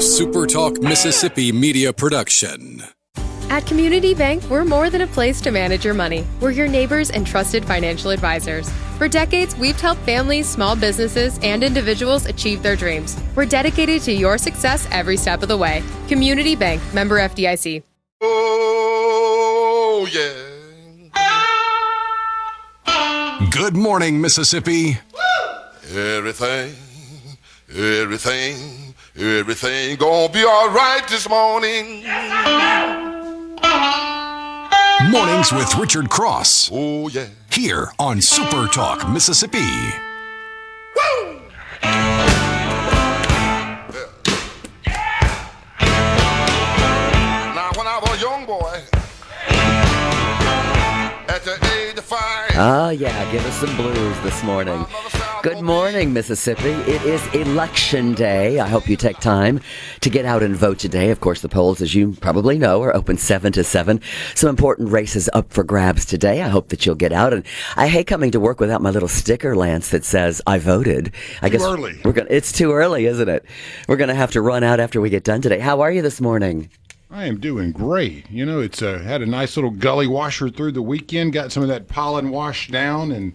SuperTalk Mississippi media production. At Community Bank, we're more than a place to manage your money. We're your neighbors and trusted financial advisors. For decades, we've helped families, small businesses, and individuals achieve their dreams. We're dedicated to your success every step of the way. Community Bank, member FDIC. Oh, yeah. Good morning, Mississippi. Everything gonna be all right this morning. Mornings with Richard Cross. Oh, yeah. Here on SuperTalk Mississippi. Woo! Now, when I was a young boy, at the age of 5. Oh, yeah, give us some blues this morning. Good morning, Mississippi. It is Election Day. I hope you take time to get out and vote today. Of course, the polls, as you probably know, are open 7 to 7. Some important races up for grabs today. I hope that you'll get out. And I hate coming to work without my little sticker, Lance, that says, I voted. I guess too early. It's too early, isn't it? We're going to have to run out after we get done today. How are you this morning? I am doing great. You know, it's had a nice little gully washer through the weekend, got some of that pollen washed down, and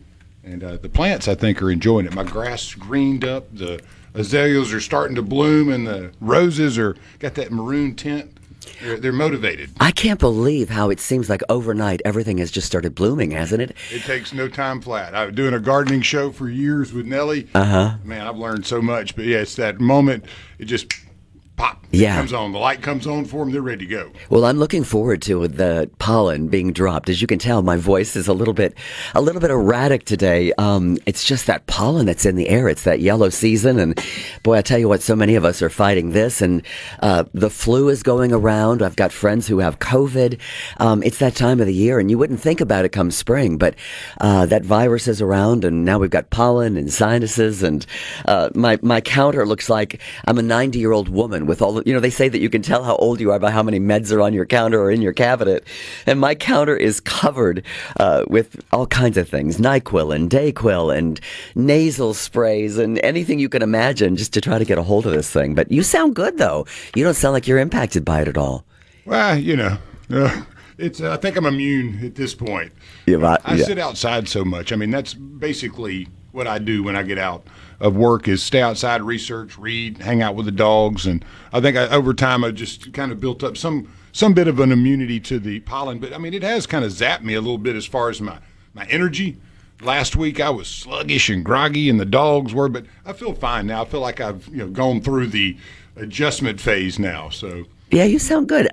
the plants, I think, are enjoying it. My grass greened up, the azaleas are starting to bloom, and the roses are got that maroon tint. They're motivated. I can't believe how it seems like overnight everything has just started blooming, hasn't it? It takes no time flat. I was doing a gardening show for years with Nellie. Man, I've learned so much. But yeah, it's that moment. It just pop. Yeah. It comes on. The light comes on for them. They're ready to go. Well, I'm looking forward to the pollen being dropped. As you can tell, my voice is a little bit erratic today. It's just that pollen that's in the air. It's that yellow season, and boy, I tell you what, so many of us are fighting this, and the flu is going around. I've got friends who have COVID. It's that time of the year, and you wouldn't think about it come spring, but that virus is around, and now we've got pollen and sinuses, and my counter looks like I'm a 90-year-old woman with all the, they say that you can tell how old you are by how many meds are on your counter or in your cabinet. And my counter is covered with all kinds of things, NyQuil and Dayquil and nasal sprays and anything you can imagine just to try to get a hold of this thing. But you sound good, though. You don't sound like you're impacted by it at all. Well, it's. I think I'm immune at this point. I sit outside so much. I mean, that's basically what I do when I get out of work is stay outside, research, read, hang out with the dogs. And I think over time I just kind of built up some bit of an immunity to the pollen. But, I mean, it has kind of zapped me a little bit as far as my energy. Last week I was sluggish and groggy, and the dogs were. But I feel fine now. I feel like I've gone through the adjustment phase now. So. Yeah, you sound good.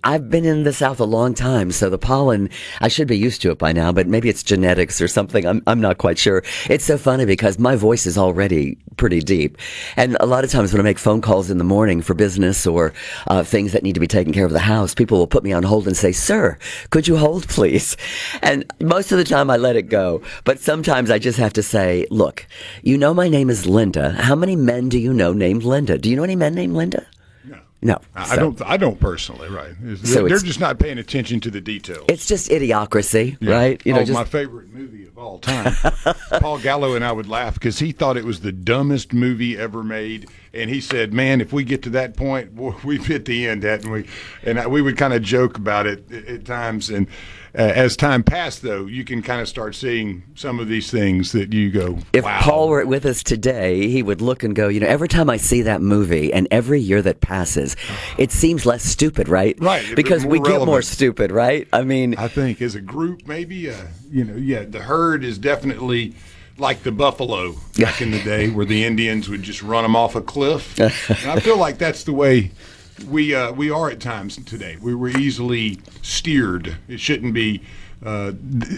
I've been in the South a long time, so the pollen, I should be used to it by now, but maybe it's genetics or something. I'm not quite sure. It's so funny because my voice is already pretty deep. And a lot of times when I make phone calls in the morning for business or things that need to be taken care of the house, people will put me on hold and say, "Sir, could you hold, please?" And most of the time I let it go. But sometimes I just have to say, look, my name is Linda. How many men do you know named Linda? Do you know any men named Linda? No, I don't personally. Right? They're just not paying attention to the details. It's just idiocracy, right? My favorite movie of all time. Paul Gallo and I would laugh because he thought it was the dumbest movie ever made, and he said, "Man, if we get to that point, we've hit the end, hadn't we?" And we would kind of joke about it at times. And as time passed, though, you can kind of start seeing some of these things that you go, wow. If Paul were with us today, he would look and go, every time I see that movie and every year that passes, it seems less stupid, right? Right. Because we get more stupid, right? I mean, I think as a group, maybe, the herd is definitely like the buffalo back in the day where the Indians would just run them off a cliff. And I feel like that's the way we are at times today. We were easily steered. It shouldn't be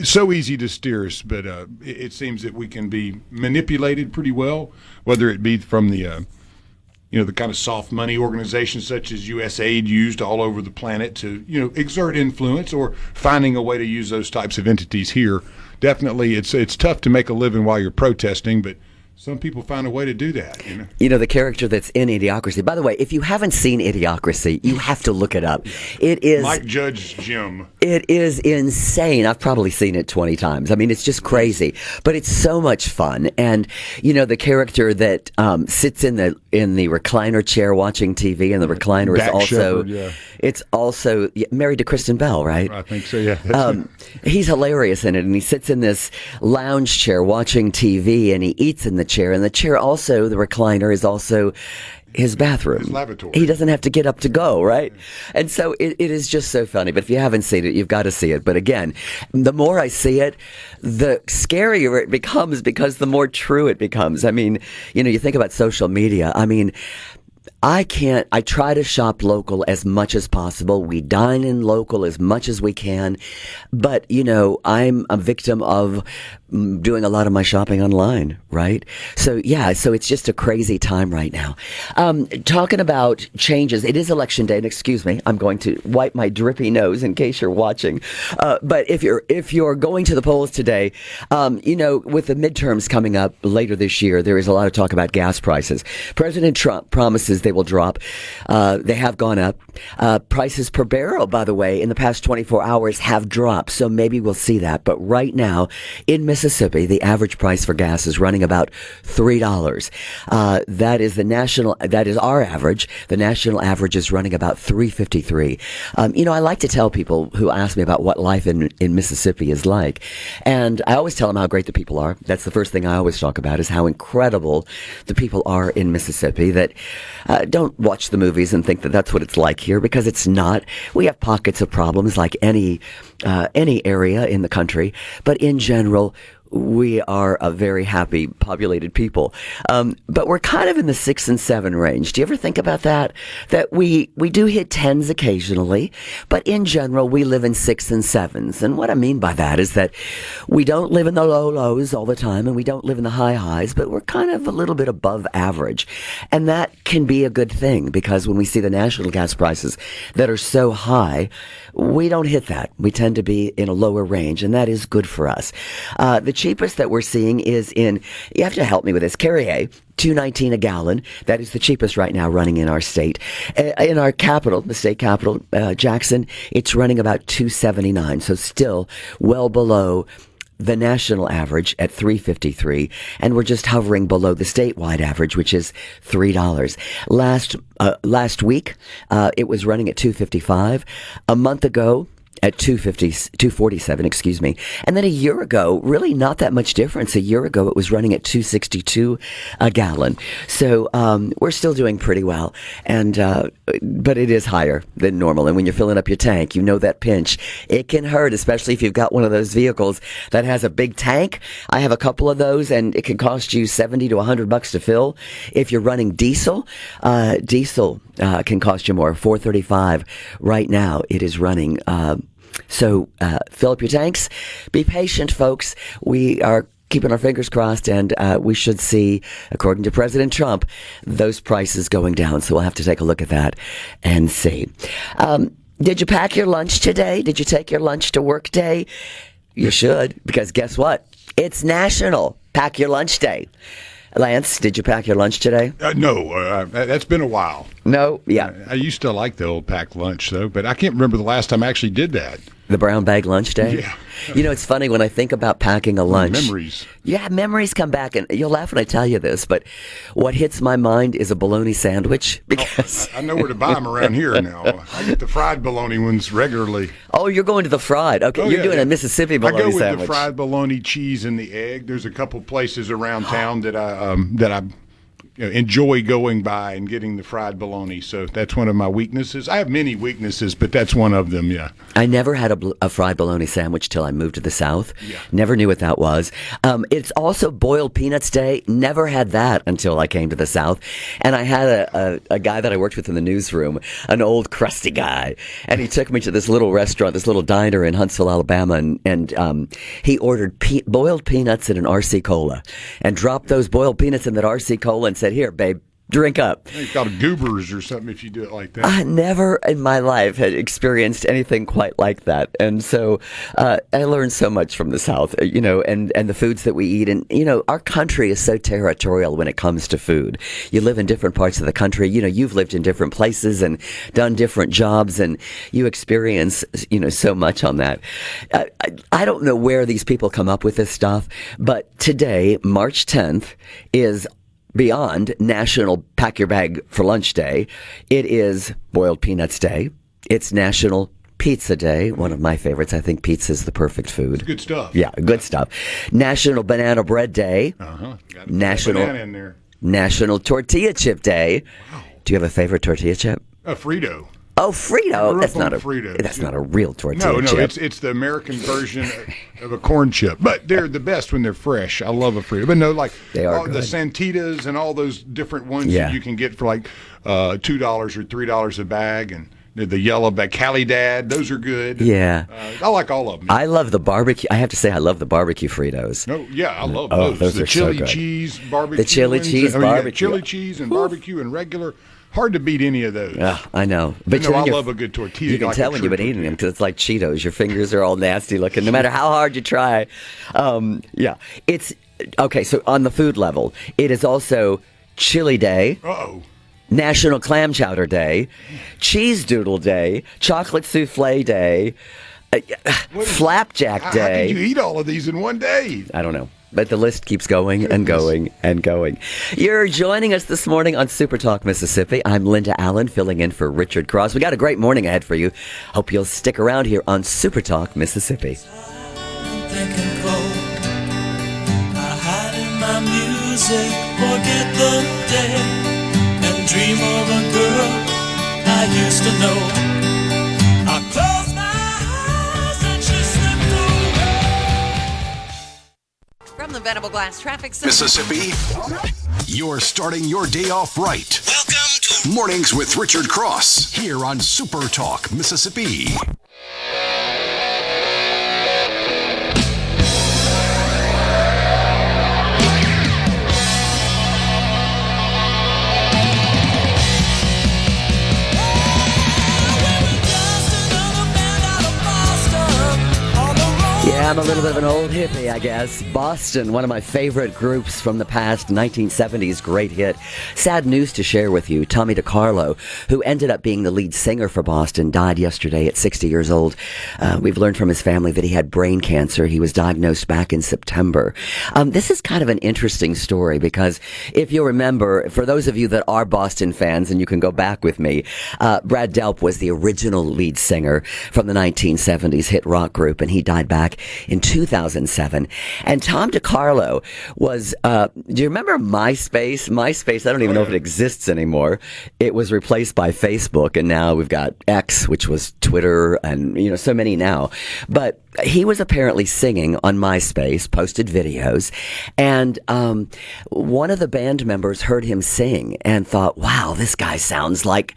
so easy to steer us, but it seems that we can be manipulated pretty well, whether it be from the the kind of soft money organizations such as USAID used all over the planet to exert influence, or finding a way to use those types of entities here. Definitely, it's tough to make a living while you're protesting, but some people find a way to do that. You know. You know, the character that's in Idiocracy. By the way, if you haven't seen Idiocracy, you have to look it up. It is Mike Judge Jim. It is insane. I've probably seen it 20 times. I mean, it's just crazy, but it's so much fun. And you know, the character that sits in the recliner chair watching TV, and the recliner Dak is also Shepard, it's also married to Kristen Bell, right? I think so. Yeah. He's hilarious in it, and he sits in this lounge chair watching TV, and he eats in the chair, and the chair also, the recliner is also his bathroom. His lavatory. He doesn't have to get up to go, right? And so it is just so funny. But if you haven't seen it, you've got to see it. But again, the more I see it, the scarier it becomes, because the more true it becomes. I mean, you know, you think about social media. I mean, I try to shop local as much as possible. We dine in local as much as we can. But, you know, I'm a victim of doing a lot of my shopping online, right? So, yeah, so it's just a crazy time right now. Talking about changes, it is election day, and excuse me, I'm going to wipe my drippy nose in case you're watching. But if you're going to the polls today, you know, with the midterms coming up later this year, there is a lot of talk about gas prices. President Trump promises they will drop. They have gone up. Prices per barrel, by the way, in the past 24 hours have dropped. So maybe we'll see that. But right now in Mississippi, the average price for gas is running about $3. That is our average. The national average is running about $3.53. You know, I like to tell people who ask me about what life in Mississippi is like. And I always tell them how great the people are. That's the first thing I always talk about, is how incredible the people are in Mississippi. That don't watch the movies and think that that's what it's like here, because it's not. We have pockets of problems like any area in the country, but in general, we are a very happy, populated people. But we're kind of in the 6 and 7 range. Do you ever think about that? That we do hit 10s occasionally, but in general, we live in 6 and 7s. And what I mean by that is that we don't live in the low lows all the time, and we don't live in the high highs, but we're kind of a little bit above average. And that can be a good thing, because when we see the national gas prices that are so high, we don't hit that. We tend to be in a lower range, and that is good for us. The cheapest that we're seeing is in, you have to help me with this, Carrier, $2.19 a gallon. That is the cheapest right now running in our state. In our capital, the state capital, Jackson, it's running about $2.79. So still well below the national average at $3.53, and we're just hovering below the statewide average, which is $3. Last week, it was running at $2.55. A month ago, at $2.47, excuse me. And then a year ago, really not that much difference. A year ago, it was running at $2.62 a gallon. So we're still doing pretty well, but it is higher than normal. And when you're filling up your tank, you know that pinch. It can hurt, especially if you've got one of those vehicles that has a big tank. I have a couple of those, and it can cost you $70 to $100 to fill. If you're running diesel, can cost you more, $4.35 right now. It is running. So fill up your tanks. Be patient, folks. We are keeping our fingers crossed, and we should see, according to President Trump, those prices going down. So we'll have to take a look at that and see. Did you pack your lunch today? Did you take your lunch to work day? You should, because guess what? It's National Pack Your Lunch Day. Lance, did you pack your lunch today? No, that's been a while. No? Yeah. I used to like the old packed lunch, though, but I can't remember the last time I actually did that. The brown bag lunch day? Yeah. You know, it's funny when I think about packing a lunch. Memories. Yeah, memories come back, and you'll laugh when I tell you this, but what hits my mind is a bologna sandwich, because I know where to buy them around here now. I get the fried bologna ones regularly. Oh, you're going to the fried. Okay, you're doing a Mississippi bologna sandwich. I go with sandwich. the fried bologna, cheese, and the egg. There's a couple places around town that I enjoy going by and getting the fried bologna. So that's one of my weaknesses. I have many weaknesses, but that's one of them, yeah. I never had a fried bologna sandwich till I moved to the South. Yeah. Never knew what that was. It's also boiled peanuts day. Never had that until I came to the South. And I had a guy that I worked with in the newsroom, an old crusty guy, and he took me to this little restaurant, this little diner in Huntsville, Alabama, and he ordered boiled peanuts and an RC Cola, and dropped those boiled peanuts in that RC Cola and said, "Here, babe, drink up. You call it goobers or something if you do it like that. I never in my life had experienced anything quite like that. And so I learned so much from the South, and the foods that we eat. And, our country is so territorial when it comes to food. You live in different parts of the country. You've lived in different places and done different jobs, and you experience, so much on that. I don't know where these people come up with this stuff, but today, March 10th, is beyond National Pack Your Bag for Lunch Day. It is Boiled Peanuts Day. It's National Pizza Day, one of my favorites. I think pizza is the perfect food. It's good stuff. Yeah, good stuff. National Banana Bread Day. Got National banana in there. National Tortilla Chip Day. Wow. Do you have a favorite tortilla chip? Frito. Oh, Frito. That's not a Frito. That's not a real tortilla chip. No, it's the American version of a corn chip. But they're the best when they're fresh. I love a Frito. But no, like they are the Santitas and all those different ones that you can get for like $2 or $3 a bag, and the yellow bag, Cali Dad, those are good. Yeah. I like all of them. I love the barbecue. I have to say, I love the barbecue Fritos. No, yeah, I love those. Those the are chili so good. cheese barbecue. The chili cheese barbecue. Chili cheese and barbecue and regular. Hard to beat any of those. I know. But I love a good tortilla. You can tell when you've been eating them because it's like Cheetos. Your fingers are all nasty looking, no matter how hard you try. It's okay. So on the food level, it is also Chili Day. Uh-oh. National Clam Chowder Day, Cheese Doodle Day, Chocolate Souffle Day, Flapjack Day. How can you eat all of these in one day? I don't know. But the list keeps going and going and going. You're joining us this morning on SuperTalk Mississippi. I'm Linda Allen, filling in for Richard Cross. We got a great morning ahead for you. Hope you'll stick around here on SuperTalk Mississippi. I hide in my music, forget the day, and dream of a girl I used to know. I close my eyes and she slipped away. From the Venable Glass Traffic Center, Mississippi, you're starting your day off right. Welcome to Mornings with Richard Cross here on Super Talk, Mississippi. Yeah, I'm a little bit of an old hippie, I guess. Boston, one of my favorite groups from the past, 1970s great hit. Sad news to share with you. Tommy DiCarlo, who ended up being the lead singer for Boston, died yesterday at 60 years old. We've learned from his family that he had brain cancer. He was diagnosed back in September. This is kind of an interesting story because if you'll remember, for those of you that are Boston fans, and you can go back with me, Brad Delp was the original lead singer from the 1970s hit rock group, and he died back in 2007. And Tom DiCarlo was, do you remember MySpace? MySpace, I don't even know if it exists anymore. It was replaced by Facebook, and now we've got X, which was Twitter, and, so many now. But he was apparently singing on MySpace, posted videos, and one of the band members heard him sing and thought, wow, this guy sounds like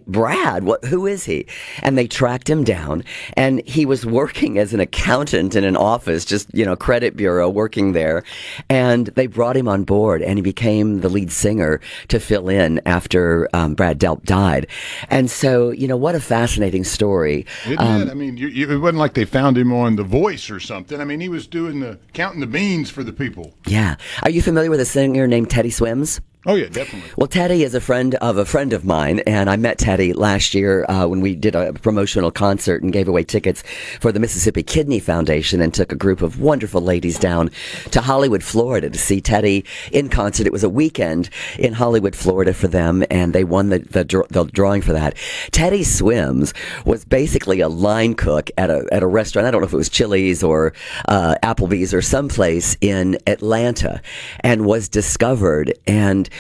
Brad. Who is he? And they tracked him down, and he was working as an accountant in an office, just, credit bureau, working there, and they brought him on board, and he became the lead singer to fill in after Brad Delp died. And so, what a fascinating story. Isn't it? I mean, it wasn't like they found him on The Voice or something. I mean, he was doing counting the beans for the people. Yeah. Are you familiar with a singer named Teddy Swims? Oh, yeah, definitely. Well, Teddy is a friend of mine, and I met Teddy last year when we did a promotional concert and gave away tickets for the Mississippi Kidney Foundation and took a group of wonderful ladies down to Hollywood, Florida to see Teddy in concert. It was a weekend in Hollywood, Florida for them, and they won the drawing for that. Teddy Swims was basically a line cook at a restaurant. I don't know if it was Chili's or Applebee's or someplace in Atlanta, and was discovered and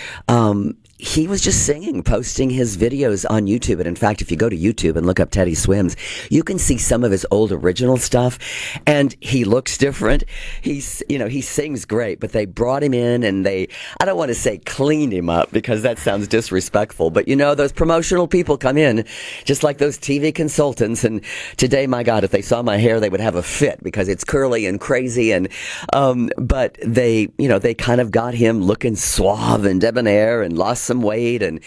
he was just singing, posting his videos on YouTube. And in fact, if you go to YouTube and look up Teddy Swims, you can see some of his old original stuff. And he looks different. He sings great, but they brought him in and I don't want to say cleaned him up because that sounds disrespectful. But those promotional people come in just like those TV consultants. And today, my God, if they saw my hair, they would have a fit because it's curly and crazy. And, but they kind of got him looking suave and debonair and lost some weight. And,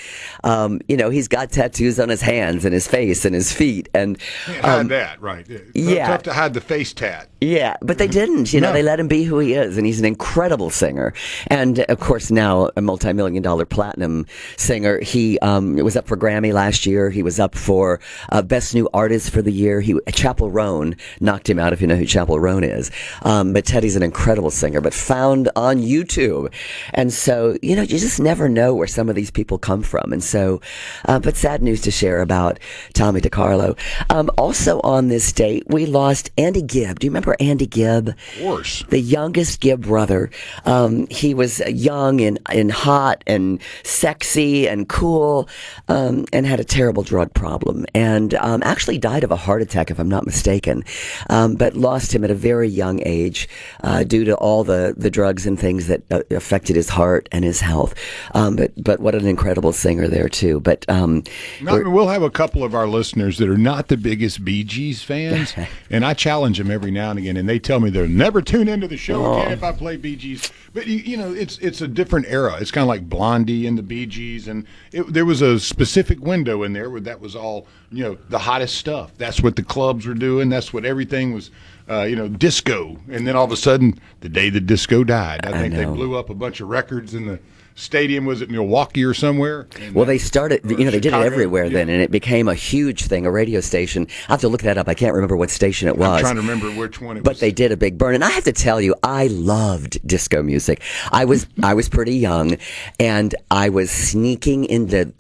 he's got tattoos on his hands and his face and his feet. And hide that, right. Yeah. Tough to hide the face tat. Yeah, but they didn't. No. They let him be who he is, and he's an incredible singer. And of course, now a multi-million-dollar platinum singer. He was up for Grammy last year. He was up for Best New Artist for the year. Chappell Roan knocked him out, if you know who Chappell Roan is. But Teddy's an incredible singer, but found on YouTube. And so, you just never know where some of these people come from. And so, but sad news to share about Tommy DiCarlo. Also on this date, we lost Andy Gibb. Do you remember Andy Gibb? Of course. The youngest Gibb brother. He was young and hot and sexy and cool, and had a terrible drug problem, and actually died of a heart attack, if I'm not mistaken, but lost him at a very young age due to all the drugs and things that affected his heart and his health. But what an incredible singer there too. But we'll have a couple of our listeners that are not the biggest Bee Gees fans, and I challenge them every now and again, and they tell me they'll never tune into the show again if I play Bee Gees. But it's a different era. It's kind of like Blondie and the Bee Gees, and there was a specific window in there where that was all the hottest stuff. That's what the clubs were doing. That's what everything was. Disco, and then all of a sudden, the day the disco died, I think they blew up a bunch of records in the stadium. Was it Milwaukee or somewhere? Well, they started, they did it everywhere then, and it became a huge thing, a radio station. I have to look that up. I can't remember what station it was. I'm trying to remember which one it was. But they did a big burn, and I have to tell you, I loved disco music. I was pretty young, and I was sneaking into,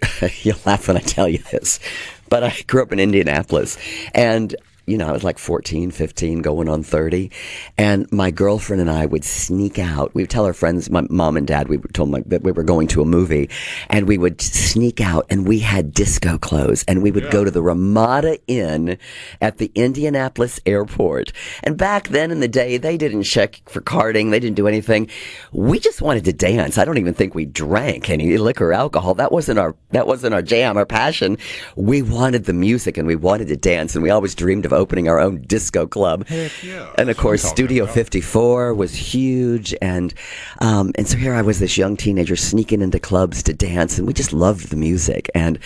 you'll laugh when I tell you this, but I grew up in Indianapolis, and I was like 14, 15, going on 30. And my girlfriend and I would sneak out. We would tell our friends, my mom and dad, we told them that we were going to a movie. And we would sneak out, and we had disco clothes. And we would go to the Ramada Inn at the Indianapolis airport. And back then in the day, they didn't check for carding. They didn't do anything. We just wanted to dance. I don't even think we drank any liquor or alcohol. That wasn't our jam, our passion. We wanted the music, and we wanted to dance. And we always dreamed of opening our own disco club. Heck yeah. And of course, Studio 54 was huge. And so here I was, this young teenager sneaking into clubs to dance, and we just loved the music. And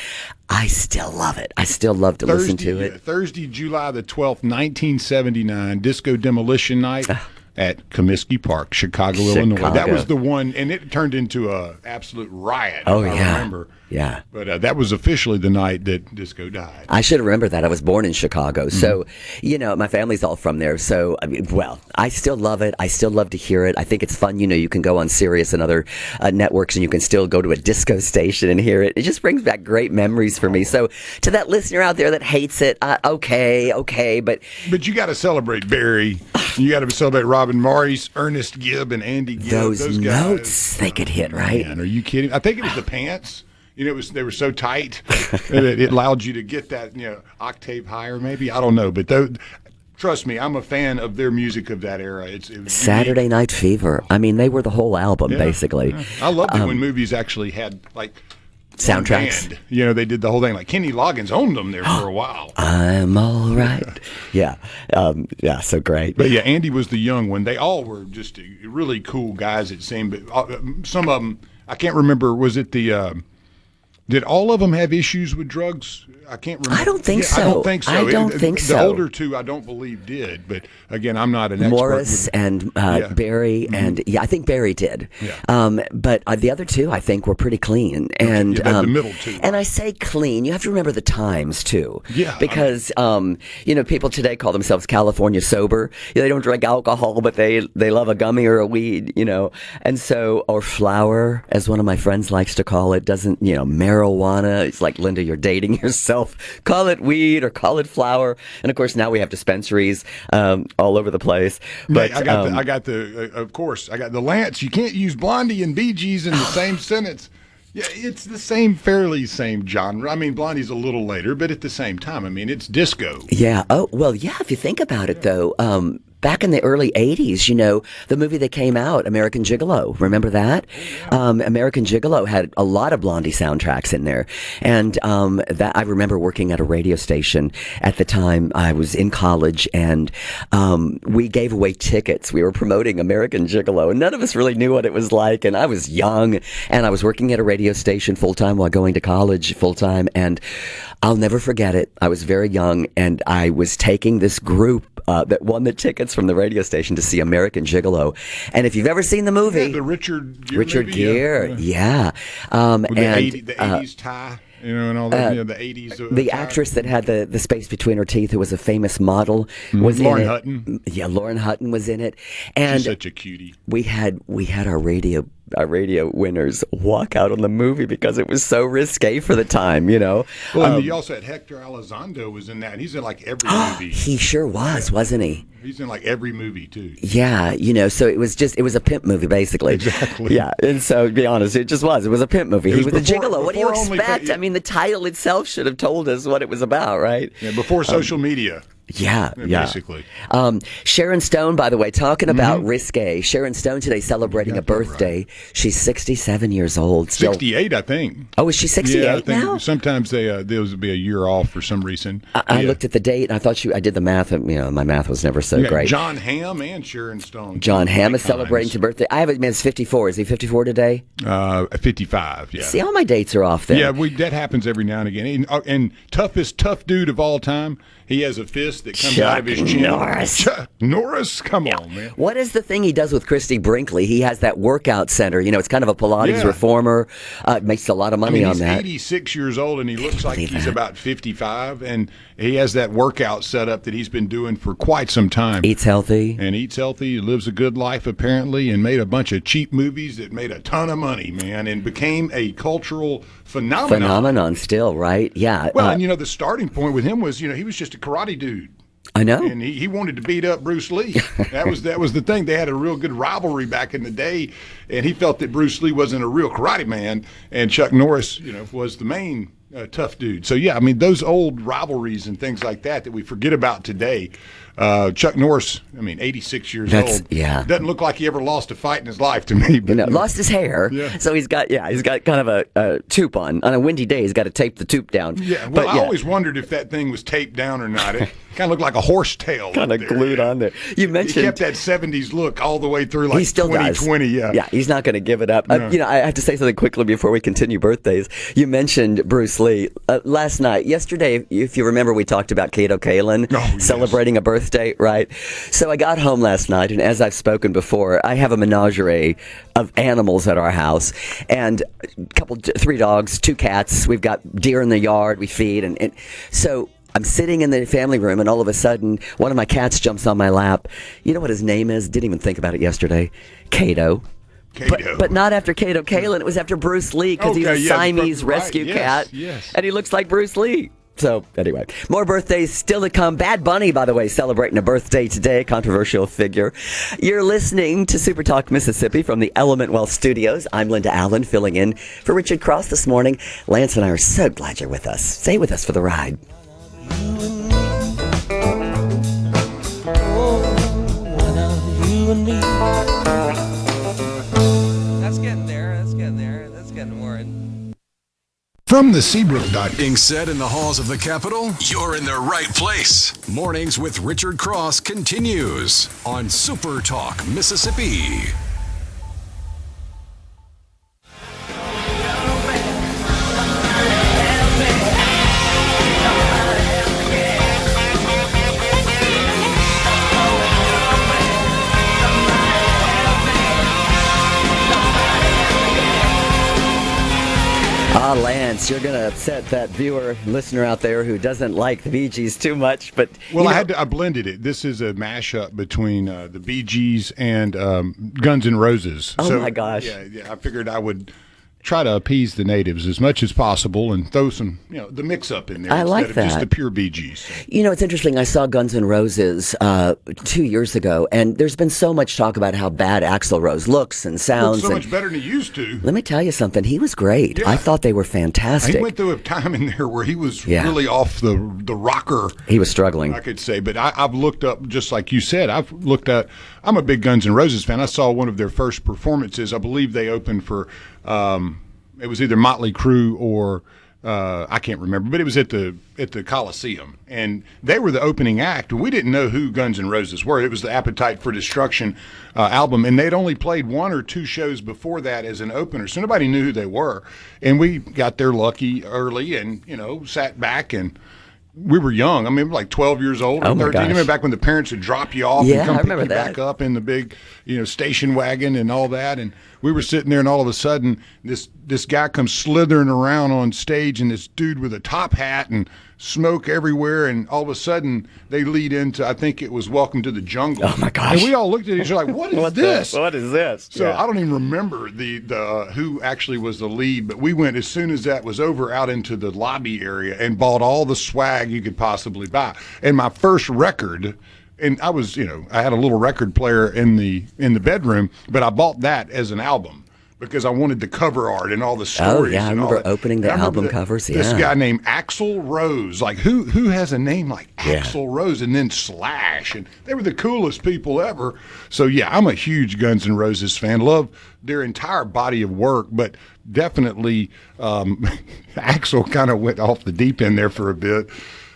I still love it. I still love to listen to it. Thursday, July the 12th, 1979, Disco Demolition Night. At Comiskey Park, Chicago, Illinois. That was the one, and it turned into an absolute riot, if I remember. Yeah. But that was officially the night that disco died. I should remember that. I was born in Chicago. So, my family's all from there. So, I still love it. I still love to hear it. I think it's fun. You can go on Sirius and other networks, and you can still go to a disco station and hear it. It just brings back great memories for me. So, to that listener out there that hates it, okay. But you got to celebrate Barry. You got to celebrate Robin Morris, Ernest Gibb, and Andy Gibb. Those guys, notes they could hit, right? Man, are you kidding? I think it was the pants. They were so tight that it allowed you to get that octave higher. Maybe, I don't know, but trust me, I'm a fan of their music of that era. It was Saturday unique. Night Fever. I mean, they were the whole album basically. Yeah. I loved it when movies actually had soundtracks. Band. They did the whole thing. Like Kenny Loggins owned them there for a while. I'm all right. Yeah. So great. But yeah, Andy was the young one. They all were just really cool guys, it seemed. But some of them, I can't remember, was it the... Did all of them have issues with drugs? I can't remember. I don't think so. I don't think so. I don't think so. The older two, I don't believe, did. But again, I'm not an expert. Morris and Barry, and I think Barry did. Yeah. But the other two, I think, were pretty clean. And the middle two. And I say clean. You have to remember the times too. Yeah. Because people today call themselves California sober. They don't drink alcohol, but they love a gummy or a weed. And so, or flower, as one of my friends likes to call it, doesn't marijuana. It's like, Linda, you're dating yourself. Call it weed or call it flower. And of course, now we have dispensaries all over the place. But I got the Lance. You can't use Blondie and Bee Gees in the same sentence. Yeah, it's the fairly same genre. I mean, Blondie's a little later, but at the same time, I mean, it's disco. Yeah. Oh, well, yeah, if you think about it, though, back in the early 80s, the movie that came out, American Gigolo, remember that? American Gigolo had a lot of Blondie soundtracks in there. And that I remember working at a radio station at the time. I was in college, and we gave away tickets. We were promoting American Gigolo, and none of us really knew what it was like. And I was young, and I was working at a radio station full-time while going to college full-time. And I'll never forget it. I was very young, and I was taking this group that won the tickets from the radio station to see American Gigolo. And if you've ever seen the movie, the Richard Gere Gere, yeah. With the 80s tie. And all that, the 80s. The actress that had the space between her teeth, who was a famous model, was Lauren in it. Hutton. Yeah, Lauren Hutton was in it. And she's such a cutie. We had our radio winners walk out on the movie because it was so risque for the time, Well, and you also had Hector Elizondo was in that. He's in like every movie. He sure was, wasn't he? He's in like every movie too. Yeah, so it was a pimp movie basically. Exactly. Yeah, and so to be honest, it was a pimp movie. He was a gigolo. What do you before expect? I mean, the title itself should have told us what it was about, right? Yeah, before social media. Yeah. Basically. Sharon Stone, by the way, talking about risque. Sharon Stone today celebrating a birthday. Right. She's 67 years old. 68, I think. Oh, is she 68 yeah, I think now? Sometimes those would be a year off for some reason. I looked at the date, and I thought I did the math, and my math was never so great. John Hamm and Sharon Stone. John Hamm is celebrating his birthday. I have it, man, it's 54. Is he 54 today? 55, yeah. See, all my dates are off there. Yeah, that happens every now and again. And toughest tough dude of all time, he has a fist that comes out of his chin. Chuck Norris, come on, man. What is the thing he does with Christy Brinkley? He has that workout center. It's kind of a Pilates reformer. Makes a lot of money on that. He's 86 years old, and he looks like he's about 55, and he has that workout set up that he's been doing for quite some time. Eats healthy. Lives a good life, apparently, and made a bunch of cheap movies that made a ton of money, man, and became a cultural phenomenon still, right? Yeah. Well, and the starting point with him was, he was just a karate dude. I know. And he wanted to beat up Bruce Lee. That was the thing. They had a real good rivalry back in the day, and he felt that Bruce Lee wasn't a real karate man, and Chuck Norris, was the main tough dude. So, yeah, I mean, those old rivalries and things like that we forget about today. Chuck Norris, 86 years old. Yeah. Doesn't look like he ever lost a fight in his life to me. But, lost his hair. Yeah. So he's got kind of a toque on. On a windy day, he's got to tape the toque down. Yeah. Well, I always wondered if that thing was taped down or not. It kind of looked like a horse tail. Kind of glued on there. You mentioned. He kept that 70s look all the way through like he still 2020. Does. Yeah. Yeah. He's not going to give it up. No. I have to say something quickly before we continue birthdays. You mentioned Bruce Lee. Yesterday, if you remember, we talked about Kato Kalin celebrating a birthday, right? So I got home last night, and as I've spoken before, I have a menagerie of animals at our house, and 3 dogs, 2 cats. We've got deer in the yard we feed, and so I'm sitting in the family room, and all of a sudden, one of my cats jumps on my lap. You know what his name is? Didn't even think about it yesterday. Kato. But not after Kato Kalin. It was after Bruce Lee, because he's a Siamese rescue cat, and he looks like Bruce Lee. So, anyway, more birthdays still to come. Bad Bunny, by the way, celebrating a birthday today, controversial figure. You're listening to Super Talk Mississippi from the Element Wealth Studios. I'm Linda Allen, filling in for Richard Cross this morning. Lance and I are so glad you're with us. Stay with us for the ride. You and me. That's getting there. That's getting more. From the Seabrook. Being said in the halls of the Capitol, you're in the right place. Mornings with Richard Cross continues on Super Talk Mississippi. Lance, you're going to upset that viewer, listener out there who doesn't like the Bee Gees too much, but I blended it. This is a mashup between the Bee Gees and Guns N' Roses. Oh, my gosh! Yeah, I figured I would try to appease the natives as much as possible and throw some, the mix up in there I like instead of just that. the pure Bee Gees. It's interesting. I saw Guns N' Roses 2 years ago, and there's been so much talk about how bad Axl Rose looks and sounds. Looks so much better than he used to. Let me tell you something. He was great. Yeah. I thought they were fantastic. He went through a time in there where he was Yeah. really off the rocker. He was struggling. I could say, but I've looked up, just like you said, I'm a big Guns N' Roses fan. I saw one of their first performances. I believe they opened for, it was either Motley Crue or I can't remember, but it was at the Coliseum, and they were the opening act. We didn't know who Guns N' Roses were. It was the Appetite for Destruction album, and they'd only played 1 or 2 shows before that as an opener, so nobody knew who they were. And we got there lucky early, and sat back, and we were young. I mean, we were like 12 years old or Oh, my 13. gosh. You remember back when the parents would drop you off Yeah, and come I pick remember you that. back up in the big, station wagon and all that. And we were sitting there, and all of a sudden, this guy comes slithering around on stage, and this dude with a top hat and smoke everywhere. And all of a sudden, they lead into, I think it was Welcome to the Jungle. Oh, my gosh. And we all looked at each other like, what is this? What is this? So I don't even remember the who actually was the lead, but we went as soon as that was over out into the lobby area and bought all the swag you could possibly buy. And my first record, and I was, I had a little record player in the bedroom, but I bought that as an album because I wanted the cover art and all the stories. yeah, I and all remember that. opening the And I remember album covers, This yeah. guy named Axl Rose, like who has a name like Yeah. Axl Rose, and then Slash, and they were the coolest people ever. So yeah, I'm a huge Guns N' Roses fan. Love their entire body of work, but definitely Axl kind of went off the deep end there for a bit.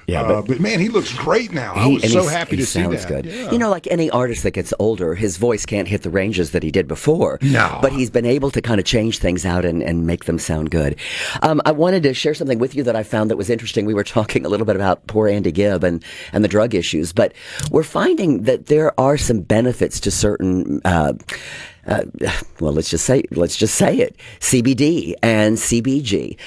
Yeah, but man, he looks great now. I was so happy to see that. He sounds good. Yeah. Like any artist that gets older, his voice can't hit the ranges that he did before. No. But he's been able to kind of change things out and make them sound good. I wanted to share something with you that I found that was interesting. We were talking a little bit about poor Andy Gibb and the drug issues, but we're finding that there are some benefits to certain let's just say it. CBD and CBG,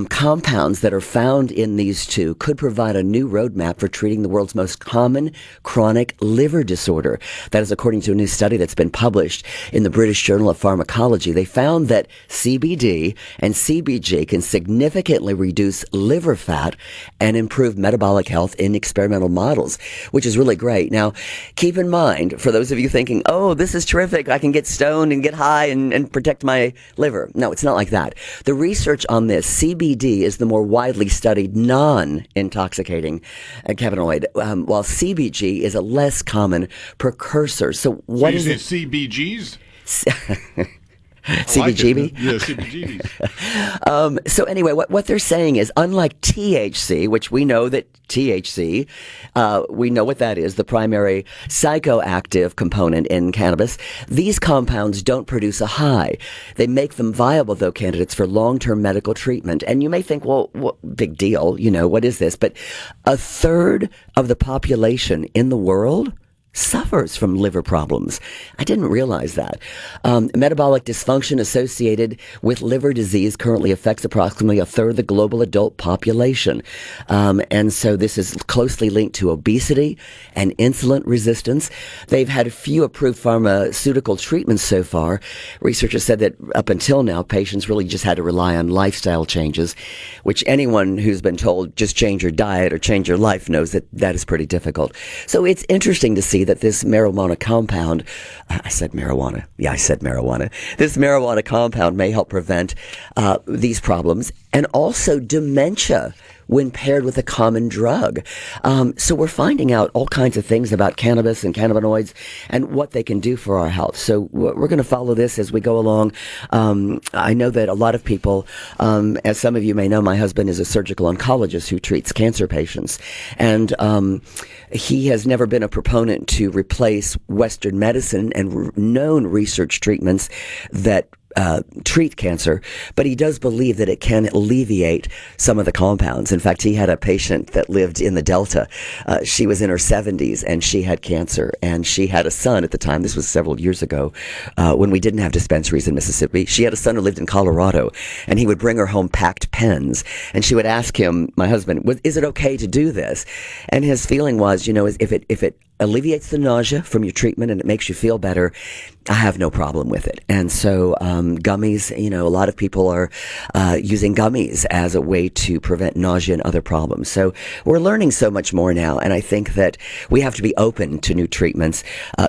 compounds that are found in these two could provide a new roadmap for treating the world's most common chronic liver disorder. That is according to a new study that's been published in the British Journal of Pharmacology. They found that CBD and CBG can significantly reduce liver fat and improve metabolic health in experimental models, which is really great. Now, keep in mind, for those of you thinking, oh, this is terrific, I can get stoned and get high and protect my liver. No, it's not like that. The research on this, CBD is the more widely studied non-intoxicating cannabinoid, while CBG is a less common precursor. So what is it? it? CBGs? CBGB? Yeah, CBGBs. So anyway, what they're saying is, unlike THC, which we know that THC, we know what that is, the primary psychoactive component in cannabis, these compounds don't produce a high. They make them viable, though, candidates for long-term medical treatment. And you may think, well, big deal, what is this? But a third of the population in the world suffers from liver problems. I didn't realize that. Metabolic dysfunction associated with liver disease currently affects approximately a third of the global adult population. And so this is closely linked to obesity and insulin resistance. They've had a few approved pharmaceutical treatments so far. Researchers said that up until now, patients really just had to rely on lifestyle changes, which anyone who's been told just change your diet or change your life knows that that is pretty difficult. So it's interesting to see that this marijuana compound, I said marijuana. This marijuana compound may help prevent these problems and also dementia when paired with a common drug. So we're finding out all kinds of things about cannabis and cannabinoids and what they can do for our health. So we're going to follow this as we go along. I know that a lot of people, as some of you may know, my husband is a surgical oncologist who treats cancer patients. And he has never been a proponent to replace Western medicine and known research treatments that treat cancer, but he does believe that it can alleviate some of the compounds. In fact, he had a patient that lived in the Delta. She was in her 70s and she had cancer, and she had a son at the time. This was several years ago when we didn't have dispensaries in Mississippi. She had a son who lived in Colorado, and he would bring her home packed pens, and she would ask him, my husband, is it okay to do this? And his feeling was, if it alleviates the nausea from your treatment and it makes you feel better, I have no problem with it. And so gummies, a lot of people are using gummies as a way to prevent nausea and other problems. So we're learning so much more now, and I think that we have to be open to new treatments.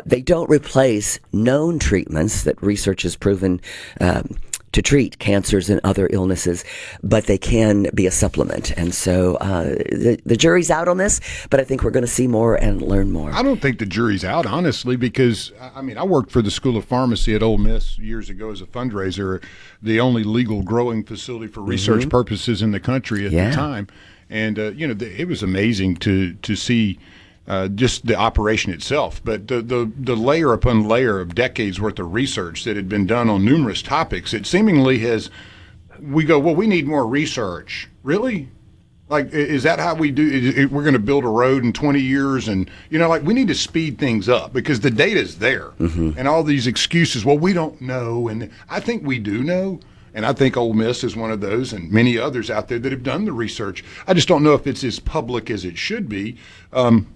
They don't replace known treatments that research has proven to treat cancers and other illnesses, but they can be a supplement. And so the jury's out on this, but I think we're going to see more and learn more. I don't think the jury's out, honestly, because, I worked for the School of Pharmacy at Ole Miss years ago as a fundraiser, the only legal growing facility for research purposes in the country at the time. And, it was amazing to see just the operation itself, but the layer upon layer of decades worth of research that had been done on numerous topics, it seemingly we go, well, we need more research. Really? Like, is that how we do? We're going to build a road in 20 years, and we need to speed things up because the data's there, and all these excuses. Well, we don't know, and I think we do know. And I think Ole Miss is one of those, and many others out there that have done the research. I just don't know if it's as public as it should be,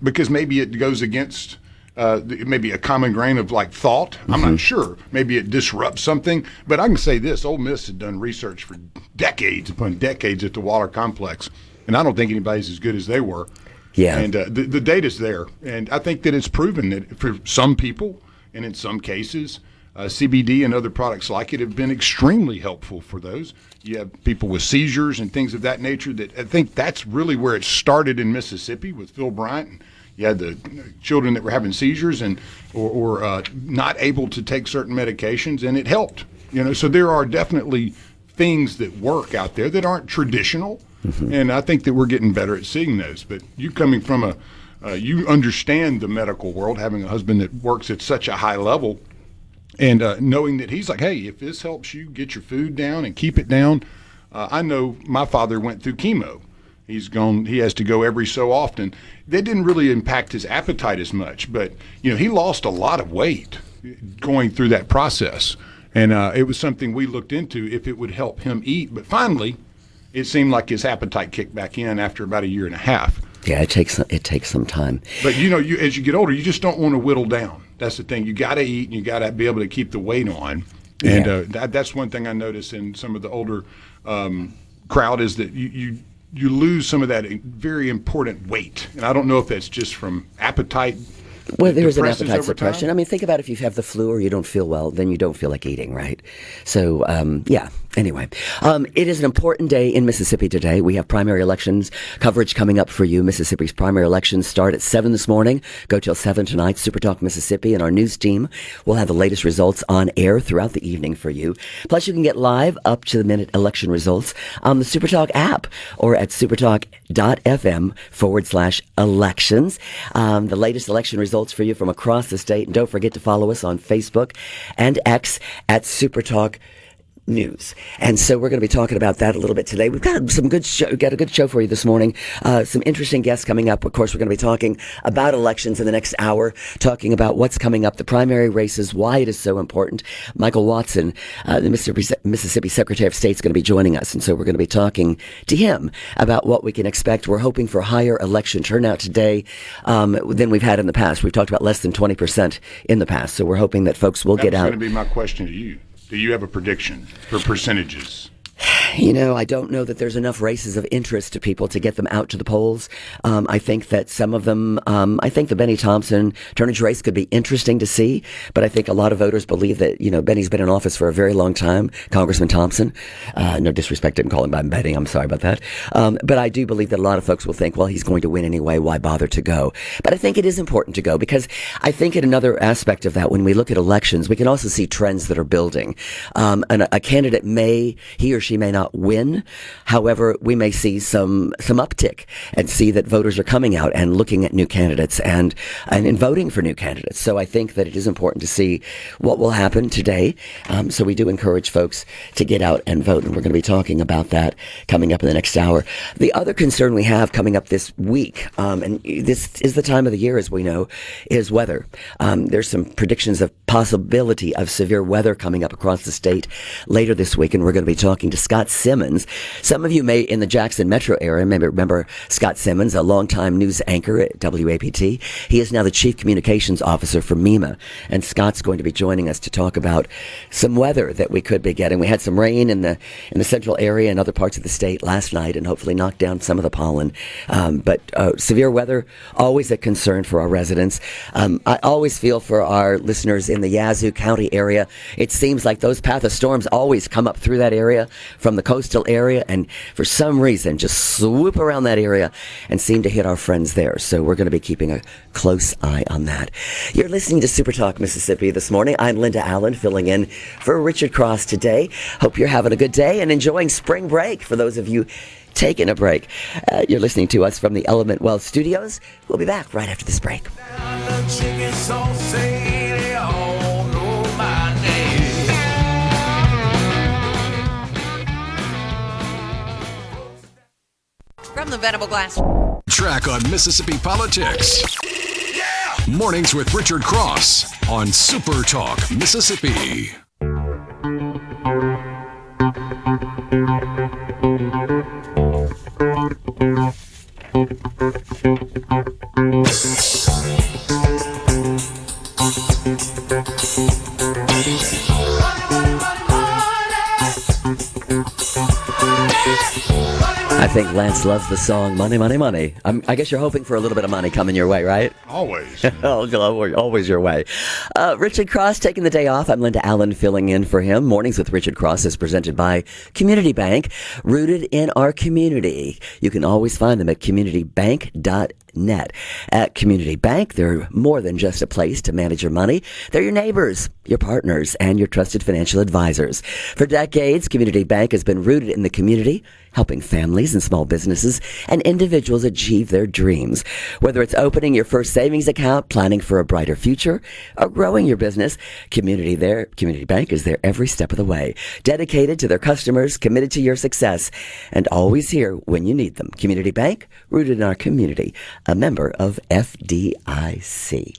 because maybe it goes against maybe a common grain of thought. I'm not sure. Maybe it disrupts something. But I can say this: Ole Miss had done research for decades upon decades at the Waller Complex, and I don't think anybody's as good as they were. Yeah. And the data's there, and I think that it's proven that for some people, and in some cases, CBD and other products like it have been extremely helpful for those. You have people with seizures and things of that nature. That I think that's really where it started in Mississippi with Phil Bryant. You had the children that were having seizures and or not able to take certain medications, and it helped. So there are definitely things that work out there that aren't traditional, and I think that we're getting better at seeing those. But you coming from you understand the medical world, having a husband that works at such a high level. And knowing that he's like, hey, if this helps you get your food down and keep it down, I know my father went through chemo. He has to go every so often. That didn't really impact his appetite as much, but he lost a lot of weight going through that process. And it was something we looked into if it would help him eat. But finally, it seemed like his appetite kicked back in after about a year and a half. Yeah, it takes some time. But as you get older, you just don't want to whittle down. That's the thing. You got to eat, and you got to be able to keep the weight on. And that's one thing I notice in some of the older crowd is that you lose some of that very important weight. And I don't know if that's just from appetite. Well, there's an appetite suppression. Think about if you have the flu or you don't feel well, then you don't feel like eating, right? So, Anyway, it is an important day in Mississippi today. We have primary elections coverage coming up for you. Mississippi's primary elections start at 7 this morning, go till 7 tonight. SuperTalk Mississippi and our news team will have the latest results on air throughout the evening for you. Plus, you can get live up-to-the-minute election results on the SuperTalk app or at supertalk.fm/elections. The latest election results for you from across the state. And don't forget to follow us on Facebook and X at SuperTalk News. And so we're going to be talking about that a little bit today. We've got some good show, got a good show for you this morning. Some interesting guests coming up. Of course, we're going to be talking about elections in the next hour, talking about what's coming up, the primary races, why it is so important. Michael Watson, the Mississippi Secretary of State, is going to be joining us. And so we're going to be talking to him about what we can expect. We're hoping for higher election turnout today than we've had in the past. We've talked about less than 20% in the past. So we're hoping that folks will get out. That's going to be my question to you. Do you have a prediction for percentages? I don't know that there's enough races of interest to people to get them out to the polls. I think that some of them, I think the Benny Thompson turnage race could be interesting to see, but I think a lot of voters believe that, Benny's been in office for a very long time, Congressman Thompson. No disrespect, didn't call him by Benny, I'm sorry about that. But I do believe that a lot of folks will think, well, he's going to win anyway, why bother to go? But I think it is important to go because I think in another aspect of that, when we look at elections, we can also see trends that are building. And a candidate he or she may not win. However, we may see some uptick and see that voters are coming out and looking at new candidates and in voting for new candidates. So I think that it is important to see what will happen today. So we do encourage folks to get out and vote. And we're going to be talking about that coming up in the next hour. The other concern we have coming up this week, and this is the time of the year, as we know, is weather. There's some predictions of possibility of severe weather coming up across the state later this week, and we're going to be talking to Scott Simmons. Some of you may, in the Jackson metro area, remember Scott Simmons, a longtime news anchor at WAPT. He is now the Chief Communications Officer for MEMA, and Scott's going to be joining us to talk about some weather that we could be getting. We had some rain in the central area and other parts of the state last night, and hopefully knocked down some of the pollen. But severe weather, always a concern for our residents. I always feel for our listeners in the Yazoo County area. It seems like those path of storms always come up through that area from the coastal area, and for some reason just swoop around that area and seem to hit our friends there. So we're going to be keeping a close eye on that. You're listening to Super Talk Mississippi this morning. I'm Linda Allen, filling in for Richard Cross today. Hope you're having a good day and enjoying spring break for those of you taking a break. You're listening to us from the Element Wealth Studios. We'll be back right after this break. From the Venable Glass Track on Mississippi politics. Mornings with Richard Cross on Super Talk Mississippi. I think Lance loves the song Money, Money, Money. I guess you're hoping for a little bit of money coming your way, right? Always. Always your way. Richard Cross taking the day off. I'm Linda Allen filling in for him. Mornings with Richard Cross is presented by Community Bank, rooted in our community. You can always find them at communitybank.net. At Community Bank, they're more than just a place to manage your money. They're your neighbors, your partners, and your trusted financial advisors. For decades, Community Bank has been rooted in the community, helping families and small businesses and individuals achieve their dreams. Whether it's opening your first savings account, planning for a brighter future, or growing your business, Community Bank is there every step of the way. Dedicated to their customers, committed to your success, and always here when you need them. Community Bank, rooted in our community, a member of FDIC.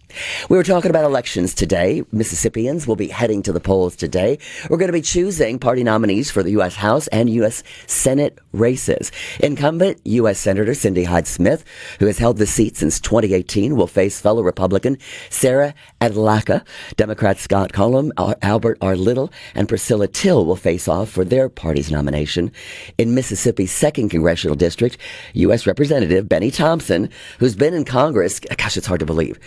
We were talking about elections today. Mississippians will be heading to the polls today. We're going to be choosing party nominees for the U.S. House and U.S. Senate races. Incumbent U.S. Senator Cindy Hyde-Smith, who has held the seat since 2018, will face fellow Republican Sarah Adlaka. Democrat Scott Cullum, Albert R. Little, and Priscilla Till will face off for their party's nomination. In Mississippi's 2nd Congressional District, U.S. Representative Benny Thompson, who's been in Congress, gosh, it's hard to believe,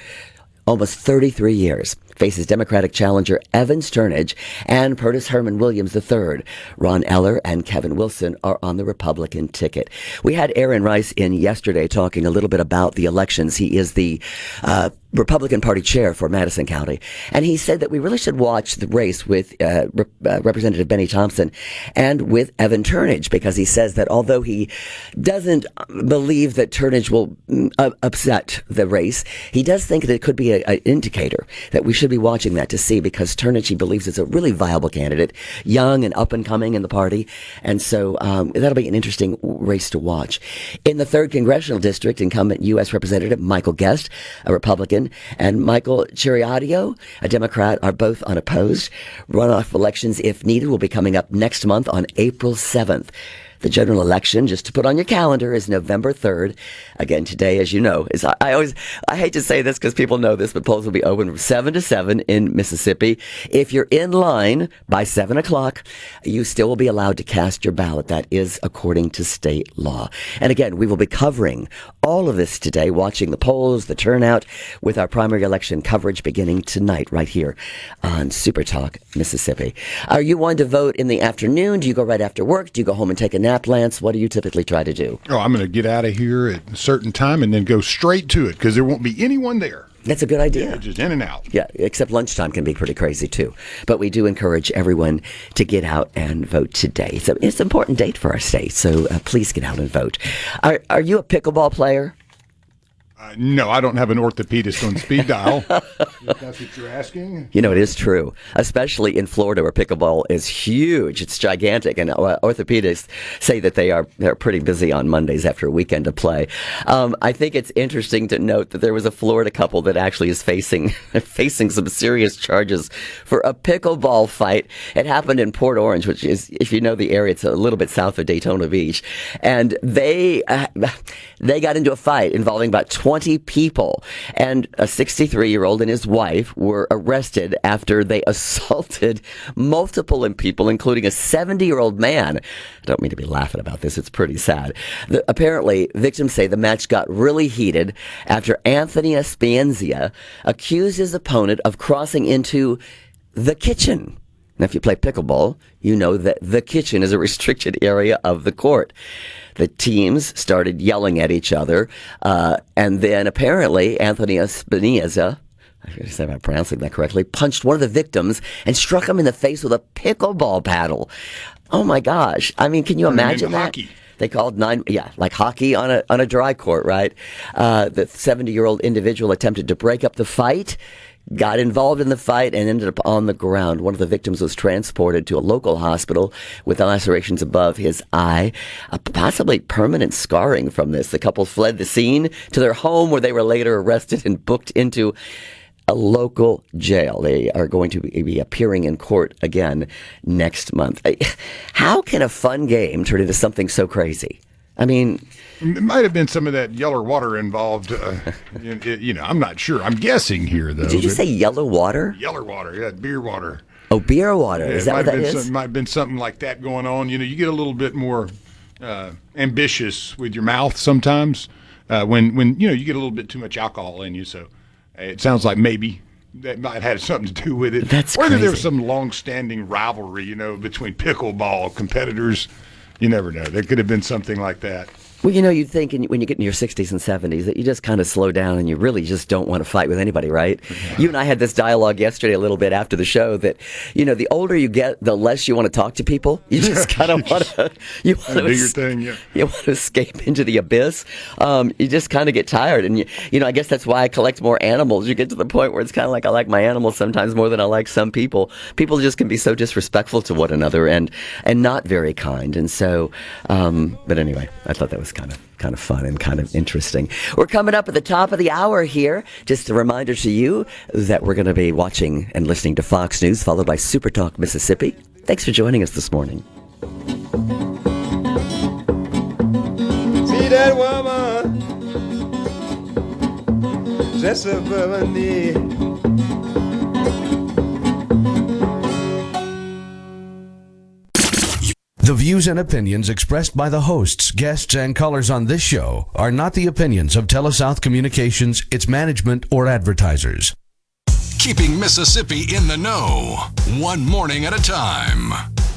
almost 33 years, faces Democratic challenger Evan Sturnage and Curtis Herman Williams III. Ron Eller and Kevin Wilson are on the Republican ticket. We had Aaron Rice in yesterday talking a little bit about the elections. He is the Republican Party chair for Madison County, and he said that we really should watch the race with Representative Benny Thompson and with Evan Turnage, because he says that although he doesn't believe that Turnage will upset the race, he does think that it could be an indicator that we should be watching that to see, because Turnage, he believes, is a really viable candidate, young and up and coming in the party, and so that'll be an interesting race to watch. In the 3rd Congressional District, incumbent U.S. Representative Michael Guest, a Republican, and Michael Chiriadio, a Democrat, are both unopposed. Runoff elections, if needed, will be coming up next month on April 7th. The general election, just to put on your calendar, is November 3rd. Again, today, as you know, is I hate to say this because people know this, but polls will be open from 7 to 7 in Mississippi. If you're in line by 7 o'clock, you still will be allowed to cast your ballot. That is according to state law. And again, we will be covering all of this today, watching the polls, the turnout, with our primary election coverage beginning tonight right here on Super Talk Mississippi. Are you one to vote in the afternoon? Do you go right after work? Do you go home and take a nap? Lance, what do you typically try to do? Oh, I'm going to get out of here at a certain time and then go straight to it, because there won't be anyone there. That's a good idea. Yeah, just in and out. Yeah, except lunchtime can be pretty crazy too. But we do encourage everyone to get out and vote today. So it's an important date for our state, so please get out and vote. Are you a pickleball player? No, I don't have an orthopedist on speed dial. If that's what you're asking. You know, it is true, especially in Florida where pickleball is huge. It's gigantic. And orthopedists say that they're pretty busy on Mondays after a weekend of play. I think it's interesting to note that there was a Florida couple that actually is facing some serious charges for a pickleball fight. It happened in Port Orange, which is, if you know the area, it's a little bit south of Daytona Beach. And they got into a fight involving about 20 people, and a 63-year-old and his wife were arrested after they assaulted multiple people, including a 70-year-old man. I don't mean to be laughing about this. It's pretty sad. Apparently, victims say the match got really heated after Anthony Espienzia accused his opponent of crossing into the kitchen. Now, if you play pickleball, you know that the kitchen is a restricted area of the court. The teams started yelling at each other, and then apparently Anthony Espienzia, I guess I'm not pronouncing that correctly, punched one of the victims and struck him in the face with a pickleball paddle. Oh my gosh! I mean, can you imagine that? Hockey. They called like hockey on a dry court, right? The 70-year-old individual attempted to break up the fight, got involved in the fight, and ended up on the ground. One of the victims was transported to a local hospital with lacerations above his eye, possibly permanent scarring from this. The couple fled the scene to their home, where they were later arrested and booked into a local jail. They are going to be appearing in court again next month. How can a fun game turn into something so crazy? I mean, it might have been some of that yellow water involved. I'm not sure. I'm guessing here, though. Did you say yellow water? Yellow water, yeah, beer water. Oh, beer water. Is that what that is? Might have been something like that going on. You get a little bit more ambitious with your mouth sometimes when you get a little bit too much alcohol in you. So it sounds like maybe that might have had something to do with it. That's Whether crazy. there was some long-standing rivalry, between pickleball competitors. You never know. There could have been something like that. Well, you'd think when you get in your 60s and 70s that you just kind of slow down and you really just don't want to fight with anybody, right? Yeah. You and I had this dialogue yesterday a little bit after the show that, the older you get, the less you want to talk to people. You just kind of want to... You want to do your thing, yeah. You want to escape into the abyss. You just kind of get tired. And, I guess that's why I collect more animals. You get to the point where it's kind of like I like my animals sometimes more than I like some people. People just can be so disrespectful to one another and not very kind. And so, but anyway, I thought that was kind of fun and kind of interesting. We're coming up at the top of the hour here. Just a reminder to you that we're going to be watching and listening to Fox News, followed by SuperTalk Mississippi. Thanks for joining us this morning. See that woman dressed up for me. The views and opinions expressed by the hosts, guests, and callers on this show are not the opinions of TeleSouth Communications, its management, or advertisers. Keeping Mississippi in the know, one morning at a time.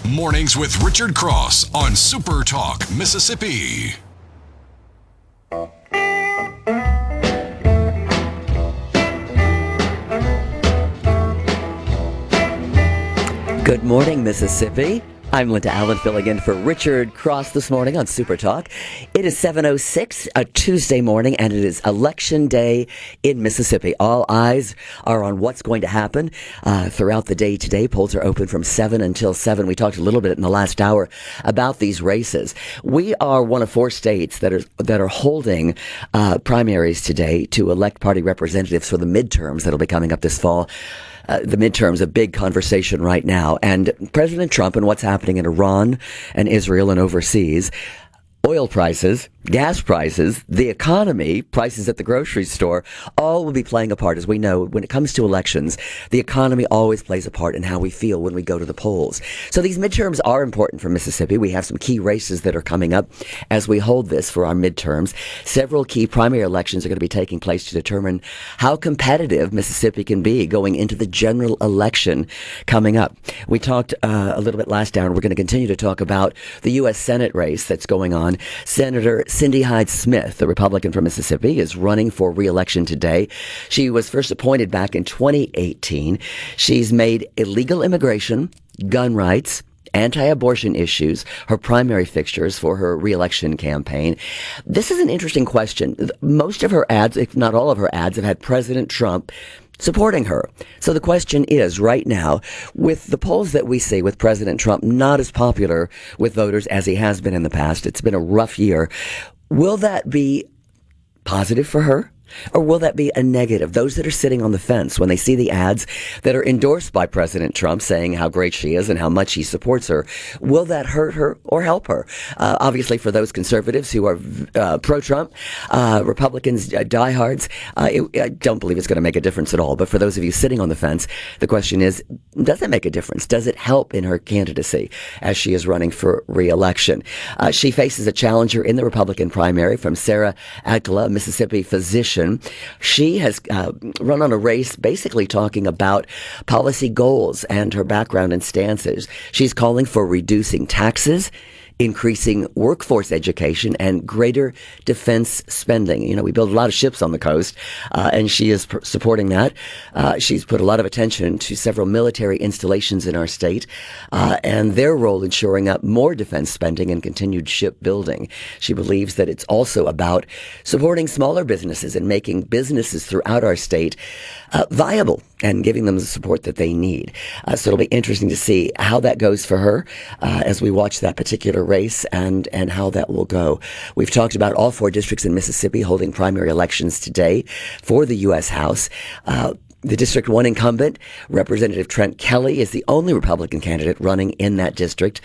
Mornings with Richard Cross on SuperTalk Mississippi. Good morning, Mississippi. I'm Linda Allen filling in for Richard Cross this morning on Super Talk. It is 7:06, a Tuesday morning, and it is Election Day in Mississippi. All eyes are on what's going to happen throughout the day today. Polls are open from 7 until 7. We talked a little bit in the last hour about these races. We are one of 4 states that are holding primaries today to elect party representatives for the midterms that'll be coming up this fall. The midterms, a big conversation right now. And President Trump and what's happening in Iran and Israel and overseas, oil prices, gas prices, the economy, prices at the grocery store, all will be playing a part. As we know, when it comes to elections, the economy always plays a part in how we feel when we go to the polls. So these midterms are important for Mississippi. We have some key races that are coming up as we hold this for our midterms. Several key primary elections are going to be taking place to determine how competitive Mississippi can be going into the general election coming up. We talked a little bit last hour, and we're going to continue to talk about the U.S. Senate race that's going on. Senator Cindy Hyde-Smith, the Republican from Mississippi, is running for re-election today. She was first appointed back in 2018. She's made illegal immigration, gun rights, anti-abortion issues, her primary fixtures for her reelection campaign. This is an interesting question. Most of her ads, if not all of her ads, have had President Trump supporting her. So the question is, right now, with the polls that we see with President Trump not as popular with voters as he has been in the past, it's been a rough year, will that be positive for her? Or will that be a negative? Those that are sitting on the fence when they see the ads that are endorsed by President Trump saying how great she is and how much he supports her, will that hurt her or help her? Obviously, for those conservatives who are pro-Trump, Republicans, diehards, I don't believe it's going to make a difference at all. But for those of you sitting on the fence, the question is, does it make a difference? Does it help in her candidacy as she is running for re-election? She faces a challenger in the Republican primary from Sarah Adkala, Mississippi physician. She has run on a race basically talking about policy goals and her background and stances. She's calling for reducing taxes, increasing workforce education, and greater defense spending. You know, we build a lot of ships on the coast, and she is supporting that. She's put a lot of attention to several military installations in our state and their role in shoring up more defense spending and continued shipbuilding. She believes that it's also about supporting smaller businesses and making businesses throughout our state viable and giving them the support that they need. So it'll be interesting to see how that goes for her as we watch that particular race and how that will go. We've talked about all 4 districts in Mississippi holding primary elections today for the U.S. House. The District 1 incumbent, Representative Trent Kelly, is the only Republican candidate running in that district.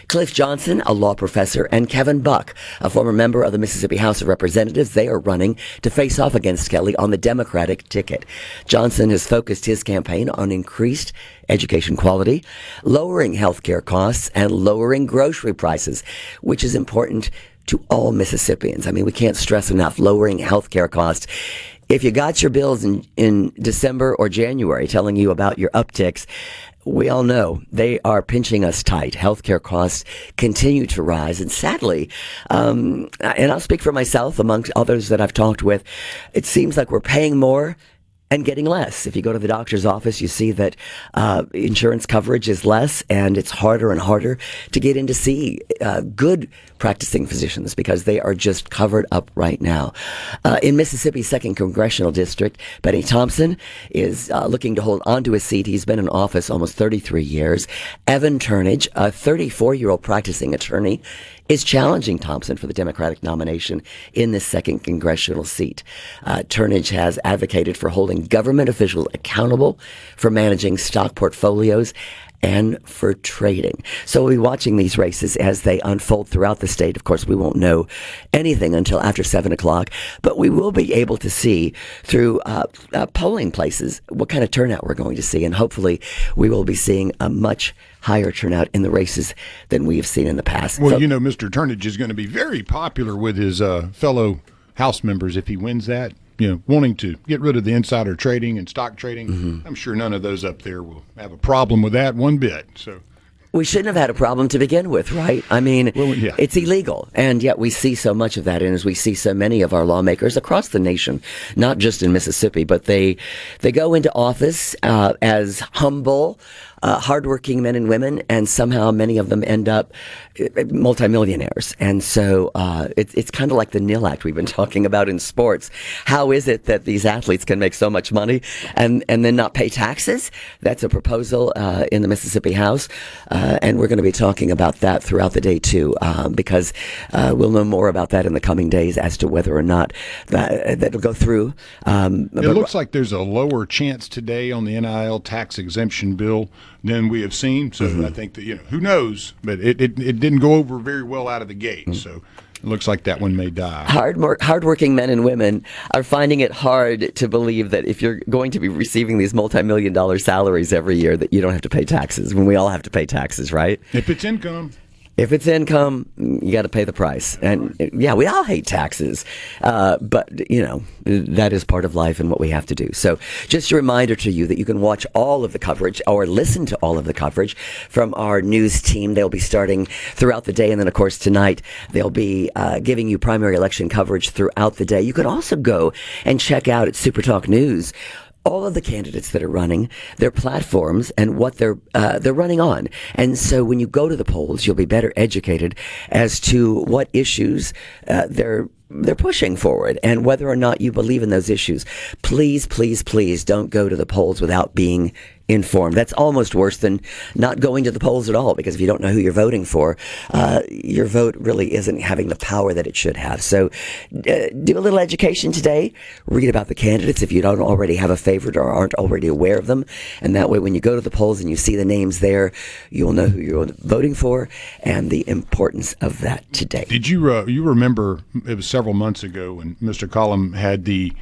Cliff Johnson, a law professor, and Kevin Buck, a former member of the Mississippi House of Representatives, they are running to face off against Kelly on the Democratic ticket. Johnson has focused his campaign on increased education quality, lowering health care costs, and lowering grocery prices, which is important to all Mississippians. I mean, we can't stress enough lowering health care costs. If you got your bills in December or January telling you about your upticks, we all know they are pinching us tight. Healthcare costs continue to rise. And sadly, and I'll speak for myself amongst others that I've talked with, it seems like we're paying more and getting less. If you go to the doctor's office, you see that insurance coverage is less, and it's harder and harder to get in to see good practicing physicians because they are just covered up right now. In Mississippi's 2nd Congressional District, Benny Thompson is looking to hold on to his seat. He's been in office almost 33 years. Evan Turnage, a 34-year-old practicing attorney, is challenging Thompson for the Democratic nomination in this 2nd congressional seat. Turnage has advocated for holding government officials accountable for managing stock portfolios and for trading. So we'll be watching these races as they unfold throughout the state. Of course, we won't know anything until after 7 o'clock, but we will be able to see through polling places what kind of turnout we're going to see, and hopefully we will be seeing a much higher turnout in the races than we have seen in the past. Well, you know, Mr. Turnage is going to be very popular with his fellow House members if he wins that. You know, wanting to get rid of the insider trading and stock trading. Mm-hmm. I'm sure none of those up there will have a problem with that one bit. So we shouldn't have had a problem to begin with, right? I mean, It's illegal, and yet we see so much of that, and as we see so many of our lawmakers across the nation, not just in Mississippi, but they go into office as humble, hardworking men and women, and somehow many of them end up multimillionaires. And so it's kind of like the NIL Act we've been talking about in sports. How is it that these athletes can make so much money and then not pay taxes? That's a proposal in the Mississippi House, and we're going to be talking about that throughout the day too, because we'll know more about that in the coming days as to whether or not that'll go through. It looks like there's a lower chance today on the NIL tax exemption bill than we have seen. So I think that, who knows, but it didn't go over very well out of the gate. So it looks like that one may die. Hardworking men and women are finding it hard to believe that if you're going to be receiving these multi-million-dollar salaries every year, that you don't have to pay taxes, when we all have to pay taxes, right? If it's income. If it's income, you got to pay the price. And yeah, we all hate taxes. But, that is part of life and what we have to do. So just a reminder to you that you can watch all of the coverage or listen to all of the coverage from our news team. They'll be starting throughout the day. And then, of course, tonight they'll be giving you primary election coverage throughout the day. You can also go and check out at SuperTalk News all of the candidates that are running, their platforms, and what they're running on. And so when you go to the polls, you'll be better educated as to what issues they're pushing forward and whether or not you believe in those issues. Please, please, please don't go to the polls without being informed. That's almost worse than not going to the polls at all, because if you don't know who you're voting for, your vote really isn't having the power that it should have. So do a little education today. Read about the candidates if you don't already have a favorite or aren't already aware of them. And that way, when you go to the polls and you see the names there, you'll know who you're voting for and the importance of that today. Did you remember, it was several months ago when Mr. Cullum had the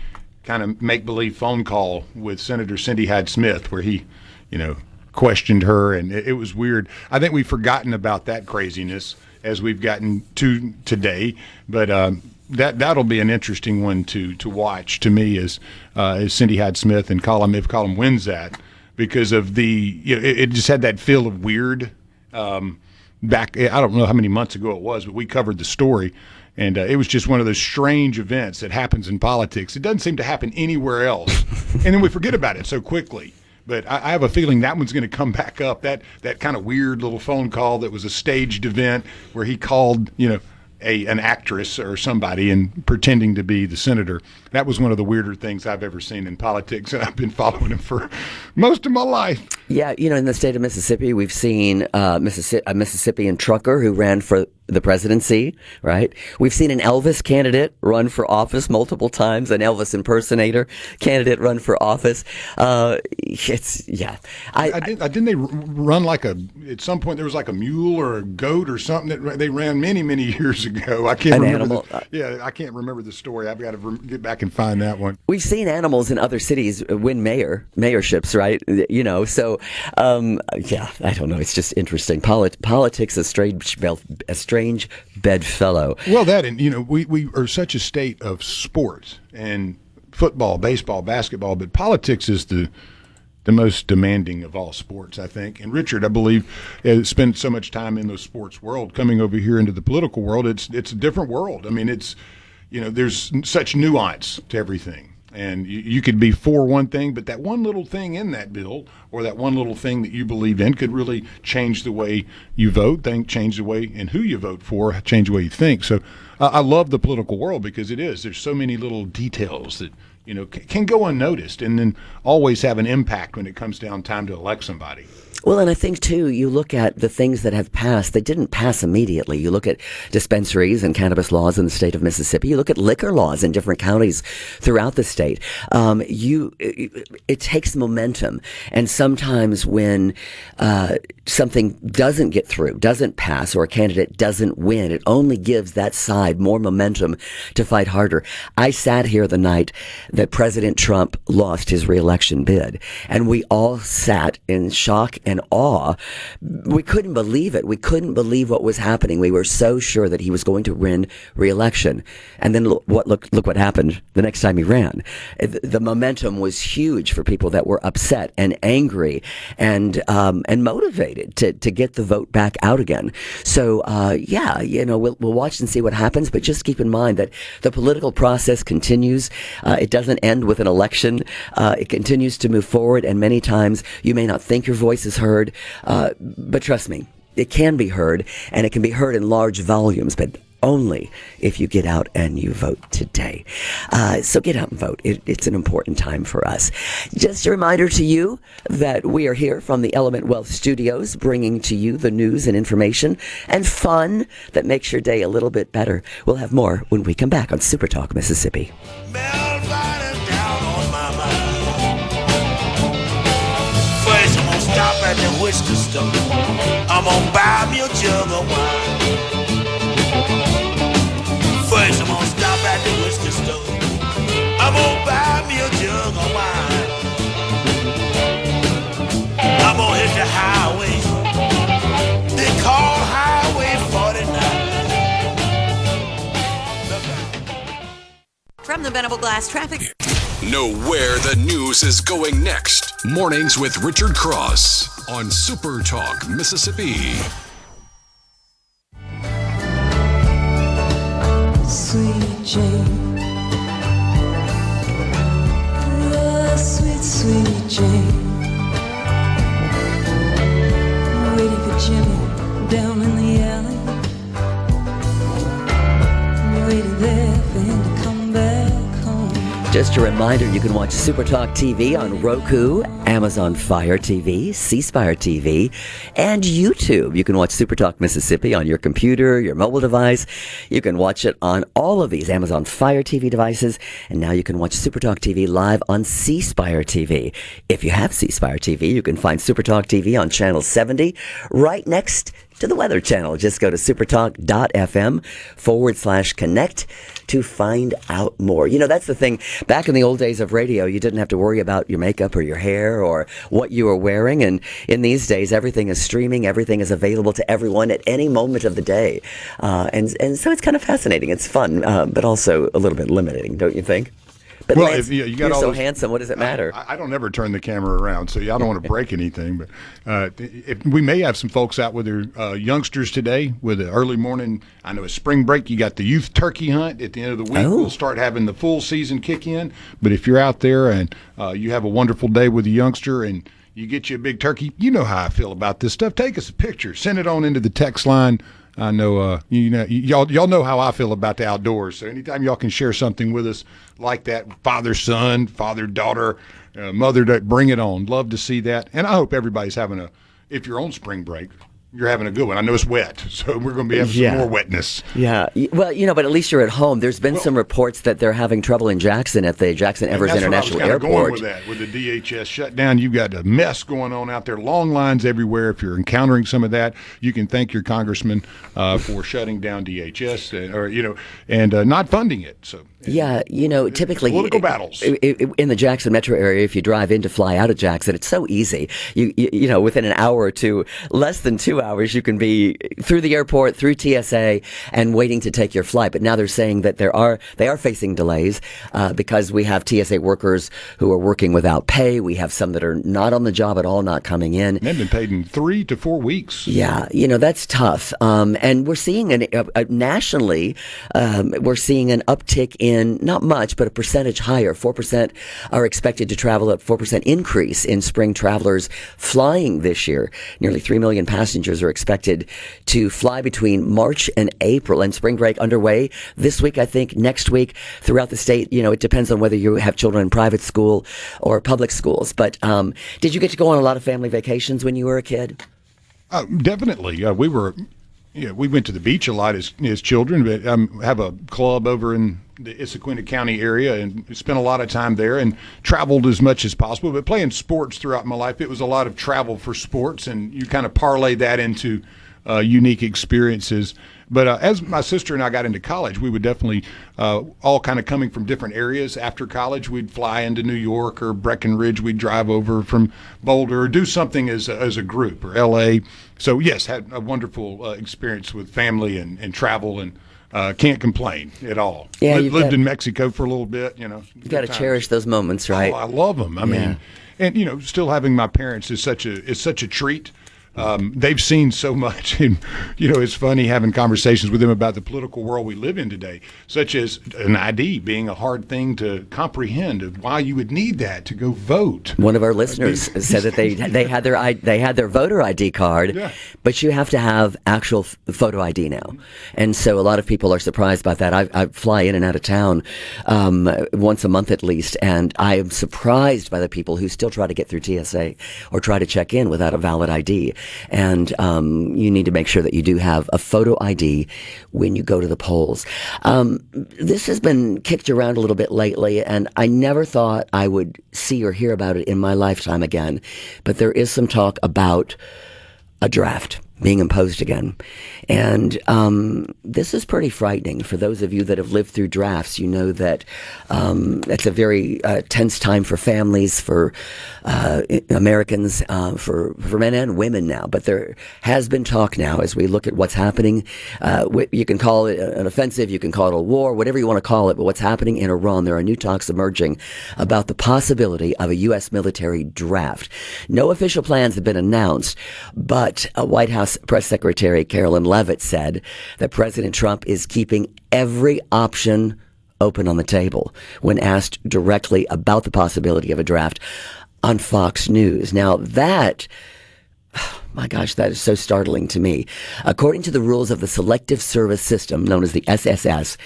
kind of make-believe phone call with Senator Cindy Hyde-Smith where he, questioned her, and it was weird. I think we've forgotten about that craziness as we've gotten to today, but that'll be an interesting one to watch to me is Cindy Hyde-Smith and Cullum, if Cullum wins that, because of it just had that feel of weird back, I don't know how many months ago it was, but we covered the story. And it was just one of those strange events that happens in politics. It doesn't seem to happen anywhere else. And then we forget about it so quickly. But I have a feeling that one's going to come back up. That kind of weird little phone call that was a staged event where he called, an actress or somebody and pretending to be the senator. That was one of the weirder things I've ever seen in politics, and I've been following him for most of my life. Yeah, in the state of Mississippi, we've seen a Mississippian trucker who ran for the presidency, right? We've seen an Elvis candidate run for office multiple times, an Elvis impersonator candidate run for office. Didn't they run at some point there was like a mule or a goat or something that they ran many, many years ago. I can't remember. I can't remember the story. I've got to get back and find that one. We've seen animals in other cities win mayorships, right? So, I don't know. It's just interesting. Politics is a strange bedfellow. Well, we are such a state of sports and football, baseball, basketball, but politics is the most demanding of all sports, I think. And Richard, I believe, has spent so much time in the sports world. Coming over here into the political world, it's a different world. I mean, there's such nuance to everything. And you could be for one thing, but that one little thing in that bill or that one little thing that you believe in could really change the way you vote, change the way and who you vote for, change the way you think. So I love the political world because there's so many little details that, can go unnoticed and then always have an impact when it comes down time to elect somebody. Well, and I think, too, you look at the things that have passed that didn't pass immediately. You look at dispensaries and cannabis laws in the state of Mississippi. You look at liquor laws in different counties throughout the state. It takes momentum. And sometimes when something doesn't get through, doesn't pass, or a candidate doesn't win, it only gives that side more momentum to fight harder. I sat here the night that President Trump lost his reelection bid, and we all sat in shock and awe. We couldn't believe it. We couldn't believe what was happening. We were so sure that he was going to win re-election. And then look what happened the next time he ran. The momentum was huge for people that were upset and angry and motivated to get the vote back out again. So, we'll watch and see what happens, but just keep in mind that the political process continues. It doesn't end with an election. It continues to move forward, and many times you may not think your voice is heard, but trust me, it can be heard, and it can be heard in large volumes, but only if you get out and you vote today. So get out and vote. It's an important time for us. Just a reminder to you that we are here from the Element Wealth Studios, bringing to you the news and information and fun that makes your day a little bit better. We'll have more when we come back on SuperTalk Mississippi. Stop at the whiskey store. I'm gonna buy me a jug of wine. First, I'm gonna stop at the whiskey store. I'm gonna buy me a jug of wine. I'm gonna hit the highway. They call Highway 49. From the Venable Glass Traffic. Know where the news is going next. Mornings with Richard Cross on Super Talk, Mississippi. Sweet Jane, the sweet chain. Waiting for Jimmy down in the alley. Waiting there for him to come back home. Just a reminder, you can watch SuperTalk TV on Roku, Amazon Fire TV, C-Spire TV, and YouTube. You can watch SuperTalk Mississippi on your computer, your mobile device. You can watch it on all of these Amazon Fire TV devices. And now you can watch SuperTalk TV live on C-Spire TV. If you have C-Spire TV, you can find SuperTalk TV on channel 70 right next to the Weather Channel. Just go to supertalk.fm/connect to find out more. You know, that's the thing. Back in the old days of radio, you didn't have to worry about your makeup or your hair or what you were wearing. And in these days, everything is streaming. Everything is available to everyone at any moment of the day. And so it's kind of fascinating. It's fun, but also a little bit limiting, don't you think? But well, Lance, if you got you're all so those, handsome. What does it matter? I don't ever turn the camera around, so I don't want to break anything. But if we may have some folks out with their youngsters today with the early morning. I know it's spring break. You got the youth turkey hunt at the end of the week. Oh. We'll start having the full season kick in. But if you're out there and you have a wonderful day with a youngster and you get you a big turkey, you know how I feel about this stuff. Take us a picture. Send it on into the text line. I know, y'all know how I feel about the outdoors. So anytime y'all can share something with us like that, father-son, father-daughter, mother, bring it on. Love to see that. And I hope everybody's having if you're on spring break, you're having a good one. I know it's wet, so we're going to be having some more wetness. Yeah. Well, but at least you're at home. There's been some reports that they're having trouble in Jackson at the Jackson Evers International Airport. Going with that. With the DHS shutdown, you've got a mess going on out there. Long lines everywhere. If you're encountering some of that, you can thank your congressman for shutting down DHS and not funding it. So. Yeah, typically political battles in the Jackson metro area. If you drive in to fly out of Jackson, it's so easy. You within an hour or two, less than 2 hours, you can be through the airport, through TSA, and waiting to take your flight. But now they're saying that they are facing delays because we have TSA workers who are working without pay. We have some that are not on the job at all, not coming in. They've been paid in 3 to 4 weeks. Yeah, that's tough. And we're seeing nationally, we're seeing an uptick in not much, but a percentage higher. 4% are expected to travel, a 4% increase in spring travelers flying this year. Nearly 3 million passengers are expected to fly between March and April, and spring break underway this week, I think, next week throughout the state. It depends on whether you have children in private school or public schools. But did you get to go on a lot of family vacations when you were a kid? Definitely. We went to the beach a lot as children, but have a club over in the Issaquah County area and spent a lot of time there and traveled as much as possible. But playing sports throughout my life, it was a lot of travel for sports, and you kind of parlay that into unique experiences. But as my sister and I got into college, we would definitely all kind of coming from different areas. After college, we'd fly into New York or Breckenridge. We'd drive over from Boulder or do something as a group, or L.A. So, yes, had a wonderful experience with family and travel, and can't complain at all. Yeah, lived in Mexico for a little bit, You got to cherish those moments, right? Oh, I love them. I mean, and still having my parents is such a treat. They've seen so much, and it's funny having conversations with them about the political world we live in today, such as an ID being a hard thing to comprehend of why you would need that to go vote. One of our listeners said that they had their voter ID card, but you have to have actual photo ID now, and so a lot of people are surprised by that. I fly in and out of town once a month at least, and I am surprised by the people who still try to get through TSA or try to check in without a valid ID. And you need to make sure that you do have a photo ID when you go to the polls. This has been kicked around a little bit lately, and I never thought I would see or hear about it in my lifetime again. But there is some talk about a draft being imposed again. And this is pretty frightening. For those of you that have lived through drafts, you know that it's a very tense time for families, for Americans, for men and women now. But there has been talk now as we look at what's happening. You can call it an offensive, you can call it a war, whatever you want to call it. But what's happening in Iran, there are new talks emerging about the possibility of a U.S. military draft. No official plans have been announced, but a White House Press Secretary Carolyn Leavitt said that President Trump is keeping every option open on the table when asked directly about the possibility of a draft. on Fox News. Now that, my gosh, that is so startling to me. According to the rules of the Selective Service System, known as the SSS,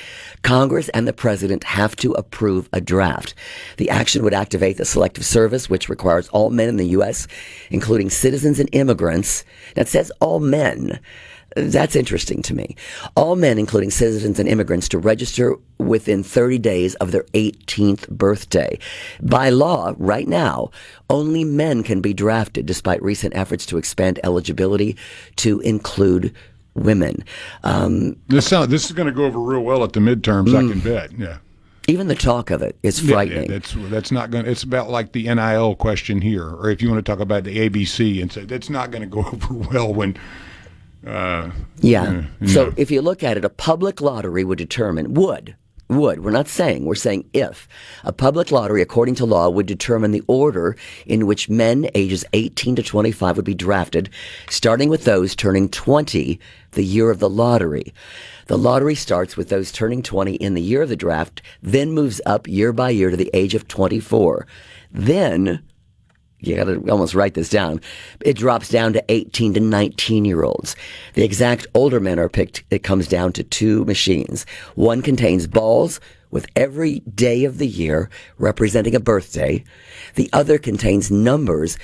Congress and the President have to approve a draft. The action would activate the Selective Service, which requires all men in the U.S., including citizens and immigrants. That says all men. That's interesting to me. All men, including citizens and immigrants, to register within 30 days of their 18th birthday. By law, right now, only men can be drafted, despite recent efforts to expand eligibility to include women. This is going to go over real well at the midterms, I can bet. Yeah. Even the talk of it is frightening. That's not going. It's about like the NIL question here, or if you want to talk about the ABC, and say that's not going to go over well when. So if you look at it, a public lottery would determine, we're not saying, we're saying if. A public lottery, according to law, would determine the order in which men ages 18 to 25 would be drafted, starting with those turning 20 the year of the lottery. The lottery starts with those turning 20 in the year of the draft, then moves up year by year to the age of 24. Then, you got to almost write this down, it drops down to 18 to 19-year-olds. The exact older men are picked. It comes down to two machines. One contains balls with every day of the year representing a birthday. The other contains numbers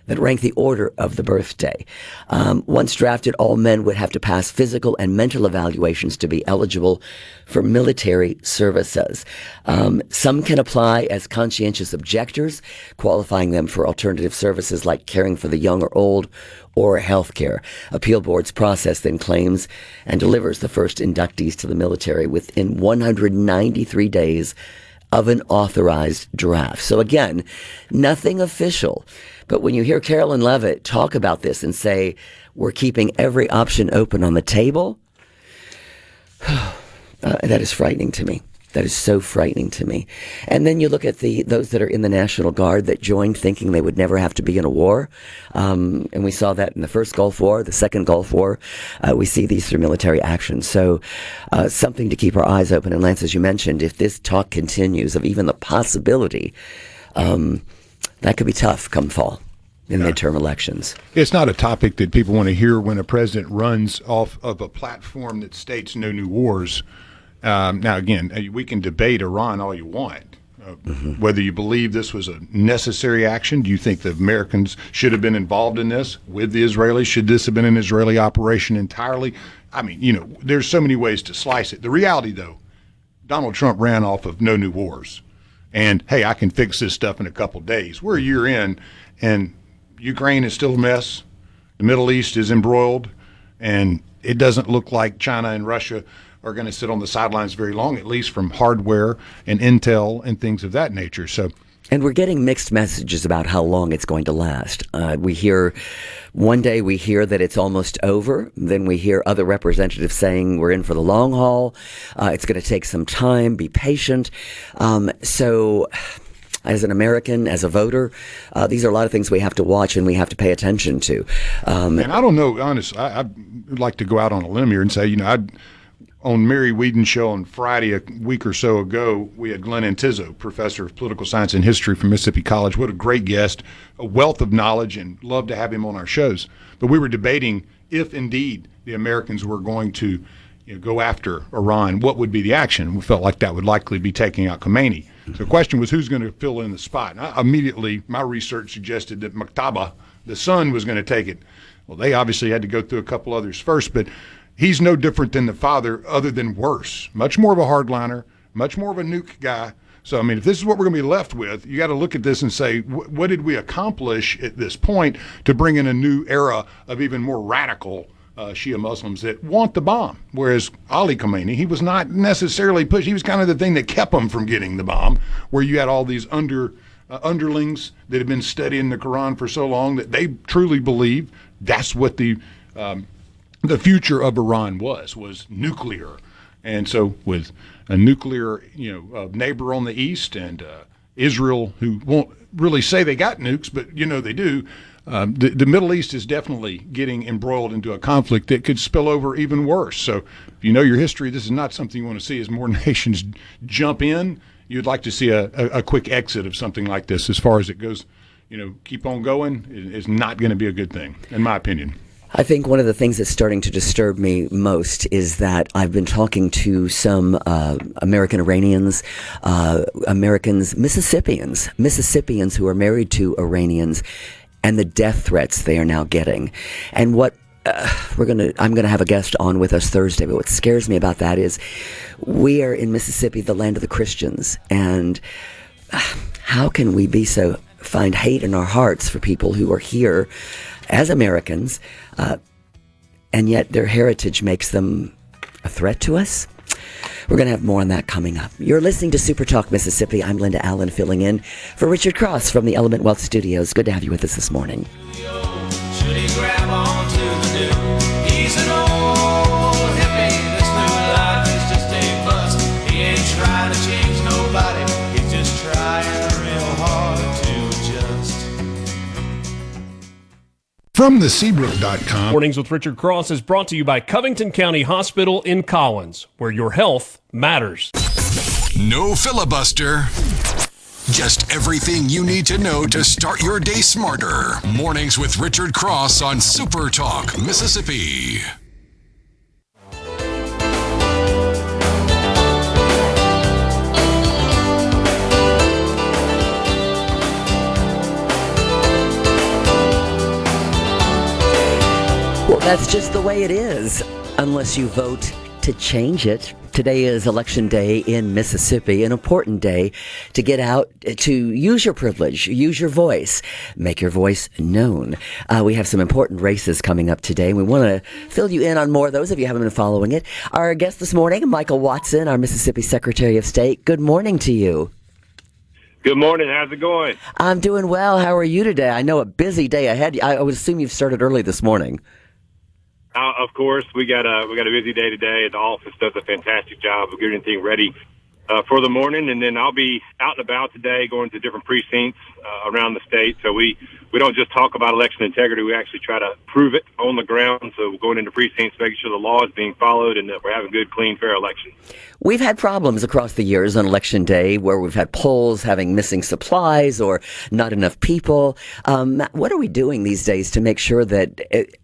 that rank the order of the birthday. Once drafted, all men would have to pass physical and mental evaluations to be eligible for military services. Some can apply as conscientious objectors, qualifying them for alternative services like caring for the young or old or health care. Appeal boards process then claims and delivers the first inductees to the military within 193 days of an authorized draft. So again, nothing official. But when you hear Carolyn Leavitt talk about this and say, we're keeping every option open on the table, that is frightening to me. That is so frightening to me. And then you look at those that are in the National Guard that joined thinking they would never have to be in a war. And we saw that in the first Gulf War, the second Gulf War. We see these through military action. So something to keep our eyes open. And Lance, as you mentioned, if this talk continues of even the possibility, that could be tough come fall in midterm elections. It's not a topic that people want to hear when a president runs off of a platform that states no new wars. Now, again, we can debate Iran all you want. Whether you believe this was a necessary action, do you think the Americans should have been involved in this with the Israelis? Should this have been an Israeli operation entirely? I mean, there's so many ways to slice it. The reality, though, Donald Trump ran off of no new wars. And, hey, I can fix this stuff in a couple days. We're a year in, and Ukraine is still a mess. The Middle East is embroiled, and it doesn't look like China and Russia are going to sit on the sidelines very long, at least from hardware and intel and things of that nature. And we're getting mixed messages about how long it's going to last. One day we hear that it's almost over. Then we hear other representatives saying we're in for the long haul. It's going to take some time. Be patient. So as an American, as a voter, these are a lot of things we have to watch and we have to pay attention to. And I don't know, honestly, I'd like to go out on a limb here and say, on Mary Whedon's show on Friday a week or so ago, we had Glenn Antizzo, professor of political science and history from Mississippi College. What a great guest, a wealth of knowledge, and love to have him on our shows. But we were debating if indeed the Americans were going to go after Iran, what would be the action? We felt like that would likely be taking out Khomeini. So the question was, who's going to fill in the spot? And immediately, my research suggested that Muqtada, the son, was going to take it. Well, they obviously had to go through a couple others first, but he's no different than the father, other than worse. Much more of a hardliner, much more of a nuke guy. So, I mean, if this is what we're going to be left with, you got to look at this and say, what did we accomplish at this point to bring in a new era of even more radical Shia Muslims that want the bomb? Whereas Ali Khamenei, he was not necessarily pushed. He was kind of the thing that kept them from getting the bomb, where you had all these underlings that had been studying the Quran for so long that they truly believe that's what the future of Iran was nuclear. And so with a nuclear neighbor on the east and Israel, who won't really say they got nukes, but they do, the Middle East is definitely getting embroiled into a conflict that could spill over even worse. So if you know your history, this is not something you want to see as more nations jump in. You'd like to see a quick exit of something like this as far as it goes keep on going is not going to be a good thing, in my opinion. I think one of the things that's starting to disturb me most is that I've been talking to some American Iranians, Mississippians who are married to Iranians, and the death threats they are now getting. And what I'm gonna have a guest on with us Thursday, but what scares me about that is we are in Mississippi, the land of the Christians, and how can we find hate in our hearts for people who are here as Americans, and yet their heritage makes them a threat to us? We're going to have more on that coming up. You're listening to Super Talk Mississippi. I'm Linda Allen, filling in for Richard Cross from the Element Wealth Studios. Good to have you with us this morning. Should he grab on to the new? He's an old hippie. This new life is just a bust. He ain't trying to change nobody. He's just trying real hard to adjust. From the Seabrook.com. Mornings with Richard Cross is brought to you by Covington County Hospital in Collins, where your health matters. No filibuster. Just everything you need to know to start your day smarter. Mornings with Richard Cross on Super Talk, Mississippi. Well, that's just the way it is, unless you vote to change it. Today is Election Day in Mississippi, an important day to get out, to use your privilege, use your voice, make your voice known. We have some important races coming up today. We want to fill you in on more of those if you haven't been following it. Our guest this morning, Michael Watson, our Mississippi Secretary of State. Good morning to you. Good morning. How's it going? I'm doing well. How are you today? I know a busy day ahead. I would assume you've started early this morning. Of course, we got a busy day today. The office does a fantastic job of getting everything ready for the morning, and then I'll be out and about today, going to different precincts around the state. So we don't just talk about election integrity; we actually try to prove it on the ground. So we're going into precincts, making sure the law is being followed, and that we're having good, clean, fair elections. We've had problems across the years on Election Day where we've had polls having missing supplies or not enough people. What are we doing these days to make sure that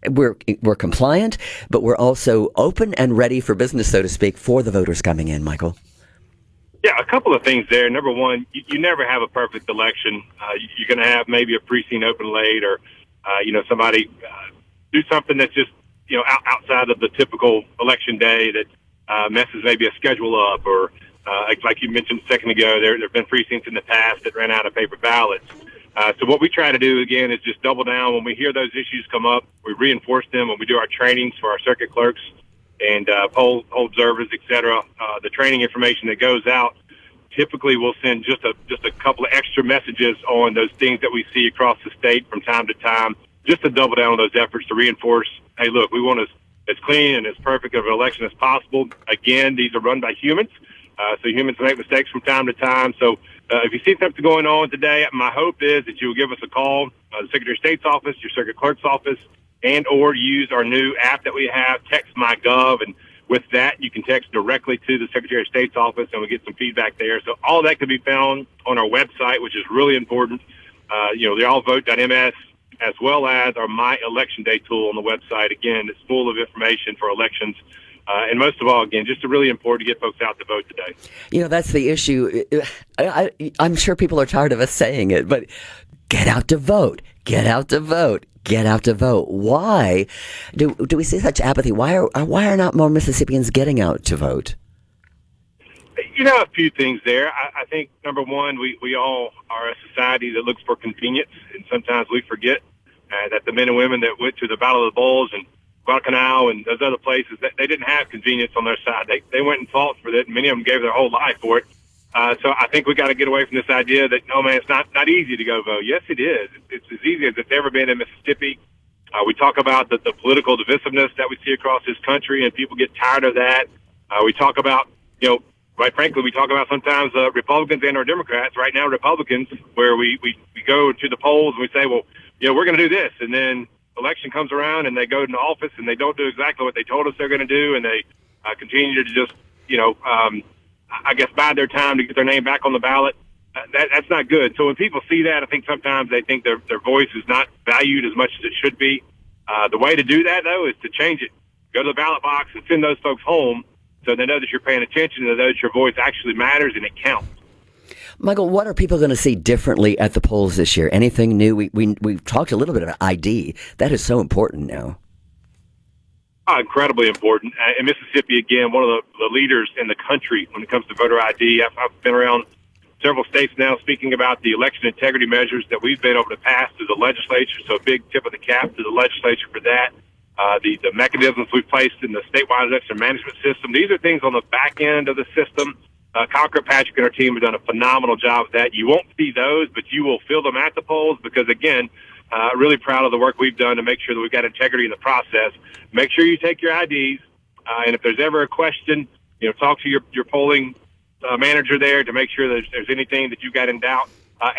we're compliant, but we're also open and ready for business, so to speak, for the voters coming in, Michael? Yeah, a couple of things there. Number one, you never have a perfect election. You're going to have maybe a precinct open late, or somebody do something that's just outside of the typical election day that messes maybe a schedule up, or like you mentioned a second ago, there have been precincts in the past that ran out of paper ballots. So what we try to do, again, is just double down. When we hear those issues come up, we reinforce them when we do our trainings for our circuit clerks and poll observers, et cetera. The training information that goes out, typically we'll send just a couple of extra messages on those things that we see across the state from time to time, just to double down on those efforts to reinforce, hey, look, we want as clean and as perfect of an election as possible. Again, these are run by humans, so humans make mistakes from time to time. So if you see something going on today, my hope is that you will give us a call, the Secretary of State's office, your circuit clerk's office, and or use our new app that we have, Text MyGov, and with that, you can text directly to the Secretary of State's office, and we get some feedback there. So all that can be found on our website, which is really important. The allvote.ms, as well as our My Election Day tool on the website. Again, it's full of information for elections. And most of all, again, just really important to get folks out to vote today. That's the issue. I'm sure people are tired of us saying it, but get out to vote. Get out to vote. Get out to vote. Why do we see such apathy? Why are not more Mississippians getting out to vote? A few things there. I think, number one, we all are a society that looks for convenience, and sometimes we forget that the men and women that went to the Battle of the Bulls and Guadalcanal and those other places, they didn't have convenience on their side. They went and fought for it, and many of them gave their whole life for it. So I think we got to get away from this idea that, no, man, it's not easy to go vote. Yes, it is. It's as easy as it's ever been in Mississippi. We talk about the political divisiveness that we see across this country, and people get tired of that. We talk about, quite frankly, we talk about sometimes Republicans and or Democrats. Right now, Republicans, where we go to the polls and we say, well, we're going to do this. And then election comes around and they go into office and they don't do exactly what they told us they're going to do. And they continue to just, bide their time to get their name back on the ballot. that's not good. So when people see that, I think sometimes they think their voice is not valued as much as it should be. The way to do that, though, is to change it. Go to the ballot box and send those folks home so they know that you're paying attention and they know that your voice actually matters and it counts. Michael, what are people going to see differently at the polls this year? Anything new? We've talked a little bit about ID. That is so important now. Incredibly important. In Mississippi, again, one of the leaders in the country when it comes to voter ID. I've been around several states now speaking about the election integrity measures that we've been able to pass through the legislature, so a big tip of the cap to the legislature for that. The mechanisms we've placed in the statewide election management system. These are things on the back end of the system. Kyle Kirkpatrick and our team have done a phenomenal job of that. You won't see those, but you will feel them at the polls because, again, really proud of the work we've done to make sure that we've got integrity in the process. Make sure you take your IDs, and if there's ever a question, talk to your polling manager there to make sure that there's anything that you've got in doubt.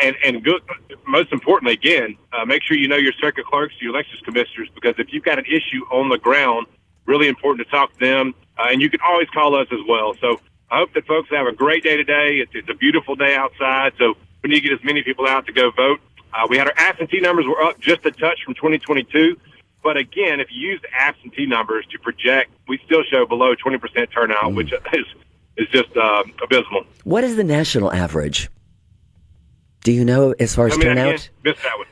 And good, most importantly, again, make sure you know your circuit clerks, your elections commissioners, because if you've got an issue on the ground, really important to talk to them. And you can always call us as well. So I hope that folks have a great day today. It's a beautiful day outside, so we need to get as many people out to go vote. We had our absentee numbers were up just a touch from 2022. But again, if you use the absentee numbers to project, we still show below 20% turnout, which is just abysmal. What is the national average? Do you know as far as turnout? Missed that one.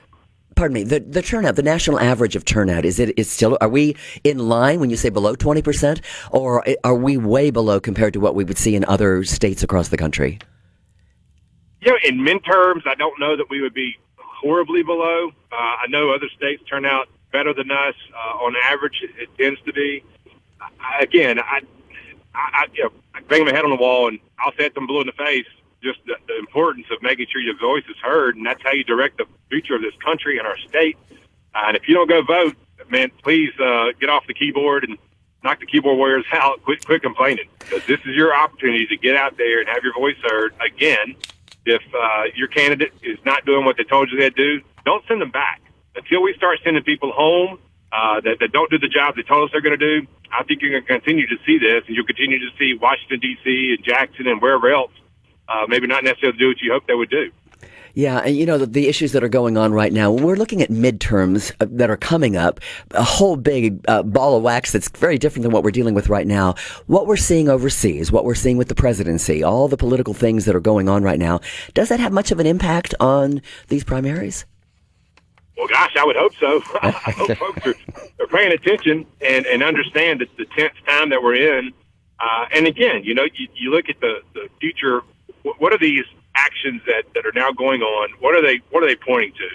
Pardon me. The turnout, the national average of turnout, is still? Are we in line when you say below 20%, or are we way below compared to what we would see in other states across the country? In midterms, I don't know that we would be horribly below. I know other states turn out better than us. On average, it tends to be. I bang my head on the wall and I'll say it to them blue in the face. Just the importance of making sure your voice is heard, and that's how you direct the future of this country and our state. And if you don't go vote, man, please get off the keyboard and knock the keyboard warriors out. Quit complaining, because this is your opportunity to get out there and have your voice heard. Again, if your candidate is not doing what they told you they'd do, don't send them back. Until we start sending people home that don't do the job they told us they're going to do, I think you're going to continue to see this, and you'll continue to see Washington, D.C. and Jackson and wherever else maybe not necessarily do what you hope they would do. Yeah, and the issues that are going on right now, when we're looking at midterms that are coming up, a whole big ball of wax that's very different than what we're dealing with right now. What we're seeing overseas, what we're seeing with the presidency, all the political things that are going on right now, does that have much of an impact on these primaries? Well, gosh, I would hope so. I hope folks are paying attention and understand that the tense time that we're in. And again, you look at the future. What are these actions that are now going on? What are they pointing to?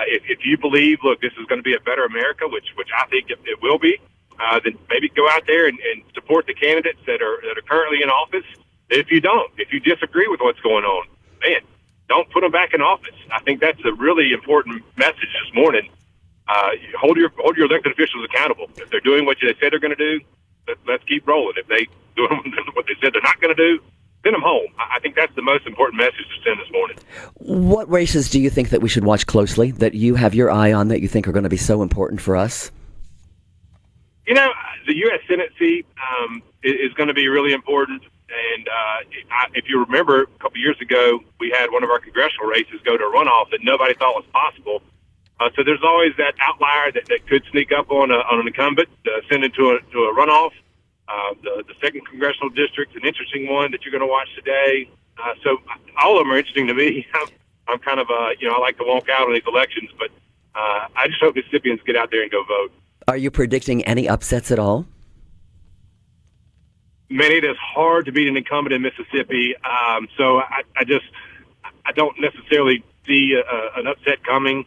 If you believe, look, this is going to be a better America, which I think it will be, then maybe go out there and support the candidates that are currently in office. If you don't, if you disagree with what's going on, man, don't put them back in office. I think that's a really important message this morning. Hold your elected officials accountable. If they're doing what they said they're going to do, let's keep rolling. If they do what they said they're not going to do, send them home. I think that's the most important message to send this morning. What races do you think that we should watch closely, that you have your eye on, that you think are going to be so important for us? The U.S. Senate seat is going to be really important. And if you remember, a couple years ago, we had one of our congressional races go to a runoff that nobody thought was possible. So there's always that outlier that could sneak up on an incumbent, send it to a runoff. The second congressional district, an interesting one that you're going to watch today. So all of them are interesting to me. I'm kind of I like to walk out on these elections, but I just hope Mississippians get out there and go vote. Are you predicting any upsets at all? Man, it is hard to beat an incumbent in Mississippi. So I don't necessarily see an upset coming.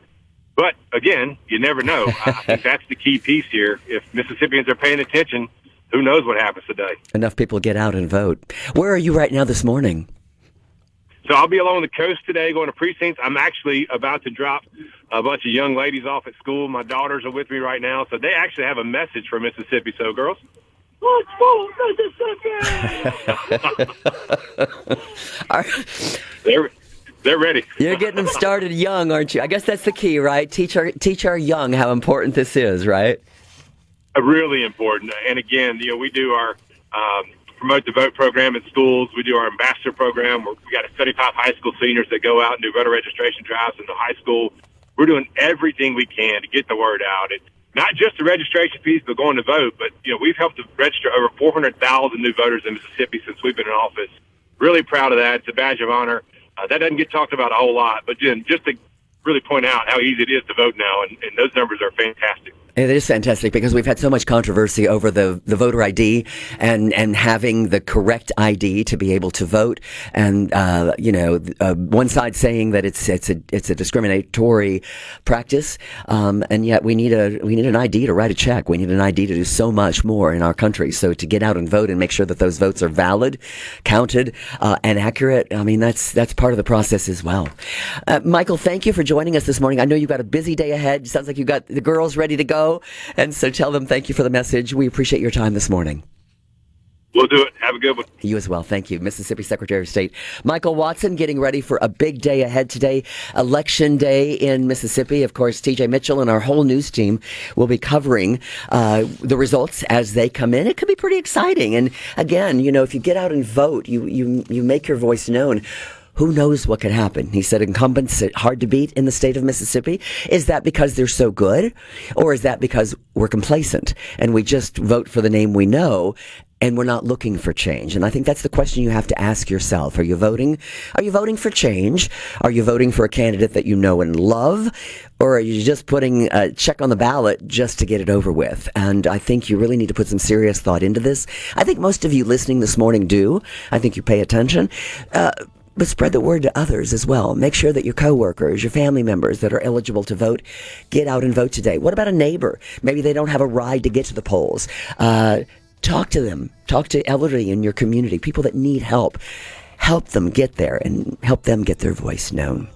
But again, you never know. I think that's the key piece here. If Mississippians are paying attention, who knows what happens today? Enough people get out and vote. Where are you right now this morning? So I'll be along the coast today going to precincts. I'm actually about to drop a bunch of young ladies off at school. My daughters are with me right now. So they actually have a message for Mississippi. So, girls, let's follow Mississippi! They're ready. You're getting them started young, aren't you? I guess that's the key, right? Teach our young how important this is, right? Really important. And again, we do our promote the vote program in schools. We do our ambassador program. We got 75 high school seniors that go out and do voter registration drives in the high school. We're doing everything we can to get the word out. It's not just the registration piece, but going to vote. But, we've helped to register over 400,000 new voters in Mississippi since we've been in office. Really proud of that. It's a badge of honor. That doesn't get talked about a whole lot. But, just to really point out how easy it is to vote now, and those numbers are fantastic. It is fantastic because we've had so much controversy over the voter ID and having the correct ID to be able to vote. And, one side saying that it's a discriminatory practice. And yet we need an ID to write a check. We need an ID to do so much more in our country. So to get out and vote and make sure that those votes are valid, counted, and accurate. I mean, that's part of the process as well. Michael, thank you for joining us this morning. I know you've got a busy day ahead. Sounds like you've got the girls ready to go. And so tell them thank you for the message. We appreciate your time this morning. We'll do it. Have a good one. You as well. Thank you. Mississippi Secretary of State Michael Watson getting ready for a big day ahead today. Election day in Mississippi. Of course, TJ Mitchell and our whole news team will be covering the results as they come in. It could be pretty exciting. And again, if you get out and vote, you make your voice known. Who knows what could happen? He said incumbents are hard to beat in the state of Mississippi. Is that because they're so good? Or is that because we're complacent and we just vote for the name we know and we're not looking for change? And I think that's the question you have to ask yourself. Are you voting? Are you voting for change? Are you voting for a candidate that you know and love? Or are you just putting a check on the ballot just to get it over with? And I think you really need to put some serious thought into this. I think most of you listening this morning do. I think you pay attention. But spread the word to others as well. Make sure that your coworkers, your family members that are eligible to vote, get out and vote today. What about a neighbor? Maybe they don't have a ride to get to the polls. Talk to them. Talk to elderly in your community, people that need help. Help them get there and help them get their voice known.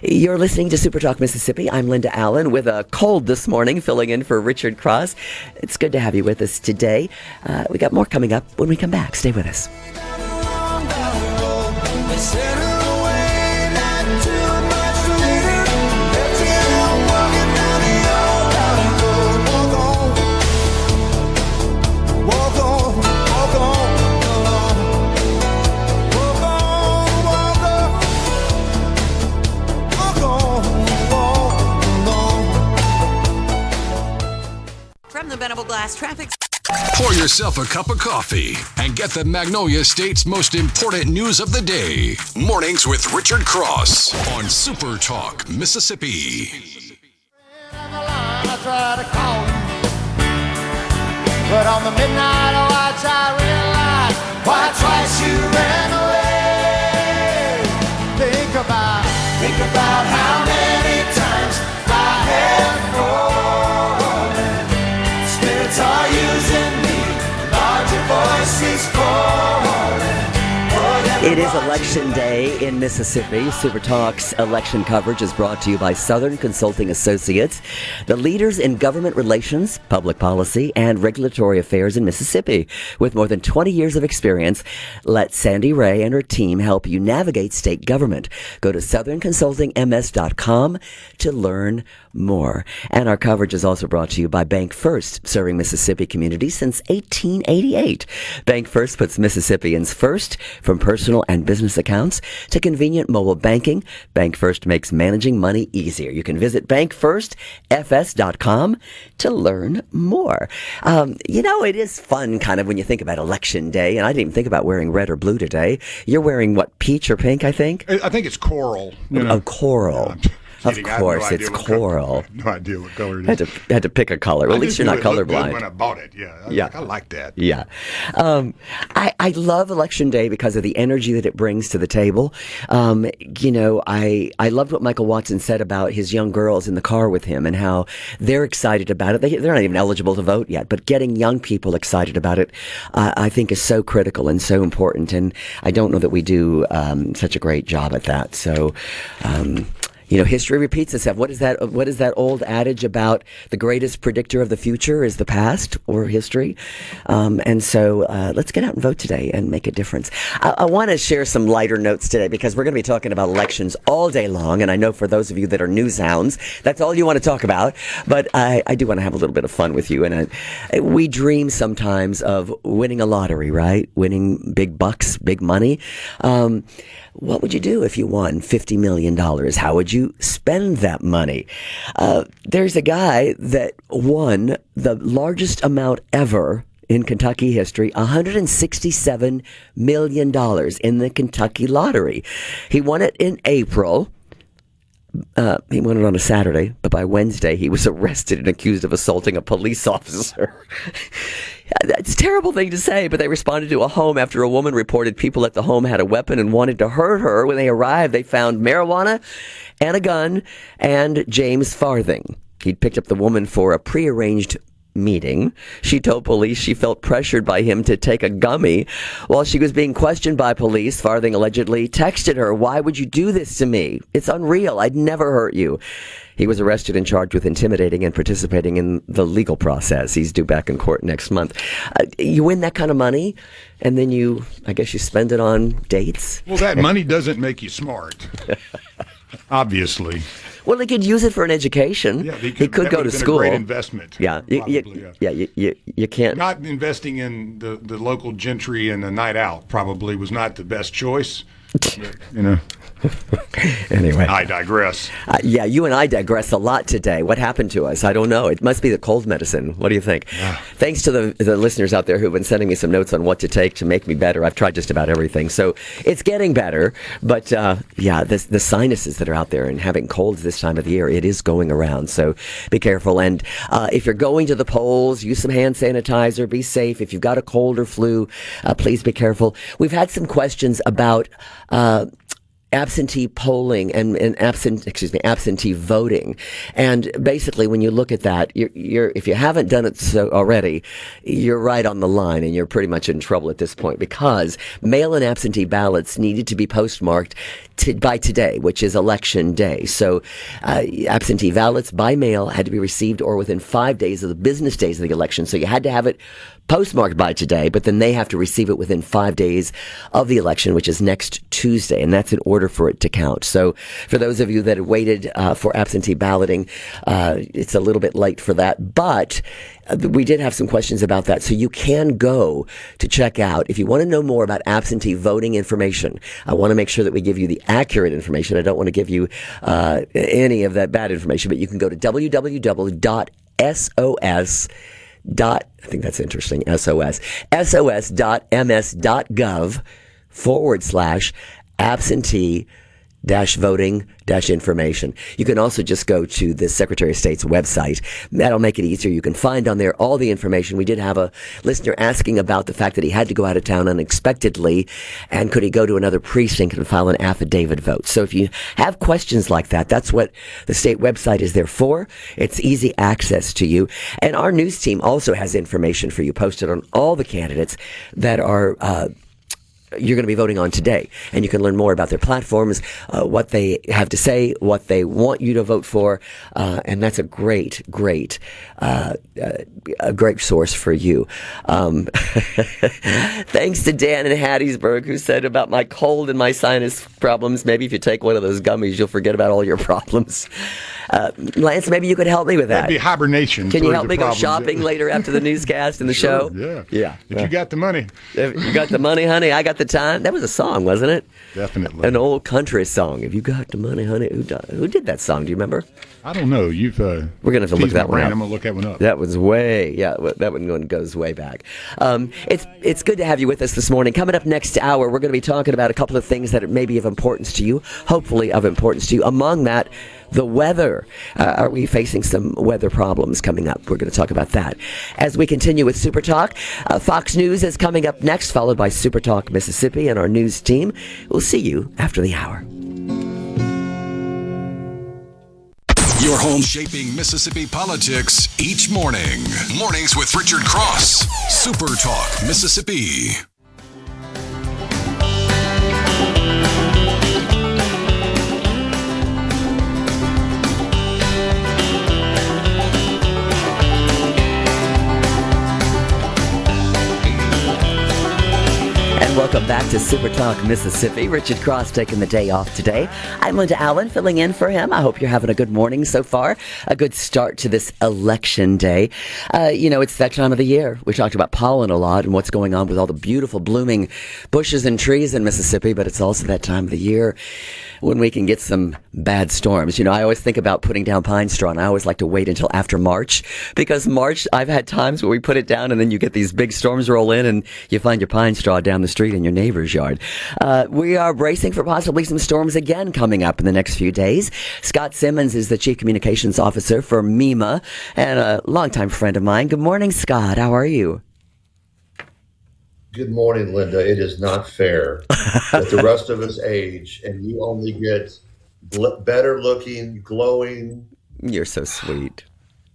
You're listening to SuperTalk Mississippi. I'm Linda Allen with a cold this morning, filling in for Richard Cross. It's good to have you with us today. We got more coming up when we come back. Stay with us. From the Venable Glass Traffic. Pour yourself a cup of coffee and get the Magnolia State's most important news of the day. Mornings with Richard Cross on SuperTalk Mississippi. I try to call you, but on the midnight watch I realize why twice you ran away. Think about how many times I have fallen. Spirits are using me, larger voices calling. It is Election Day in Mississippi. SuperTalk's election coverage is brought to you by Southern Consulting Associates, the leaders in government relations, public policy, and regulatory affairs in Mississippi. With more than 20 years of experience, let Sandy Ray and her team help you navigate state government. Go to southernconsultingms.com to learn more. And our coverage is also brought to you by Bank First, serving Mississippi communities since 1888. Bank First puts Mississippians first, from personal and business accounts to convenient mobile banking. Bank First makes managing money easier. You can visit bankfirstfs.com to learn more. It is fun kind of when you think about Election Day, and I didn't even think about wearing red or blue today. You're wearing what, peach or pink, I think? I think it's coral. Coral. Of course, it's coral. No idea what color it is. Had to pick a color. Well, at least you're not colorblind. When I bought it, yeah. I like that. Yeah. I love Election Day because of the energy that it brings to the table. I loved what Michael Watson said about his young girls in the car with him and how they're excited about it. They're not even eligible to vote yet, but getting young people excited about it, I think is so critical and so important. And I don't know that we do such a great job at that. So, History repeats itself. What is that old adage about the greatest predictor of the future is the past or history? And so let's get out and vote today and make a difference. I want to share some lighter notes today because we're going to be talking about elections all day long. And I know for those of you that are news hounds, that's all you want to talk about. But I do want to have a little bit of fun with you. And we dream sometimes of winning a lottery, right? Winning big bucks, big money. What would you do if you won $50 million? How would you spend that money? There's a guy that won the largest amount ever in Kentucky history, $167 million in the Kentucky lottery. He won it in April. He won it on a Saturday, but by Wednesday he was arrested and accused of assaulting a police officer. That's a terrible thing to say, but they responded to a home after a woman reported people at the home had a weapon and wanted to hurt her. When they arrived, they found marijuana and a gun and James Farthing. He'd picked up the woman for a prearranged meeting. She told police she felt pressured by him to take a gummy. While she was being questioned by police, Farthing allegedly texted her, "Why would you do this to me? It's unreal. I'd never hurt you." He was arrested and charged with intimidating and participating in the legal process. He's due back in court next month. You win that kind of money, and then I guess you spend it on dates? Well, that money doesn't make you smart, obviously. Well, he could use it for an education. Yeah, he could go to school. A great investment. Yeah, you can't. Not investing in the local gentry and a night out probably was not the best choice. But, Anyway, I digress. You and I digress a lot today. What happened to us? I don't know. It must be the cold medicine. What do you think? Thanks to the listeners out there who've been sending me some notes on what to take to make me better. I've tried just about everything, so it's getting better. But the sinuses that are out there and having colds this time of the year, it is going around. So be careful. And if you're going to the polls, use some hand sanitizer. Be safe. If you've got a cold or flu, please be careful. We've had some questions about absentee polling and absentee voting. And basically, when you look at that, if you haven't done it so already, you're right on the line and you're pretty much in trouble at this point because mail-in absentee ballots needed to be postmarked by today, which is election day. So absentee ballots by mail had to be received or within 5 days of the business days of the election. So you had to have it postmarked by today, but then they have to receive it within 5 days of the election, which is next Tuesday, and that's in order for it to count. So for those of you that had waited for absentee balloting, it's a little bit late for that, but we did have some questions about that. So you can go to check out, if you want to know more about absentee voting information, I want to make sure that we give you the accurate information. I don't want to give you any of that bad information, but you can go to www.sos. I think that's interesting. sos.ms.gov/absentee-voting-information. You can also just go to the Secretary of State's website. That'll make it easier. You can find on there all the information. We did have a listener asking about the fact that he had to go out of town unexpectedly, and could he go to another precinct and file an affidavit vote. So if you have questions like that, that's what the state website is there for. It's easy access to you. And our news team also has information for you posted on all the candidates that are you're going to be voting on today. And you can learn more about their platforms, what they have to say, what they want you to vote for. And that's a great source for you. Thanks to Dan in Hattiesburg, who said about my cold and my sinus problems, maybe if you take one of those gummies, you'll forget about all your problems. Lance, maybe you could help me with that. That'd be hibernation. Can you help me go shopping later after the newscast and the show? Yeah. If you got the money. If you got the money, honey, I got the time. That was a song, wasn't it? Definitely. An old country song. If you got the money, honey. Who did that song? Do you remember? I don't know. We're going to have to look that one up. I'm going to look that one up. That was that one goes way back. It's good to have you with us this morning. Coming up next hour, we're going to be talking about a couple of things that may be of importance to you, hopefully of importance to you. Among that, the weather. Are we facing some weather problems coming up? We're going to talk about that. As we continue with Super Talk, Fox News is coming up next, followed by Super Talk Mississippi and our news team. We'll see you after the hour. Your home shaping Mississippi politics each morning. Mornings with Richard Cross. Super Talk Mississippi. Welcome back to Super Talk Mississippi. Richard Cross taking the day off today. I'm Linda Allen filling in for him. I hope you're having a good morning so far. A good start to this election day. It's that time of the year. We talked about pollen a lot and what's going on with all the beautiful blooming bushes and trees in Mississippi, but it's also that time of the year when we can get some bad storms. I always think about putting down pine straw, and I always like to wait until after March, because March, I've had times where we put it down and then you get these big storms roll in and you find your pine straw down the street in your neighbor's yard. We are bracing for possibly some storms again coming up in the next few days. Scott Simmons is the Chief Communications Officer for MEMA and a longtime friend of mine. Good morning, Scott. How are you? Good morning, Linda. It is not fair that the rest of us age and you only get better looking, glowing. You're so sweet.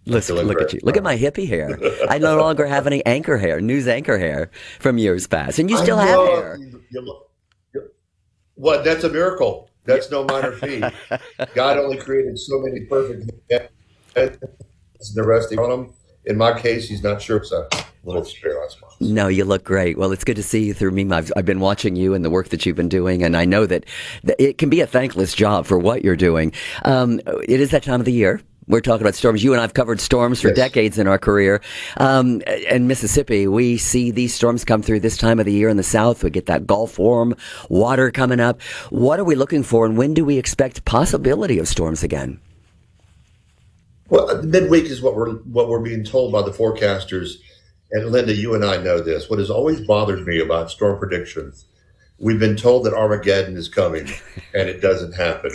Listen, look at you. Look at my hippie hair. I no longer have any anchor hair, news anchor hair from years past. And you still have hair. What? That's a miracle. That's no minor feat. God only created so many perfect heads, the rest on them. In my case, he's not sure. So a little spare, I suppose. No, you look great. Well, it's good to see you through MEMA. I've been watching you and the work that you've been doing, and I know that it can be a thankless job for what you're doing. It is that time of the year. We're talking about storms. You and I have covered storms for decades in our career. In Mississippi, we see these storms come through this time of the year in the South. We get that Gulf warm water coming up. What are we looking for, and when do we expect possibility of storms again? Well, midweek is what we're being told by the forecasters. And Linda, you and I know this. What has always bothered me about storm predictions, we've been told that Armageddon is coming, and it doesn't happen.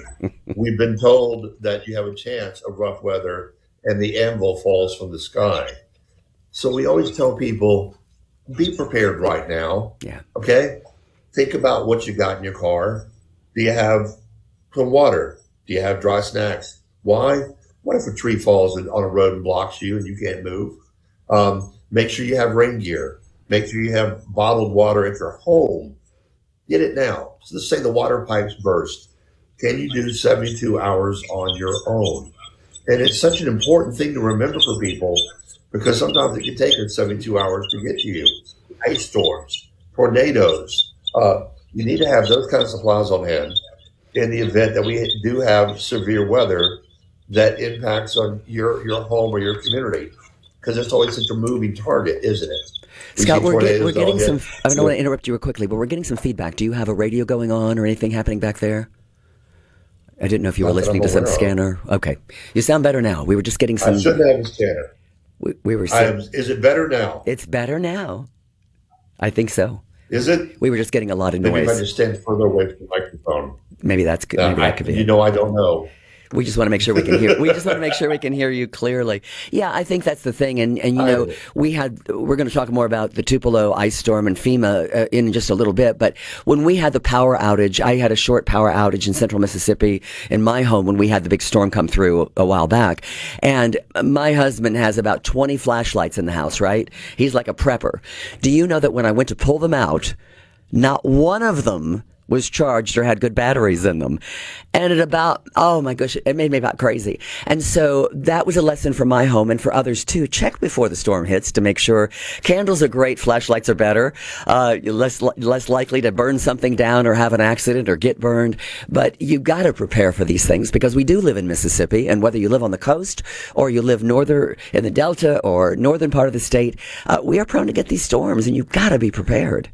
We've been told that you have a chance of rough weather, and the anvil falls from the sky. So we always tell people, be prepared right now. Yeah. Okay? Think about what you got in your car. Do you have some water? Do you have dry snacks? Why? What if a tree falls on a road and blocks you and you can't move? Make sure you have rain gear. Make sure you have bottled water at your home. Get it now. So let's say the water pipes burst. Can you do 72 hours on your own? And it's such an important thing to remember for people, because sometimes it can take us 72 hours to get to you. Ice storms, tornadoes. You need to have those kind of supplies on hand in the event that we do have severe weather that impacts on your home or your community, because it's always such a moving target, isn't it? Scott, we're getting some. I don't want to interrupt you real quickly, but we're getting some feedback. Do you have a radio going on or anything happening back there? I didn't know if you were listening to some scanner. Okay, you sound better now. We were just getting some. I shouldn't have a scanner. We were. Is it better now? It's better now. I think so. Is it? We were just getting a lot of noise. Maybe if I just stand further away from the microphone. Maybe that's good. Maybe that could be. I don't know. We just want to make sure we can hear. We just want to make sure we can hear you clearly. Yeah, I think that's the thing. And we're going to talk more about the Tupelo ice storm and FEMA in just a little bit. But when we had the power outage, I had a short power outage in central Mississippi in my home when we had the big storm come through a while back. And my husband has about 20 flashlights in the house, right? He's like a prepper. Do you know that when I went to pull them out, not one of them was charged or had good batteries in them? And at about, oh my gosh, it made me about crazy. And so that was a lesson for my home and for others too. Check before the storm hits to make sure. Candles are great. Flashlights are better. Less likely to burn something down or have an accident or get burned. But you got to prepare for these things, because we do live in Mississippi. And whether you live on the coast or you live in the Delta or northern part of the state, we are prone to get these storms, and you've got to be prepared.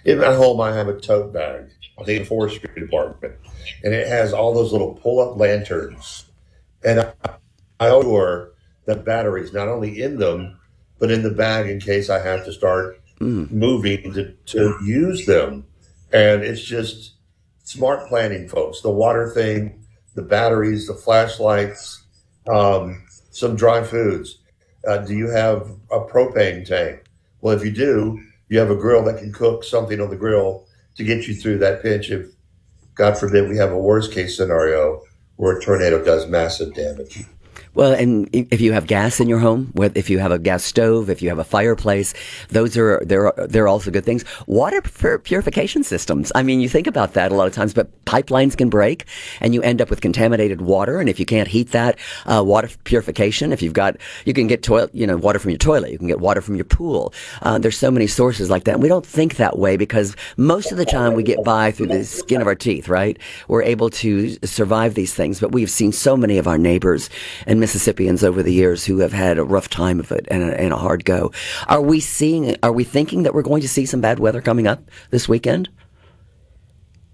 In my home, I have a tote bag of the forestry department, and it has all those little pull-up lanterns. And I order the batteries not only in them, but in the bag in case I have to start moving to use them. And it's just smart planning, folks. The water thing, the batteries, the flashlights, some dry foods. Do you have a propane tank? Well, if you do, you have a grill that can cook something on the grill to get you through that pinch if, God forbid, we have a worst case scenario where a tornado does massive damage. Well, and if you have gas in your home, if you have a gas stove, if you have a fireplace, they're also good things. Water purification systems. I mean, you think about that a lot of times, but pipelines can break, and you end up with contaminated water. And if you can't heat that, water purification. If you can get water from your toilet. You can get water from your pool. There's so many sources like that. And we don't think that way because most of the time we get by through the skin of our teeth, right? We're able to survive these things, but we've seen so many of our neighbors and Mississippians over the years who have had a rough time of it and a hard go. Are we thinking that we're going to see some bad weather coming up this weekend?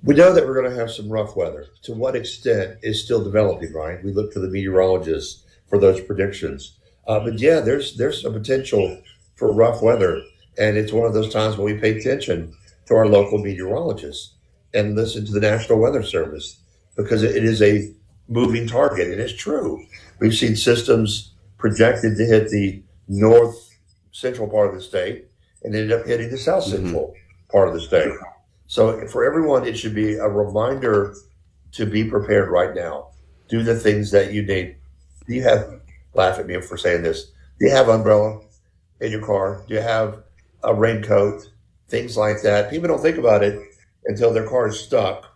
We know that we're going to have some rough weather. To what extent is still developing, right? We look to the meteorologists for those predictions. But yeah, there's a potential for rough weather. And it's one of those times when we pay attention to our local meteorologists and listen to the National Weather Service because it is a moving target. And it's true. We've seen systems projected to hit the north central part of the state and ended up hitting the south central part of the state. So for everyone, it should be a reminder to be prepared right now. Do the things that you need. Laugh at me for saying this. Do you have umbrella in your car? Do you have a raincoat? Things like that. People don't think about it until their car is stuck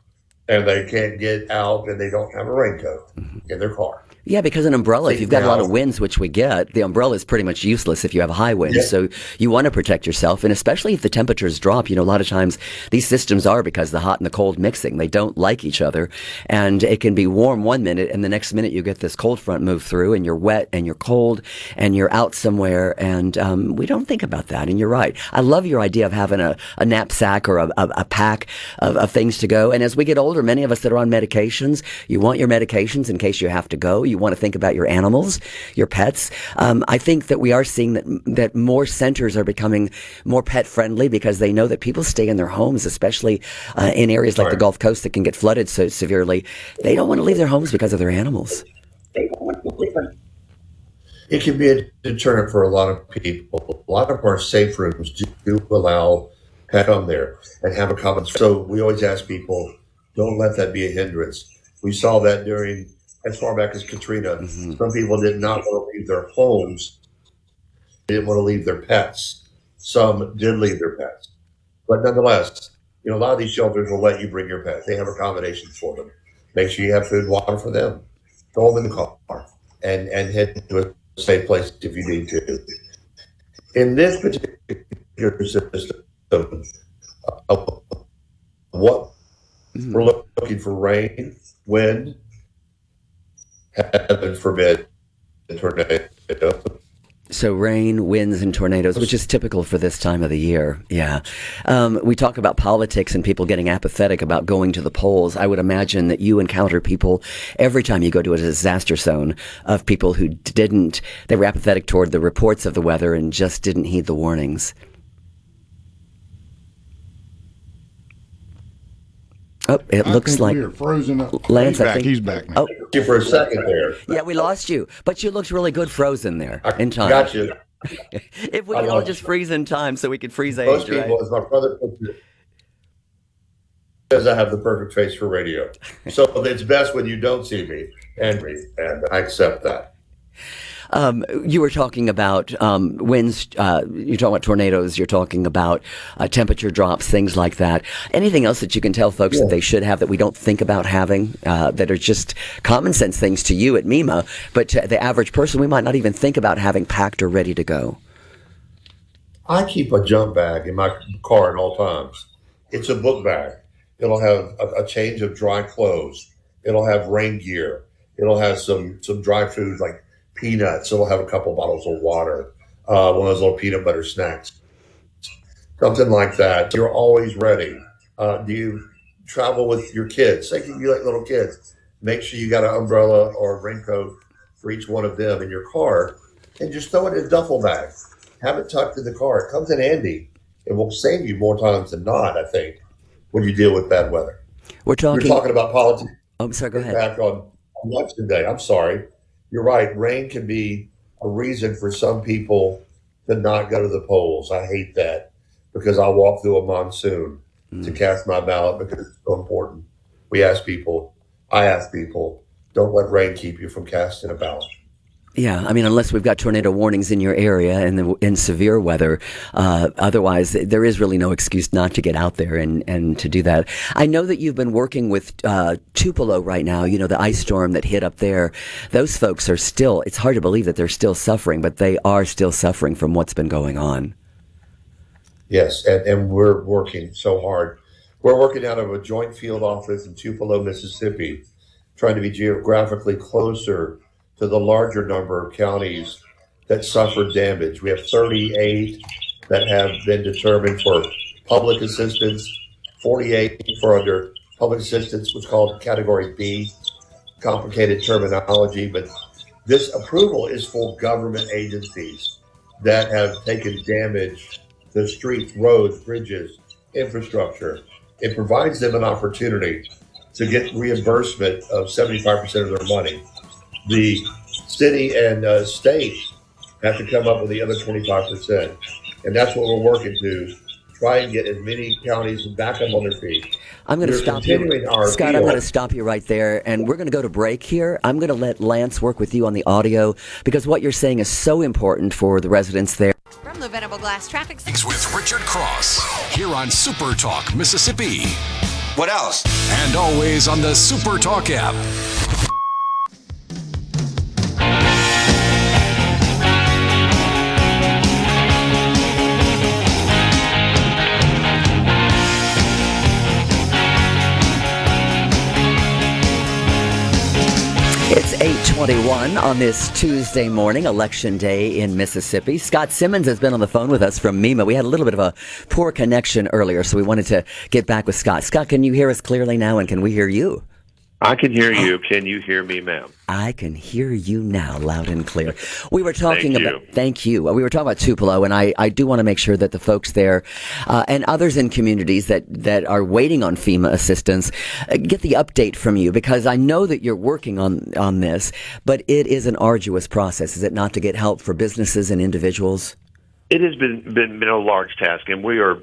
and they can't get out and they don't have a raincoat in their car. Yeah, because an umbrella, if you've got a lot of winds, which we get, the umbrella is pretty much useless if you have a high wind. Yeah. So you want to protect yourself. And especially if the temperatures drop, a lot of times these systems are because the hot and the cold mixing. They don't like each other. And it can be warm one minute and the next minute you get this cold front move through and you're wet and you're cold and you're out somewhere. And we don't think about that. And you're right. I love your idea of having a knapsack or a pack of things to go. And as we get older, many of us that are on medications, you want your medications in case you have to go. You want to think about your animals, your pets. I think that we are seeing that more centers are becoming more pet friendly because they know that people stay in their homes, especially in areas like the Gulf Coast that can get flooded so severely. They don't want to leave their homes because of their animals. It can be a deterrent for a lot of people. A lot of our safe rooms do allow pet on there and have a common. So we always ask people, don't let that be a hindrance. We saw that during as far back as Katrina. Some people did not want to leave their homes. They didn't want to leave their pets. Some did leave their pets. But nonetheless, a lot of these shelters will let you bring your pet. They have accommodations for them. Make sure you have food and water for them. Throw them in the car and head to a safe place if you need to. In this particular system, what we're looking for rain, wind, heaven forbid, a tornado. So rain, winds, and tornadoes, which is typical for this time of the year. Yeah. We talk about politics and people getting apathetic about going to the polls. I would imagine that you encounter people every time you go to a disaster zone of people who they were apathetic toward the reports of the weather and just didn't heed the warnings. Oh, it looks like we're frozen up. Lance, He's back now. Oh, for a second there. Yeah, we lost you, but you looked really good frozen there in time. Got you. If we could all just freeze in time, so we could freeze age. Most people, as my brother puts it, says I have the perfect face for radio. So it's best when you don't see me, and I accept that. You were talking about winds, you're talking about tornadoes, you're talking about temperature drops, things like that. Anything else that you can tell folks that they should have that we don't think about having, that are just common sense things to you at MEMA, but to the average person we might not even think about having packed or ready to go? I keep a jump bag in my car at all times. It's a book bag. It'll have a change of dry clothes. It'll have rain gear. It'll have some dry foods like peanuts. It'll have a couple bottles of water, one of those little peanut butter snacks, something like that. You're always ready. Do you travel with your kids? Say you like little kids. Make sure you got an umbrella or a raincoat for each one of them in your car, and just throw it in a duffel bag. Have it tucked in the car. It comes in handy. It will save you more times than not, I think, when you deal with bad weather. You're talking about politics. Oh, I'm sorry, go ahead. Back on election day. I'm sorry. You're right. Rain can be a reason for some people to not go to the polls. I hate that because I walk through a monsoon to cast my ballot because it's so important. I ask people, don't let rain keep you from casting a ballot. Yeah, I mean, unless we've got tornado warnings in your area and in severe weather, otherwise there is really no excuse not to get out there and to do that. I know that you've been working with Tupelo right now, the ice storm that hit up there. Those folks are still, it's hard to believe that they're still suffering, but they are still suffering from what's been going on. Yes, and we're working so hard. We're working out of a joint field office in Tupelo, Mississippi, trying to be geographically closer to the larger number of counties that suffered damage. We have 38 that have been determined for public assistance, 48 for under public assistance, what's called Category B, complicated terminology, but this approval is for government agencies that have taken damage to streets, roads, bridges, infrastructure. It provides them an opportunity to get reimbursement of 75% of their money. The city and state have to come up with the other 25%. And that's what we're working to try and get as many counties back up on their feet. I'm going to stop you, Scott. I'm going to stop you right there, and we're going to go to break here. I'm going to let Lance work with you on the audio because what you're saying is so important for the residents there. From the Venable Glass Traffic Center. With Richard Cross here on SuperTalk Mississippi. What else? And always on the SuperTalk app. It's 8:21 on this Tuesday morning, Election Day in Mississippi. Scott Simmons has been on the phone with us from MEMA. We had a little bit of a poor connection earlier, so we wanted to get back with Scott. Scott, can you hear us clearly now, and can we hear you? I can hear you. Can you hear me, ma'am? I can hear you now, loud and clear. We were talking about. Thank you. We were talking about Tupelo, and I do want to make sure that the folks there and others in communities that are waiting on FEMA assistance get the update from you, because I know that you're working on this, but it is an arduous process, is it not, to get help for businesses and individuals? It has been a large task, and we are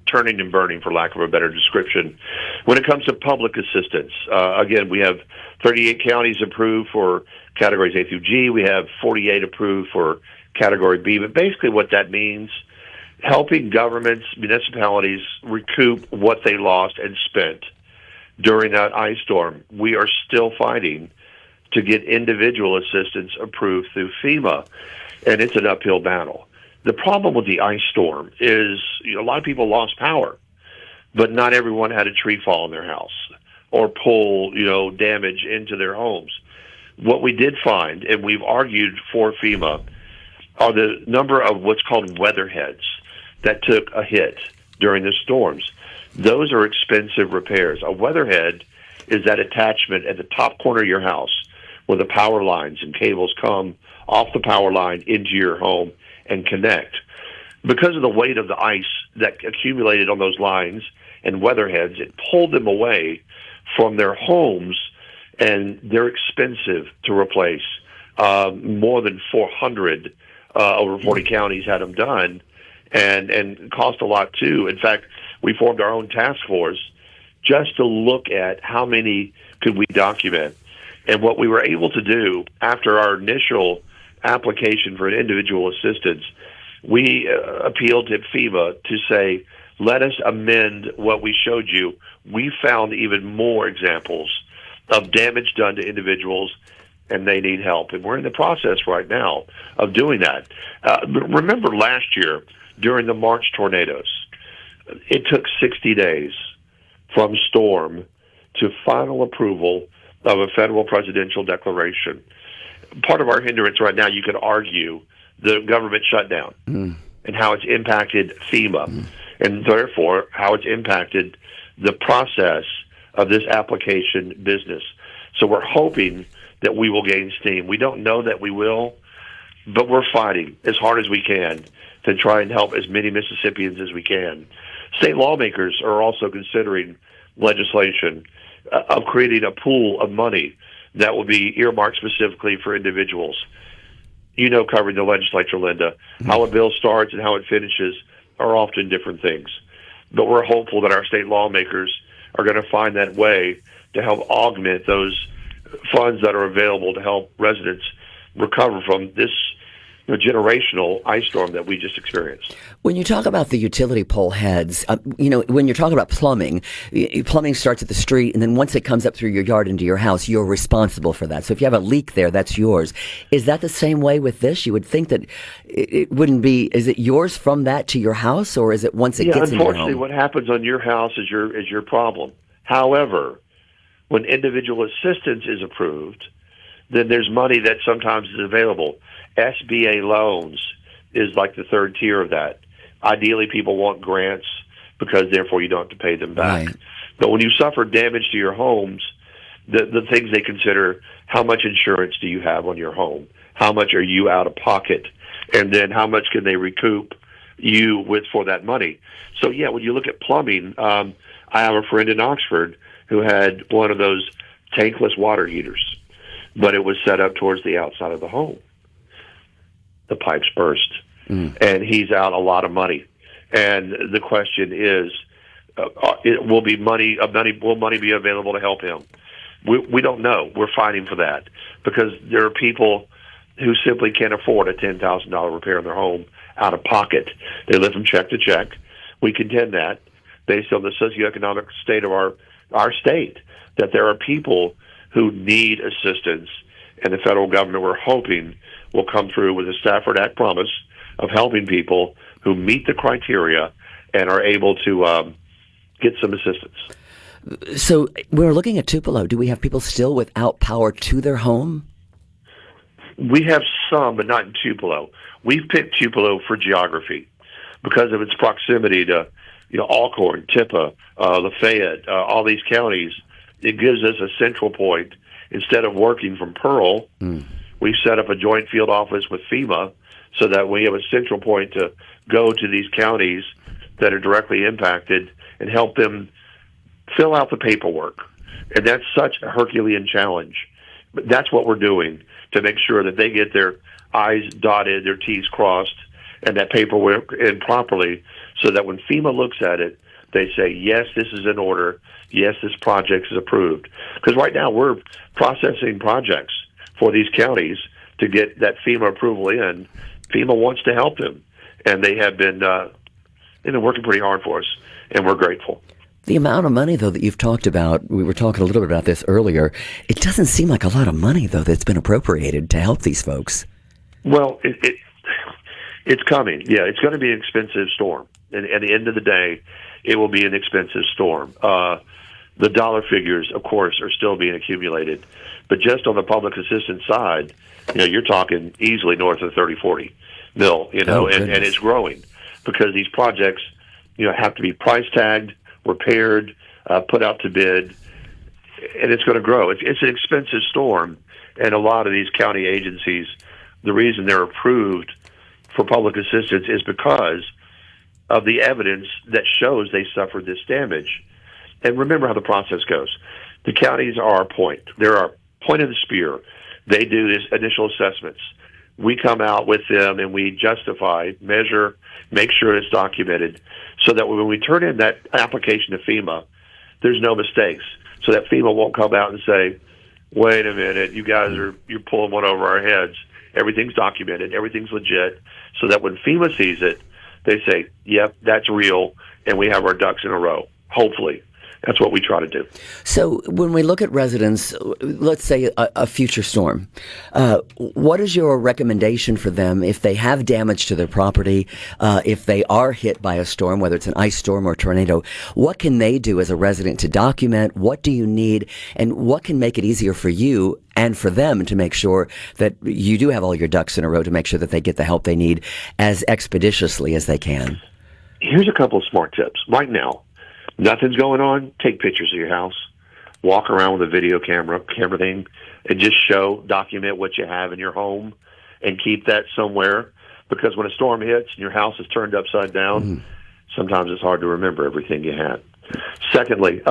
turning and burning, for lack of a better description. When it comes to public assistance, again, we have 38 counties approved for categories A through G. We have 48 approved for category B. But basically what that means, helping governments, municipalities recoup what they lost and spent during that ice storm. We are still fighting to get individual assistance approved through FEMA, and it's an uphill battle. The problem with the ice storm is a lot of people lost power, but not everyone had a tree fall in their house or pull, damage into their homes. What we did find, and we've argued for FEMA, are the number of what's called weatherheads that took a hit during the storms. Those are expensive repairs. A weatherhead is that attachment at the top corner of your house where the power lines and cables come off the power line into your home and connect. Because of the weight of the ice that accumulated on those lines and weatherheads, it pulled them away from their homes, and they're expensive to replace. More than 400 over 40 counties had them done, and cost a lot too. In fact, we formed our own task force just to look at how many could we document. And what we were able to do after our initial application for an individual assistance, we appealed to FEMA to say, let us amend what we showed you. We found even more examples of damage done to individuals, and they need help. And we're in the process right now of doing that. Remember last year during the March tornadoes, it took 60 days from storm to final approval of a federal presidential declaration. Part of our hindrance right now, you could argue, the government shutdown and how it's impacted FEMA and therefore how it's impacted the process of this application business. So we're hoping that we will gain steam. We don't know that we will, but we're fighting as hard as we can to try and help as many Mississippians as we can. State lawmakers are also considering legislation of creating a pool of money that will be earmarked specifically for individuals. Covering the legislature, Linda, how a bill starts and how it finishes are often different things. But we're hopeful that our state lawmakers are going to find that way to help augment those funds that are available to help residents recover from this generational ice storm that we just experienced. When you talk about the utility pole heads, when you're talking about plumbing, plumbing starts at the street, and then once it comes up through your yard into your house, you're responsible for that. So if you have a leak there, that's yours. Is that the same way with this? You would think that it wouldn't be. Is it yours from that to your house, or is it once it gets in your home? Unfortunately, what happens on your house is your problem. However, when individual assistance is approved, then there's money that sometimes is available. SBA loans is like the third tier of that. Ideally, people want grants because therefore you don't have to pay them back. Right. But when you suffer damage to your homes, the things they consider, how much insurance do you have on your home? How much are you out of pocket? And then how much can they recoup you with for that money? So, yeah, when you look at plumbing, I have a friend in Oxford who had one of those tankless water heaters, but it was set up towards the outside of the home. The pipes burst, and he's out a lot of money. And the question is, will money be available to help him? We don't know. We're fighting for that because there are people who simply can't afford a $10,000 repair in their home out of pocket. They live from check to check. We contend that based on the socioeconomic state of our state, that there are people who need assistance, and the federal government, we're hoping, will come through with a Stafford Act promise of helping people who meet the criteria and are able to get some assistance. So we're looking at Tupelo. Do we have people still without power to their home? We have some, but not in Tupelo. We've picked Tupelo for geography because of its proximity to Alcorn, Tippah, Lafayette, all these counties. It gives us a central point. Instead of working from Pearl, we've set up a joint field office with FEMA so that we have a central point to go to these counties that are directly impacted and help them fill out the paperwork. And that's such a Herculean challenge. But that's what we're doing to make sure that they get their I's dotted, their T's crossed, and that paperwork in properly so that when FEMA looks at it, they say, yes, this is in order. Yes, this project is approved. Because right now we're processing projects for these counties to get that FEMA approval in. FEMA wants to help them, and they have been working pretty hard for us, and we're grateful. The amount of money, though, that you've talked about, we were talking a little bit about this earlier, it doesn't seem like a lot of money, though, that's been appropriated to help these folks. Well, it's coming. Yeah, it's going to be an expensive storm. And at the end of the day, it will be an expensive storm. The dollar figures, of course, are still being accumulated. But just on the public assistance side, you're talking easily north of 30, 40 mil, and it's growing because these projects, have to be price tagged, repaired, put out to bid, and it's going to grow. It's an expensive storm, and a lot of these county agencies, the reason they're approved for public assistance is because of the evidence that shows they suffered this damage. And remember how the process goes. The counties are our point. They're our point of the spear. They do this initial assessments. We come out with them and we justify, measure, make sure it's documented so that when we turn in that application to FEMA, there's no mistakes. So that FEMA won't come out and say, wait a minute, you're pulling one over our heads. Everything's documented. Everything's legit. So that when FEMA sees it, they say, yep, that's real, and we have our ducks in a row, hopefully. That's what we try to do. So when we look at residents, let's say a future storm, what is your recommendation for them if they have damage to their property, if they are hit by a storm, whether it's an ice storm or tornado? What can they do as a resident to document? What do you need? And what can make it easier for you and for them to make sure that you do have all your ducks in a row to make sure that they get the help they need as expeditiously as they can? Here's a couple of smart tips. Right now, nothing's going on, take pictures of your house. Walk around with a video camera thing, and just document what you have in your home, and keep that somewhere. Because when a storm hits and your house is turned upside down, sometimes it's hard to remember everything you had. Secondly,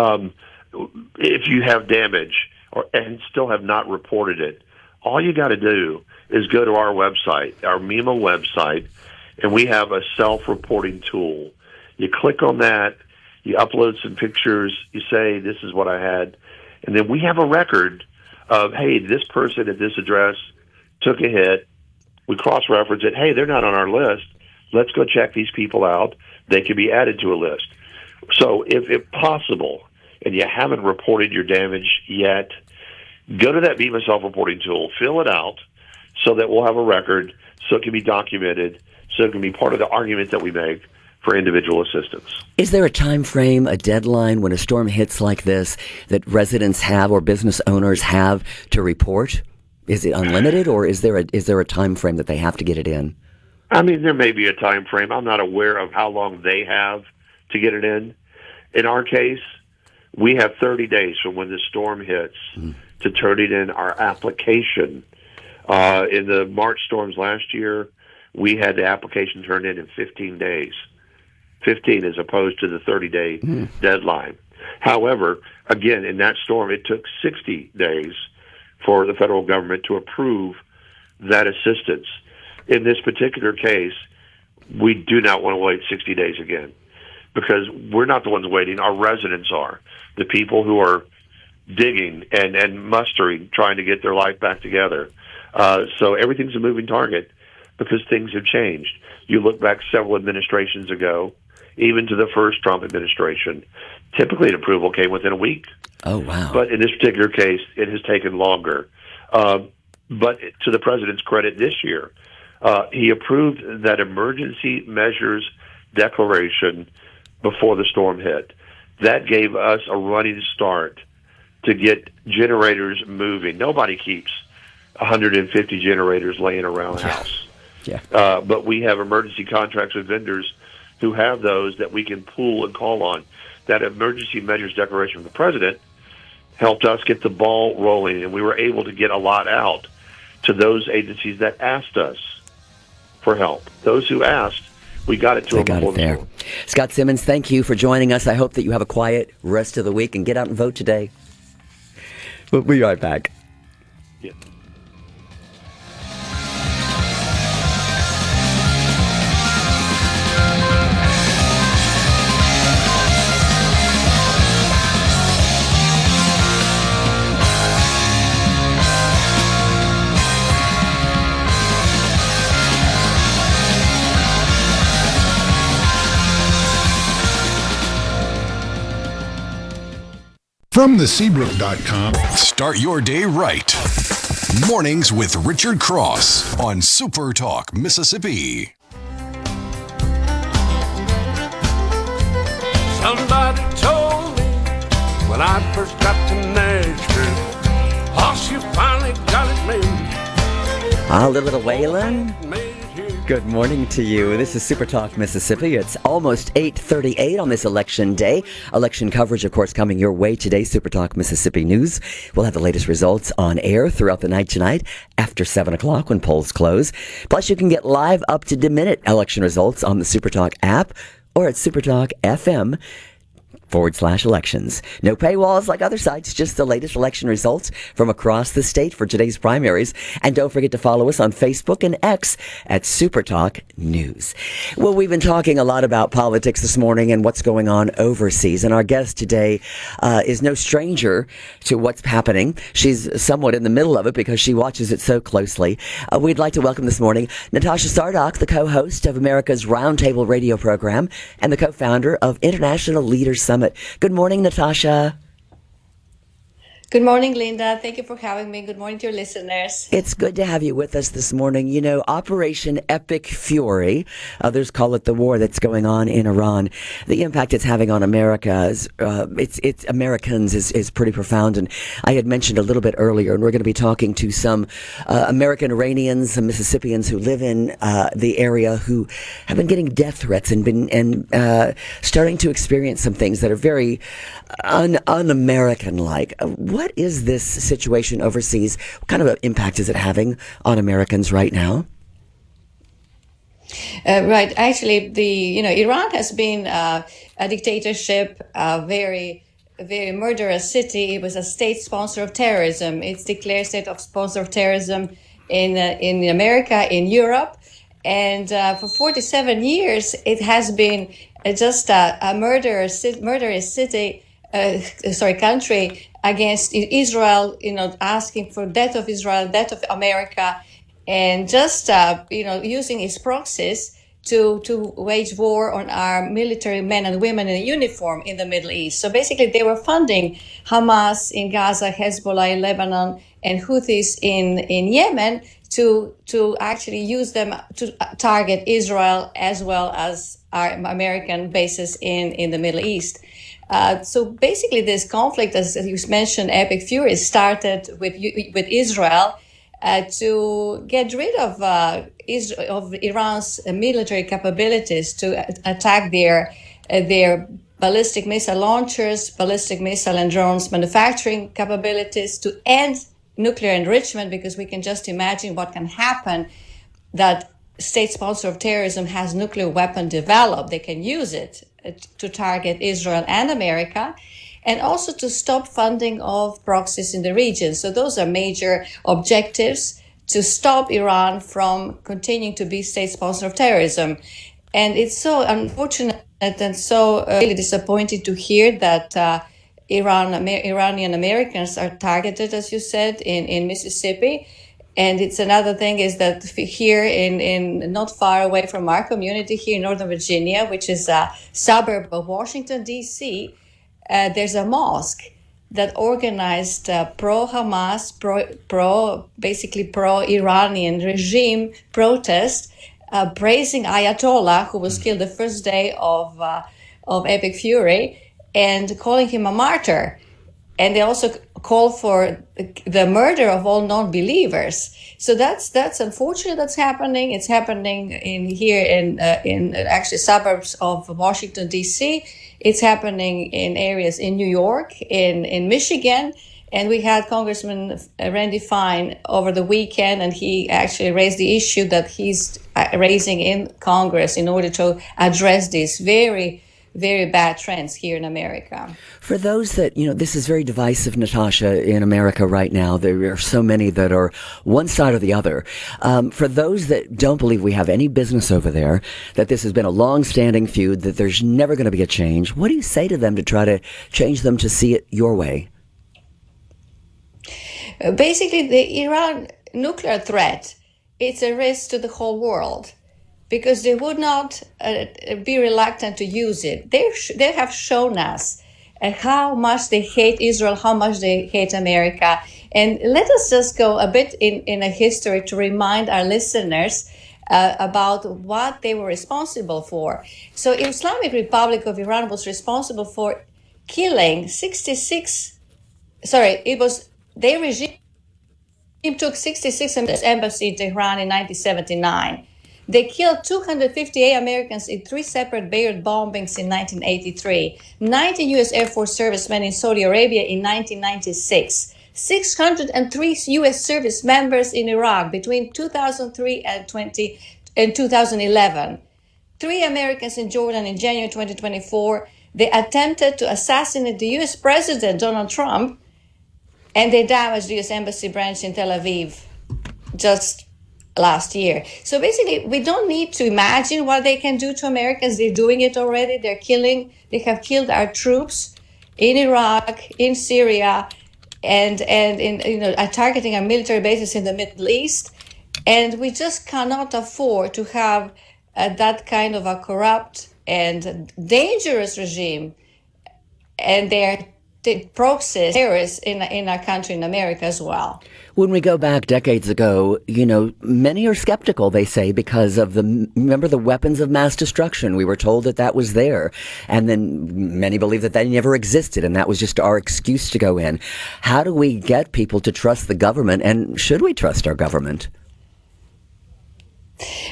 if you have damage and still have not reported it, all you got to do is go to our website, our MEMA website, and we have a self-reporting tool. You click on that. You upload some pictures, you say, this is what I had, and then we have a record of, hey, this person at this address took a hit. We cross-referenced it. Hey, they're not on our list. Let's go check these people out. They can be added to a list. So if possible, and you haven't reported your damage yet, go to that MEMA self-reporting tool, fill it out so that we'll have a record, so it can be documented, so it can be part of the argument that we make for individual assistance. Is there a time frame, a deadline when a storm hits like this that residents have or business owners have to report? Is it unlimited, or is there a time frame that they have to get it in? I mean, there may be a time frame. I'm not aware of how long they have to get it in. In our case, we have 30 days from when the storm hits to turn it in our application. In the March storms last year, we had the application turned in 15 days. 15 as opposed to the 30-day deadline. However, again, in that storm, it took 60 days for the federal government to approve that assistance. In this particular case, we do not want to wait 60 days again, because we're not the ones waiting. Our residents are, the people who are digging and mustering, trying to get their life back together. So everything's a moving target because things have changed. You look back several administrations ago, even to the first Trump administration, typically an approval came within a week. Oh, wow. But in this particular case, it has taken longer. But to the president's credit this year, he approved that emergency measures declaration before the storm hit. That gave us a running start to get generators moving. Nobody keeps 150 generators laying around the house. Yeah. But we have emergency contracts with vendors who have those that we can pool and call on. That emergency measures declaration from the president helped us get the ball rolling, and we were able to get a lot out to those agencies that asked us for help. Those who asked, we got it to them before the storm. Scott Simmons, thank you for joining us. I hope that you have a quiet rest of the week and get out and vote today. We'll be right back. Yeah. From the Seabrook.com. Start your day right. Mornings with Richard Cross on SuperTalk, Mississippi. Somebody told me when I first got to Nashville, oh, you finally got it made. A little bit of Waylon. Good morning to you. This is SuperTalk Mississippi. It's almost 8:38 on this election day. Election coverage, of course, coming your way today. SuperTalk Mississippi News. We'll have the latest results on air throughout the night tonight after 7 o'clock when polls close. Plus, you can get live up-to-the-minute election results on the SuperTalk app or at SuperTalk FM /elections. No paywalls like other sites, just the latest election results from across the state for today's primaries. And don't forget to follow us on Facebook and X at SuperTalk News. Well, we've been talking a lot about politics this morning and what's going on overseas. And our guest today is no stranger to what's happening. She's somewhat in the middle of it because she watches it so closely. We'd like to welcome this morning Natasha Srdoc, the co-host of America's Roundtable radio program and the co-founder of International Leaders Summit. Good morning, Natasha. Good morning, Linda. Thank you for having me. Good morning to your listeners. It's good to have you with us this morning. You know, Operation Epic Fury, others call it the war that's going on in Iran. The impact it's having on America, it's Americans is pretty profound. And I had mentioned a little bit earlier, and we're going to be talking to some American Iranians, some Mississippians who live in the area who have been getting death threats and starting to experience some things that are very un-American-like. What is this situation overseas? What kind of impact is it having on Americans right now? Right. Actually, Iran has been a dictatorship, a very murderous city. It was a state sponsor of terrorism. It's declared state of sponsor of terrorism in America, in Europe, and for 47 years it has been just a murderous country against Israel, asking for death of Israel, death of America, and just using its proxies to wage war on our military men and women in uniform in the Middle East. So basically, they were funding Hamas in Gaza, Hezbollah in Lebanon, and Houthis in Yemen to actually use them to target Israel as well as our American bases in the Middle East. So basically, this conflict, as you mentioned, Epic Fury, started with Israel to get rid of Iran's military capabilities to attack their ballistic missile launchers, ballistic missile and drones manufacturing capabilities, to end nuclear enrichment, because we can just imagine what can happen that state sponsor of terrorism has nuclear weapon developed. They can use it to target Israel and America, and also to stop funding of proxies in the region. So those are major objectives to stop Iran from continuing to be state sponsor of terrorism. And it's so unfortunate and so really disappointing to hear that Iranian Americans are targeted, as you said, in Mississippi. And it's another thing is that here in not far away from our community here in Northern Virginia, which is a suburb of Washington, D.C., there's a mosque that organized pro-Hamas, basically pro-Iranian regime protest, praising Ayatollah, who was killed the first day of Epic Fury, and calling him a martyr. And they also call for the murder of all non-believers. So that's unfortunate. That's happening. It's happening in actually suburbs of Washington, D.C. It's happening in areas in New York, in Michigan. And we had Congressman Randy Fine over the weekend, and he actually raised the issue that he's raising in Congress in order to address these very, very bad trends here in America. For those that, this is very divisive, Natasha, in America right now. There are so many that are one side or the other. For those that don't believe we have any business over there, that this has been a long-standing feud, that there's never going to be a change, what do you say to them to try to change them to see it your way? Basically, the Iran nuclear threat, it's a risk to the whole world, because they would not be reluctant to use it. They have shown us how much they hate Israel, how much they hate America. And let us just go a bit in a history to remind our listeners about what they were responsible for. So Islamic Republic of Iran was responsible for killing their regime took 66 embassy in Tehran in 1979. They killed 258 Americans in 3 separate Beirut bombings in 1983, 90 U.S. Air Force servicemen in Saudi Arabia in 1996, 603 U.S. service members in Iraq between 2003 and 2011, 3 Americans in Jordan in January 2024. They attempted to assassinate the U.S. President Donald Trump, and they damaged the U.S. Embassy branch in Tel Aviv just last year. So basically, we don't need to imagine what they can do to Americans. They're doing it already. They have killed our troops in Iraq, in Syria, and are targeting our military bases in the Middle East. And we just cannot afford to have that kind of a corrupt and dangerous regime and their proxies, terrorists in our country, in America as well. When we go back decades ago, many are skeptical, they say, because of remember the weapons of mass destruction. We were told that was there. And then many believe that never existed, and that was just our excuse to go in. How do we get people to trust the government, and should we trust our government?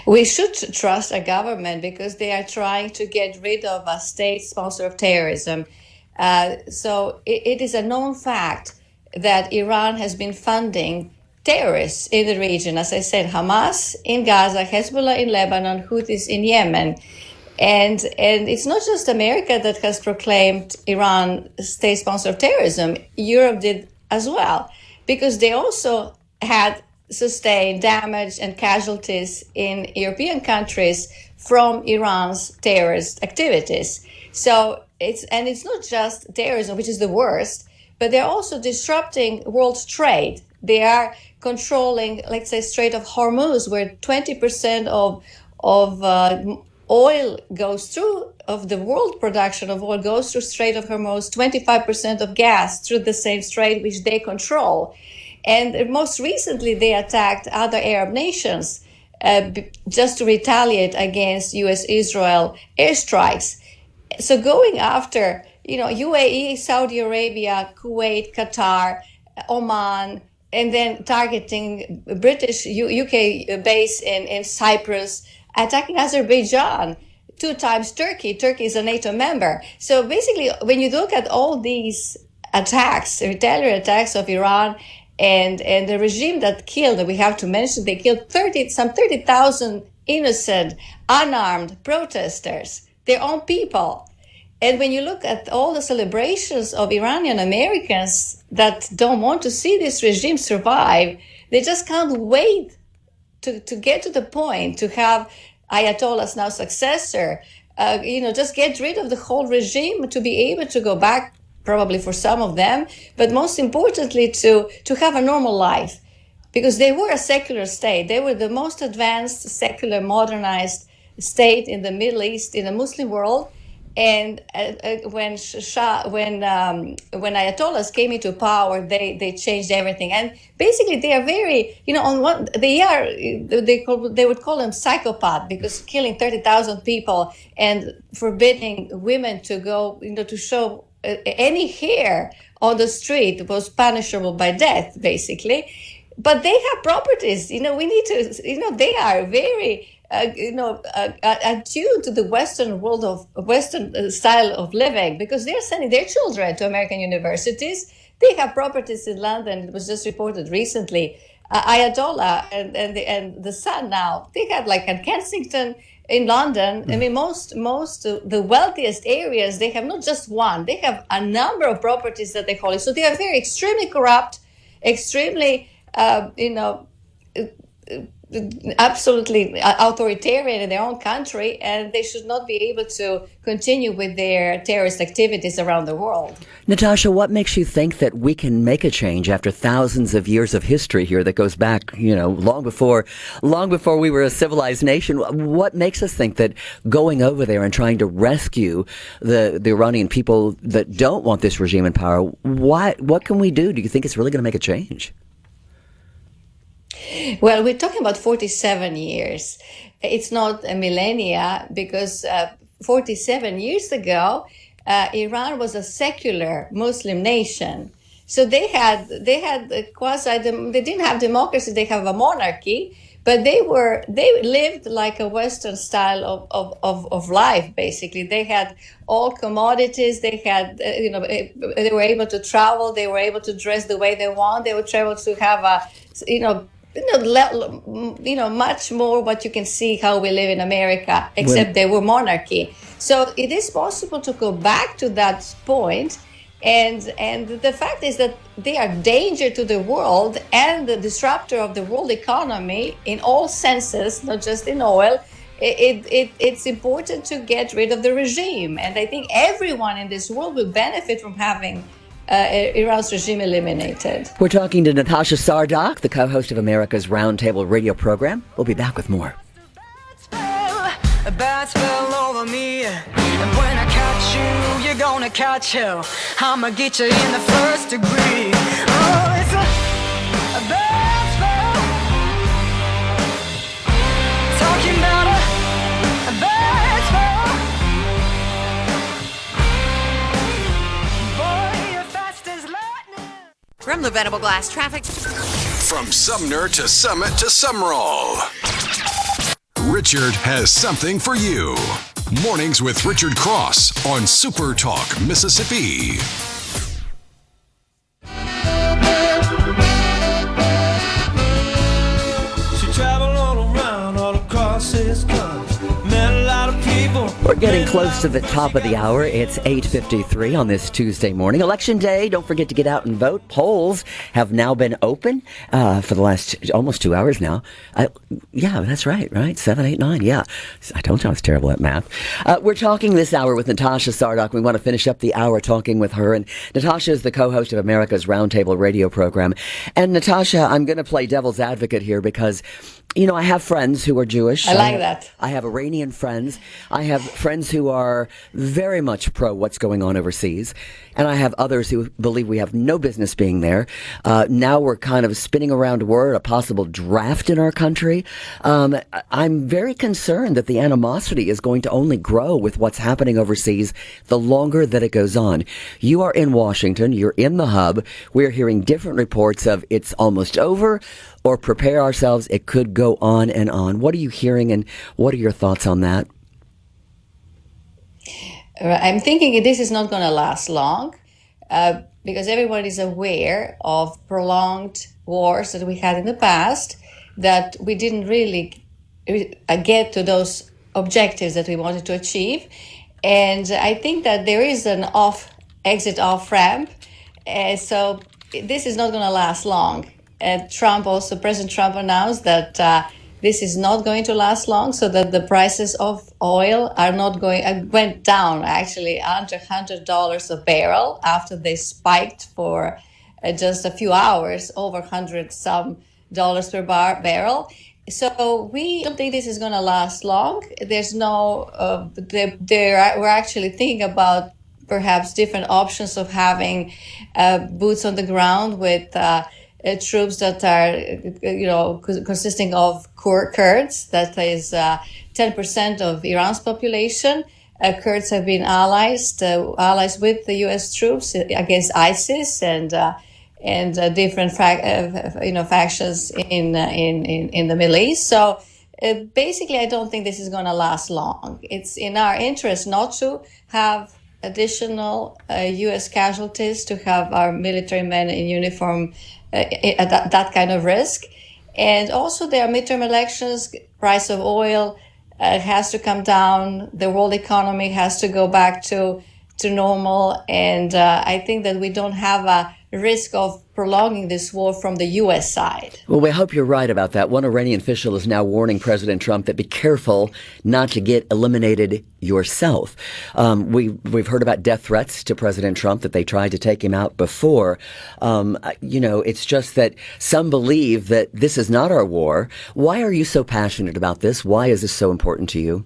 We should trust our government because they are trying to get rid of a state sponsor of terrorism. So it is a known fact that Iran has been funding terrorists in the region. As I said, Hamas in Gaza, Hezbollah in Lebanon, Houthis in Yemen. And it's not just America that has proclaimed Iran state sponsor of terrorism. Europe did as well, because they also had sustained damage and casualties in European countries from Iran's terrorist activities. So it's not just terrorism, which is the worst, but they're also disrupting world trade. They are controlling, let's say, Strait of Hormuz, where 20% of oil goes through, of the world production of oil goes through Strait of Hormuz, 25% of gas through the same strait which they control. And most recently, they attacked other Arab nations just to retaliate against U.S.-Israel airstrikes. So going after, UAE, Saudi Arabia, Kuwait, Qatar, Oman, and then targeting British UK base in Cyprus, attacking Azerbaijan, 2 times Turkey. Turkey is a NATO member. So basically, when you look at all these attacks, retaliatory attacks of Iran and the regime that killed, we have to mention, they killed some 30,000 innocent, unarmed protesters, their own people. And when you look at all the celebrations of Iranian Americans that don't want to see this regime survive, they just can't wait to get to the point to have Ayatollah's now successor, just get rid of the whole regime to be able to go back, probably for some of them, but most importantly to have a normal life. Because they were a secular state. They were the most advanced, secular, modernized state in the Middle East, in the Muslim world. And when Ayatollahs came into power, they changed everything. And basically, they are very, they would call them psychopath, because killing 30,000 people and forbidding women to go, to show any hair on the street was punishable by death, basically. But they have properties. We need to. They are very. Attuned to the Western world of Western style of living, because they're sending their children to American universities. They have properties in London. It was just reported recently. Ayatollah and the son now, they have like at Kensington in London. I mean, most the wealthiest areas, they have not just one, they have a number of properties that they call it. So they are very extremely corrupt, extremely, absolutely authoritarian in their own country, and they should not be able to continue with their terrorist activities around the world. Natasha, what makes you think that we can make a change after thousands of years of history here that goes back, long before we were a civilized nation? What makes us think that going over there and trying to rescue the Iranian people that don't want this regime in power, what can we do? Do you think it's really going to make a change? Well, we're talking about 47 years. It's not a millennia, because 47 years ago, Iran was a secular Muslim nation. So they didn't have democracy, they have a monarchy, but they lived like a Western style of life, basically. They had all commodities, they had, they were able to travel, they were able to dress the way they want, they were able to have much more what you can see how we live in America, except they were monarchy. So it is possible to go back to that point, and the fact is that they are danger to the world and the disruptor of the world economy in all senses, not just in oil. It's important to get rid of the regime, and I think everyone in this world will benefit from having Iran's regime eliminated. We're talking to Natasha Srdoc, the co-host of America's Roundtable radio program. We'll be back with more. A bad spell over me, and when I catch you, you're gonna catch hell. I'ma get you in the first degree. Oh, it's a bad spell. Talking about a bad spell. Boy, you're fast as lightning. From the Venable Glass Traffic. From Sumner to Summit to Summerall, Richard has something for you. Mornings with Richard Cross on SuperTalk, Mississippi. She traveled all around, all across his country. Met a lot of people. We're getting close to the top of the hour. It's 8:53 on this Tuesday morning. Election day. Don't forget to get out and vote. Polls have now been open for the last almost 2 hours now. Yeah, that's right. 7, 8, 9. Yeah. I told you I was terrible at math. We're talking this hour with Natasha Srdoc. We want to finish up the hour talking with her. And Natasha is the co-host of America's Roundtable radio program. And Natasha, I'm going to play devil's advocate here because I have friends who are Jewish. I like that. I have Iranian friends. I have friends who are very much pro what's going on overseas. And I have others who believe we have no business being there. Now we're kind of spinning around word, a possible draft in our country. I'm very concerned that the animosity is going to only grow with what's happening overseas the longer that it goes on. You are in Washington. You're in the hub. We're hearing different reports of it's almost over or prepare ourselves. It could go on and on. What are you hearing and what are your thoughts on that? I'm thinking this is not going to last long because everyone is aware of prolonged wars that we had in the past, that we didn't really get to those objectives that we wanted to achieve. And I think that there is an exit off ramp. So this is not going to last long. President Trump announced that this is not going to last long, so that the prices of oil are not went down actually under $100 a barrel after they spiked for just a few hours over $100 per barrel. So we don't think this is going to last long. There's no, we're actually thinking about perhaps different options of having boots on the ground with troops that are, consisting of Kurds. That is 10% of Iran's population. Kurds have been allies with the U.S. troops against ISIS and different factions in the Middle East. So basically, I don't think this is going to last long. It's in our interest not to have additional U.S. casualties, to have our military men in uniform at that kind of risk. And also there are midterm elections, price of oil has to come down, the world economy has to go back to normal. And I think that we don't have a risk of prolonging this war from the U.S. side. Well, we hope you're right about that. One Iranian official is now warning President Trump that be careful not to get eliminated yourself. We've heard about death threats to President Trump, that they tried to take him out before. It's just that some believe that this is not our war. Why are you so passionate about this? Why is this so important to you?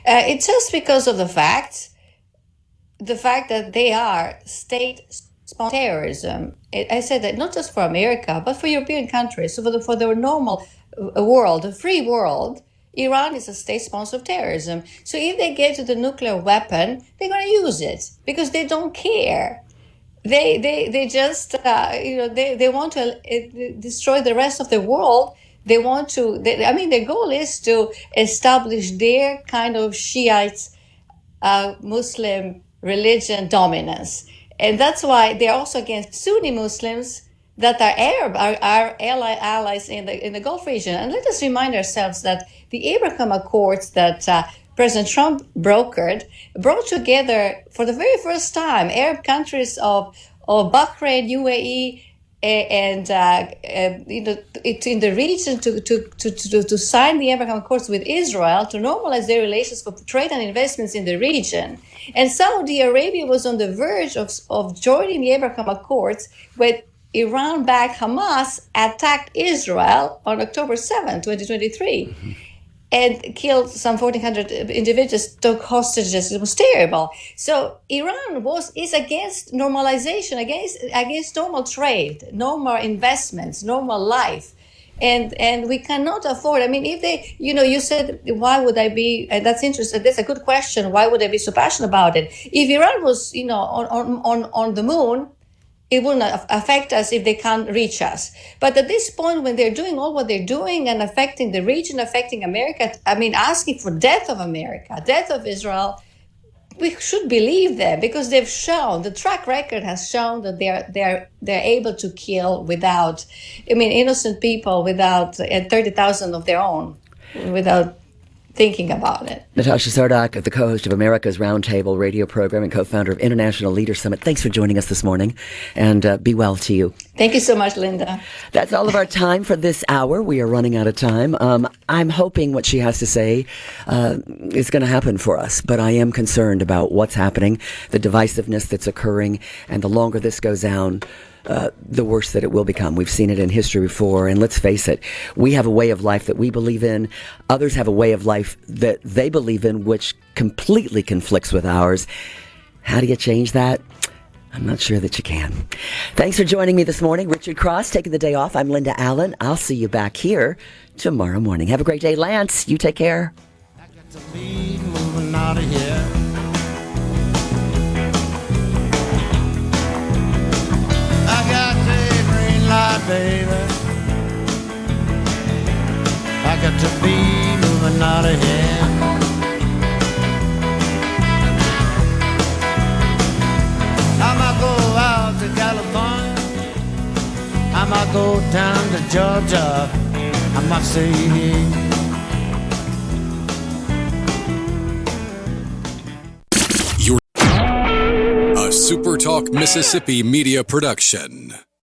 It's just because of the fact that they are state-sponsored terrorism. I said that not just for America, but for European countries. So for the normal world, the free world, Iran is a state sponsor of terrorism. So if they get to the nuclear weapon, they're going to use it because they don't care. They just they want to destroy the rest of the world. They want to. Their goal is to establish their kind of Shiite Muslim religion dominance. And that's why they're also against Sunni Muslims that are Arab, are allies in the Gulf region. And let us remind ourselves that the Abraham Accords that President Trump brought together for the very first time Arab countries of Bahrain, UAE, and it's in the region to sign the Abraham Accords with Israel to normalize their relations for trade and investments in the region. And Saudi Arabia was on the verge of joining the Abraham Accords when Iran-backed Hamas attacked Israel on October 7, 2023. And killed some 1,400 individuals, took hostages. It was terrible. So Iran is against normalization, against normal trade, normal investments, normal life. And we cannot afford, if they, you said, why would I be, and that's interesting, that's a good question, why would I be so passionate about it? If Iran was, on the moon, it will not affect us if they can't reach us. But at this point, when they're doing all what they're doing and affecting the region, affecting America, asking for death of America, death of Israel, we should believe them because they've shown, the track record has shown that they're able to kill without, innocent people without 30,000 of their own, without thinking about it. Natasha Srdoc, the co-host of America's Roundtable radio program and co-founder of International Leader Summit. Thanks for joining us this morning, and be well to you. Thank you so much, Linda. That's all of our time for this hour. We are running out of time. I'm hoping what she has to say is going to happen for us, but I am concerned about what's happening, the divisiveness that's occurring, and the longer this goes down, the worse that it will become. We've seen it in history before, and let's face it, we have a way of life that we believe in. Others have a way of life that they believe in, which completely conflicts with ours. How do you change that? I'm not sure that you can. Thanks for joining me this morning. Richard Cross taking the day off. I'm Linda Allen. I'll see you back here tomorrow morning. Have a great day, Lance. You take care. I got to be moving out of here. I got the green light, baby. I got to be moving out of here. I might go out to California. I might go down to Georgia. I might stay here. A SuperTalk Mississippi media production.